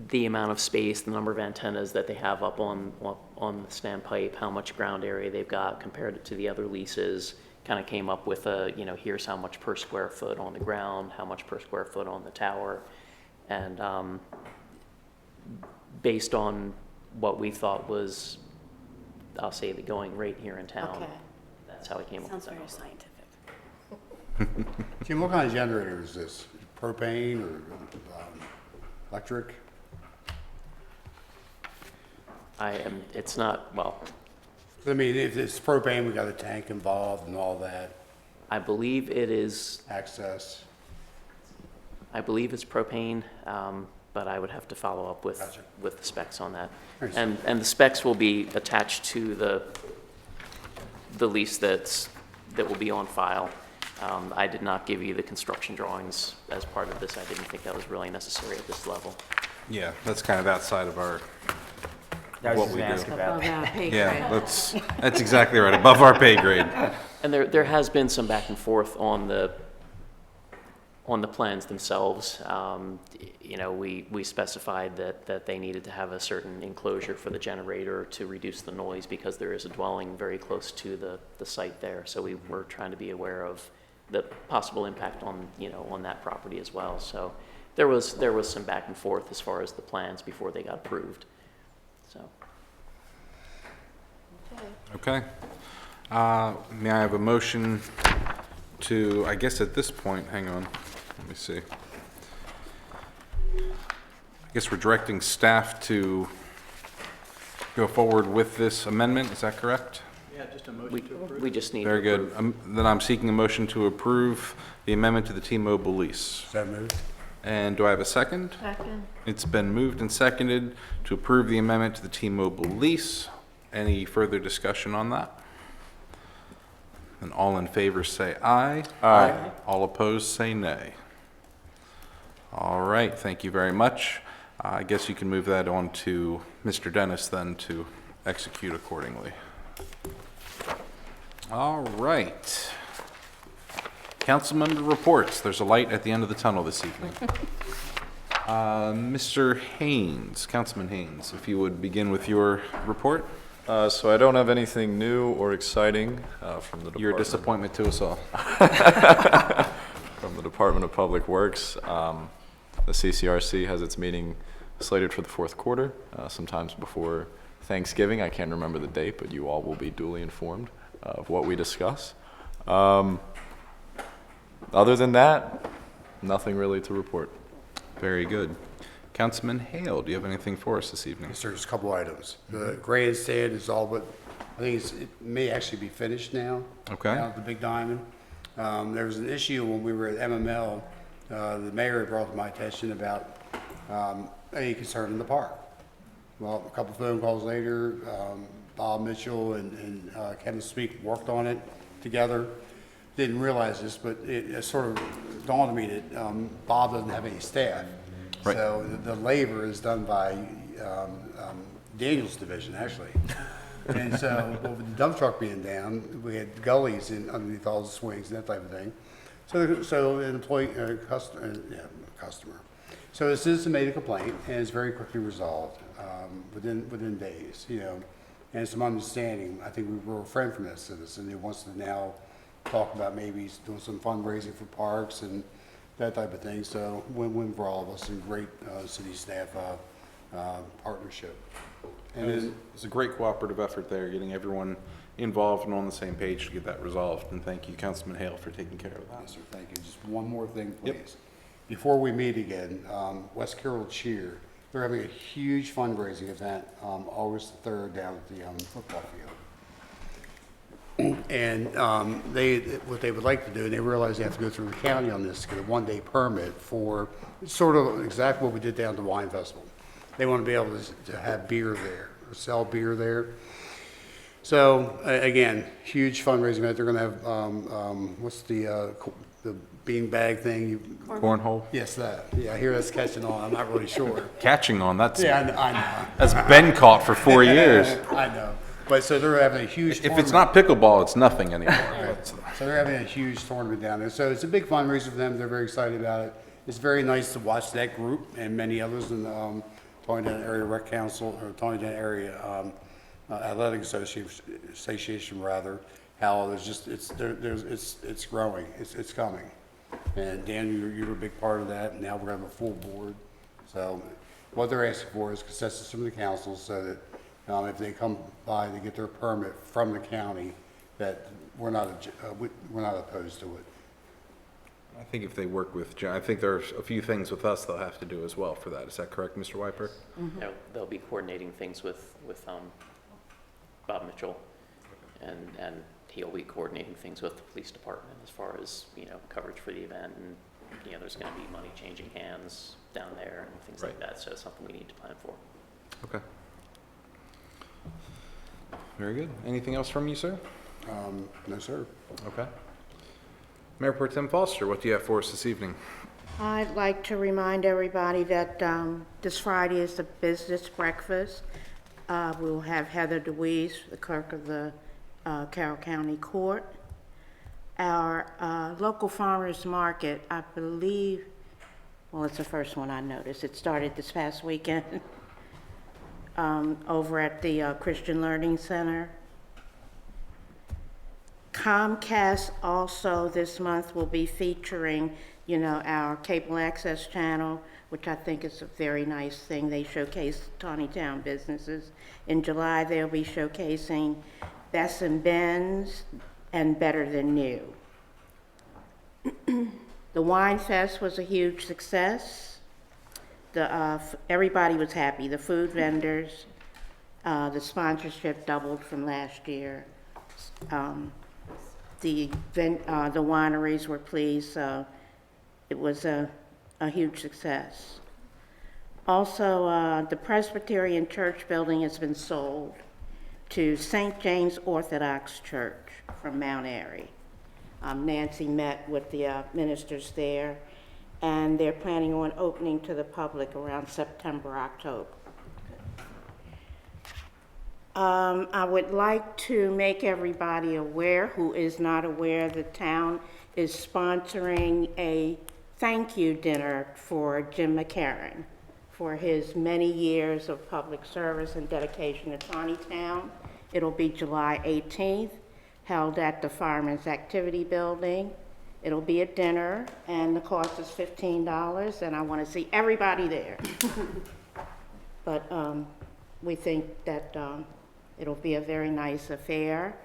the amount of space, the number of antennas that they have up on the standpipe, how much ground area they've got, compared it to the other leases, kind of came up with here's how much per square foot on the ground, how much per square foot on the tower. And based on what we thought was, I'll say, the going rate here in town, Okay. that's how we came up with Sounds that. very scientific. Jim, what kind of generator is this? Propane or electric? It's not, well, I mean, if it's propane, we got a tank involved and all that, I believe it is, access. I believe it's propane, but I would have to follow up with, Gotcha. with the specs on that. Thanks. And the specs will be attached to the lease that will be on file. I did not give you the construction drawings as part of this. I didn't think that was really necessary at this level. Yeah, that's kind of outside of our. I was What just we gonna do. ask about Above our pay Yeah, grade. that's exactly right. Above our pay grade. And there has been some back and forth on the plans themselves. We specified that they needed to have a certain enclosure for the generator to reduce the noise because there is a dwelling very close to the site there. So we were trying to be aware of the possible impact on that property as well. So there was some back and forth as far as the plans before they got approved. So. Okay. May I have a motion to, I guess at this point, hang on, let me see. I guess we're directing staff to go forward with this amendment, is that correct? Yeah, just a We, motion to approve. we just need to Very good. approve. Then I'm seeking a motion to approve the amendment to the T-Mobile lease. So moved. And do I have a second? Second. It's been moved and seconded to approve the amendment to the T-Mobile lease. Any further discussion on that? And all in favor say aye. Aye. All opposed say nay. All right, thank you very much. I guess you can move that on to Mr. Dennis then to execute accordingly. All right. Council member reports. There's a light at the end of the tunnel this evening. Mr. Haynes, Councilman Haynes, if you would begin with your report. So I don't have anything new or exciting from the department. Your disappointment to us all. From the Department of Public Works. The CCRC has its meeting slated for the fourth quarter, sometimes before Thanksgiving. I can't remember the date, but you all will be duly informed of what we discuss. Other than that, nothing really to report. Very good. Councilman Hale, do you have anything for us this evening? Yes, sir, just a couple items. The grandstand is all but, I think it may actually be finished now. Okay. Down at the Big Diamond. There was an issue when we were at MML, the mayor had brought to my attention about any concern in the park. Well, a couple phone calls later, Bob Mitchell and Kevin Speak worked on it together. Didn't realize this, but it sort of dawned on me that Bob doesn't have any staff. Right. So the labor is done by Daniel's division, actually. And so with the dump truck being down, we had gullies in underneath all the swings and that type of thing. So an employee, customer. So a citizen made a complaint, and it's very quickly resolved within days, you know. And some understanding. I think we were a friend from that citizen who wants to now talk about maybe doing some fundraising for parks and that type of thing. So win-win for all of us and great city staff partnership. And then, It's a great cooperative effort there, getting everyone involved and on the same page to get that resolved. And thank you, Councilman Hale, for taking care of that. yes, sir, thank you. Just one more thing, Yep. please. Before we meet again, West Carroll Cheer, they're having a huge fundraising event August the 3rd down at the football field. And what they would like to do, and they realize they have to go through the county on this to get a one-day permit for sort of exactly what we did down at the wine festival. They want to be able to have beer there, or sell beer there. So again, huge fundraising event. They're going to have what's the bean bag thing? Cornhole? Yes, that. Yeah, I hear that's catching on. I'm not really sure. Catching on, that's I know. that's been caught for 4 years. I know. But so they're having a huge. If it's tournament. not pickleball, it's nothing anymore. So they're having a huge tournament down there. So it's a big fundraiser for them. They're very excited about it. It's very nice to watch that group and many others in the Taneytown Area Rec Council or Taneytown Area Athletic Association rather. How there's just it's growing. It's coming. And Dan, you're a big part of that. And now we're gonna have a full board. So what they're asking for is consensus from the council so that if they come by to get their permit from the county, that we're not opposed to it. I think if they work with John, I think there's a few things with us they'll have to do as well for that. Is that correct, Mr. Wiper? They'll be coordinating things with Bob Mitchell, and he'll be coordinating things with the police department as far as, you know, coverage for the event, and, you know, there's gonna be money changing hands down there and things like that, so it's something we need to plan for. Okay. Very good. Anything else from you, sir? No, sir. Okay. Mayor Pro Tem Foster, what do you have for us this evening? I'd like to remind everybody that this Friday is the business breakfast. We'll have Heather DeWeese, the clerk of the Carroll County Court. Our local farmers market, I believe, well, it's the first one I noticed. It started this past weekend over at the Christian Learning Center. Comcast also this month will be featuring, you know, our cable access channel, which I think is a very nice thing. They showcase Taneytown businesses. In July, they'll be showcasing Best and Ben's and Better Than New. The Wine Fest was a huge success. Everybody was happy. The food vendors, the sponsorship doubled from last year. The wineries were pleased. It was a huge success. Also, the Presbyterian Church building has been sold to St. James Orthodox Church from Mount Airy. Nancy met with the ministers there, and they're planning on opening to the public around September, October. I would like to make everybody aware who is not aware the town is sponsoring a thank you dinner for Jim McCarron for his many years of public service and dedication to Taneytown. It'll be July 18th, held at the Fireman's Activity Building. It'll be a dinner, and the cost is $15, and I want to see everybody there. But we think that it'll be a very nice affair.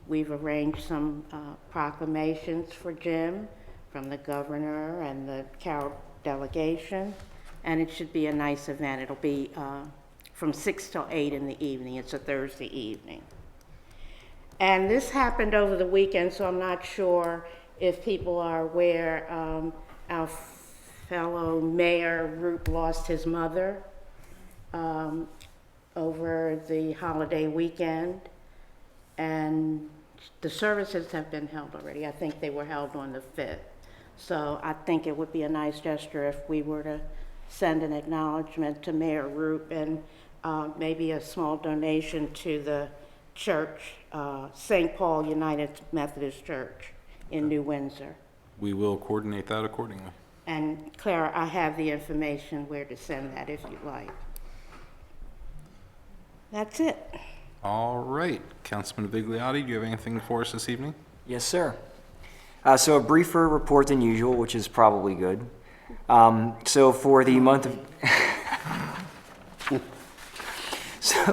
We've arranged some proclamations for Jim from the governor and the Carroll delegation, and it should be a nice event. It'll be from 6 till 8 in the evening. It's a Thursday evening. And this happened over the weekend, so I'm not sure if people are aware. Our fellow mayor, Root, lost his mother over the holiday weekend, and the services have been held already. I think they were held on the 5th. So I think it would be a nice gesture if we were to send an acknowledgement to Mayor Root and maybe a small donation to the church, St. Paul United Methodist Church in New Windsor. We will coordinate that accordingly. And Clara, I have the information where to send that if you'd like. That's it. All right. Councilman Vigliotti, do you have anything for us this evening? Yes, sir. So a briefer report than usual, which is probably good. So for the month of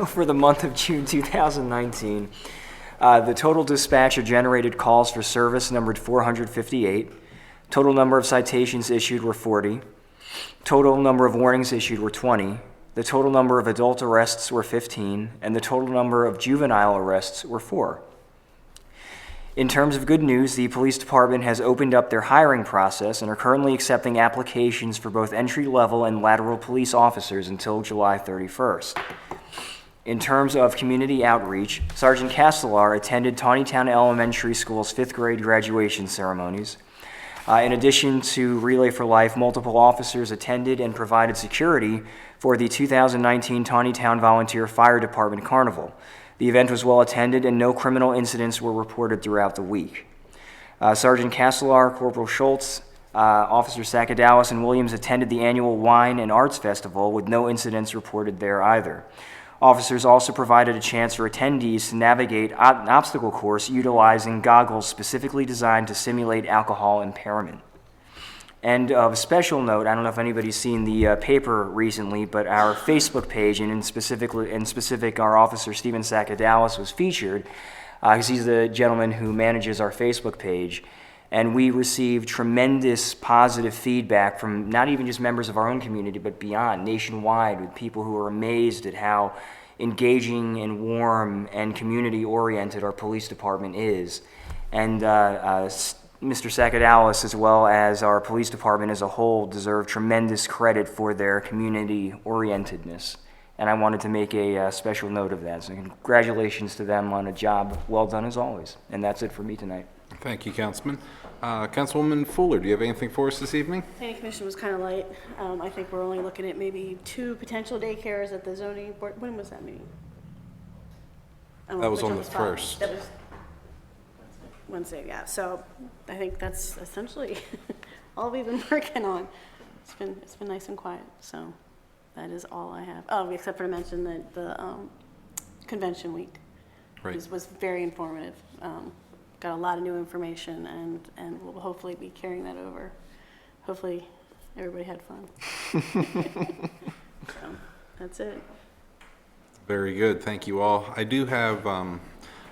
for the month of June 2019, the total dispatcher generated calls for service numbered 458. Total number of citations issued were 40. Total number of warnings issued were 20. The total number of adult arrests were 15, and the total number of juvenile arrests were 4. In terms of good news, the police department has opened up their hiring process and are currently accepting applications for both entry-level and lateral police officers until July 31st. In terms of community outreach, Sergeant Castellar attended Taneytown Elementary School's 5th grade graduation ceremonies. In addition to Relay for Life, multiple officers attended and provided security for the 2019 Taneytown Volunteer Fire Department Carnival. The event was well attended and no criminal incidents were reported throughout the week. Sergeant Castellar, Corporal Schultz, Officer Sakadalis, and Williams attended the annual Wine and Arts Festival with no incidents reported there either. Officers also provided a chance for attendees to navigate an obstacle course utilizing goggles specifically designed to simulate alcohol impairment. And of special note, I don't know if anybody's seen the paper recently, but our Facebook page, and in specific our officer Stephen Sakadalis was featured, because he's the gentleman who manages our Facebook page. And we received tremendous positive feedback from not even just members of our own community, but beyond, nationwide, with people who are amazed at how engaging and warm and community-oriented our police department is. And Mr. Sakadalis, as well as our police department as a whole, deserve tremendous credit for their community-orientedness. And I wanted to make a special note of that. So congratulations to them on a job well done as always. And that's it for me tonight. Thank you, Councilman. Councilwoman Fuller, do you have anything for us this evening? Planning Commission was kind of light. I think we're only looking at maybe 2 potential daycares at the zoning board. When was that meeting? That was which on one the filed? 1st. That was Wednesday, yeah. So I think that's essentially all we've been working on. It's been nice and quiet. So that is all I have. Oh, except for to mention that the convention week was very informative. Got a lot of new information, and we'll hopefully be carrying that over. Hopefully everybody had fun. So that's it. Very good. Thank you all. I do have,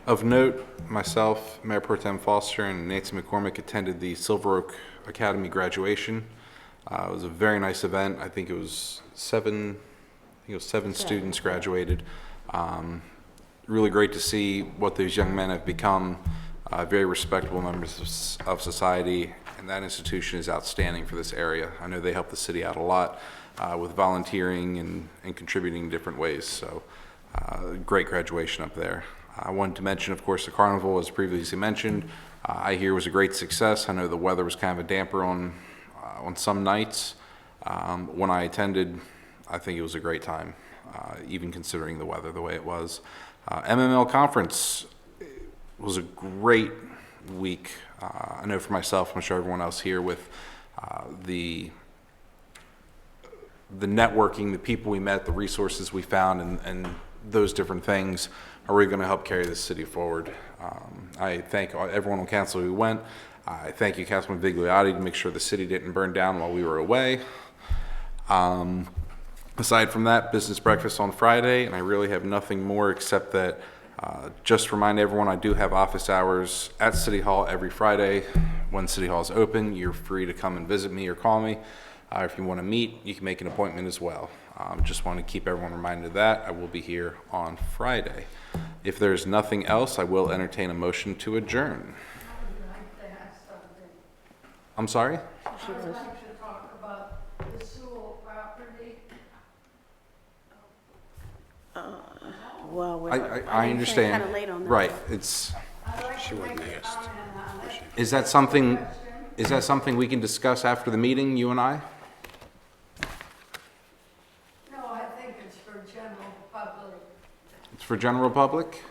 of note, myself, Mayor Pro Tem Foster, and Nancy McCormick attended the Silver Oak Academy graduation. It was a very nice event. I think it was seven students graduated. really great to see what those young men have become, very respectable members of society, and that institution is outstanding for this area. I know they help the city out a lot with volunteering and contributing in different ways, so great graduation up there. I wanted to mention, of course, the carnival, as previously mentioned, I hear was a great success. I know the weather was kind of a damper on some nights. When I attended, I think it was a great time, even considering the weather the way it was. MML conference was a great week. I know for myself, I'm sure everyone else here, with the networking, the people we met, the resources we found, and those different things are really going to help carry this city forward. I thank everyone on council who went. I thank you, Councilman Vigliotti, to make sure the city didn't burn down while we were away. Aside from that, business breakfast on Friday, and I really have nothing more except that just remind everyone I do have office hours at City Hall every Friday. When City Hall is open, you're free to come and visit me or call me. If you want to meet, you can make an appointment as well. Just want to keep everyone reminded of that. I will be here on Friday. If there's nothing else, I will entertain a motion to adjourn. I'm sorry? Well, I understand. Kinda late on that. Right, it's, She wasn't asked. is that something we can discuss after the meeting, you and I? No, I think it's for general public. It's for general public?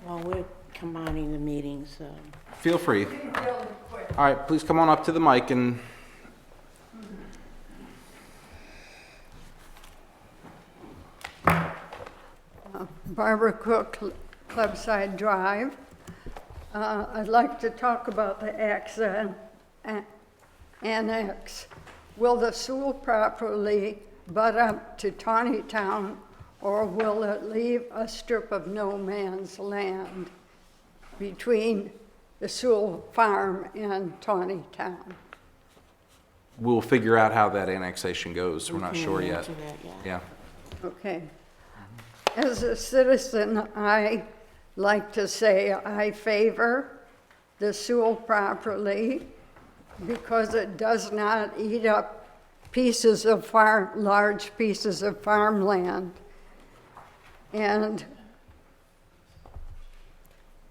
well, we're combining the meetings, so. Feel free. Be really quick. All right, please come on up to the mic and, Barbara Cook, Clubside Drive. I'd like to talk about the annex. Will the Sewell properly butt up to Taneytown, or will it leave a strip of no man's land between the Sewell farm and Taneytown? we'll figure out how that annexation goes. We're not sure yet. Answer that, Yeah. Okay. As a citizen, I like to say I favor the Sewell property because it does not eat up pieces of large pieces of farmland. And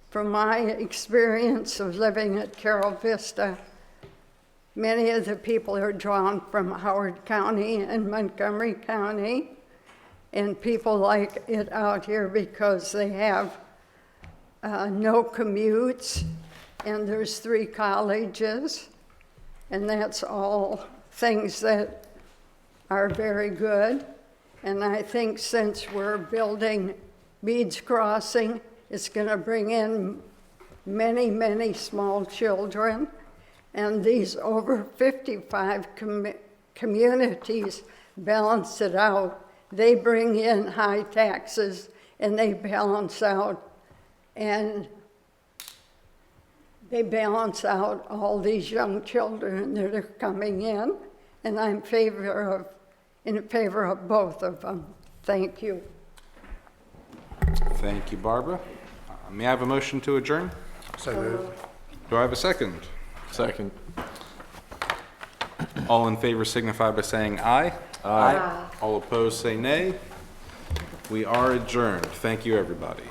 from my experience of living at Carol Vista, many of the people are drawn from Howard County and Montgomery County, and people like it out here because they have no commutes, and there's 3 colleges, and that's all things that are very good. And I think since we're building Beads Crossing, it's going to bring in many, many small children. And these over 55 communities balance it out. They bring in high taxes and they balance out, and they balance out all these young children that are coming in. And I'm in favor of both of them. Thank you. Thank you, Barbara. May I have a motion to adjourn? So moved. Do I have a second? Second. All in favor signify by saying aye. Aye. All opposed say nay. We are adjourned. Thank you, everybody.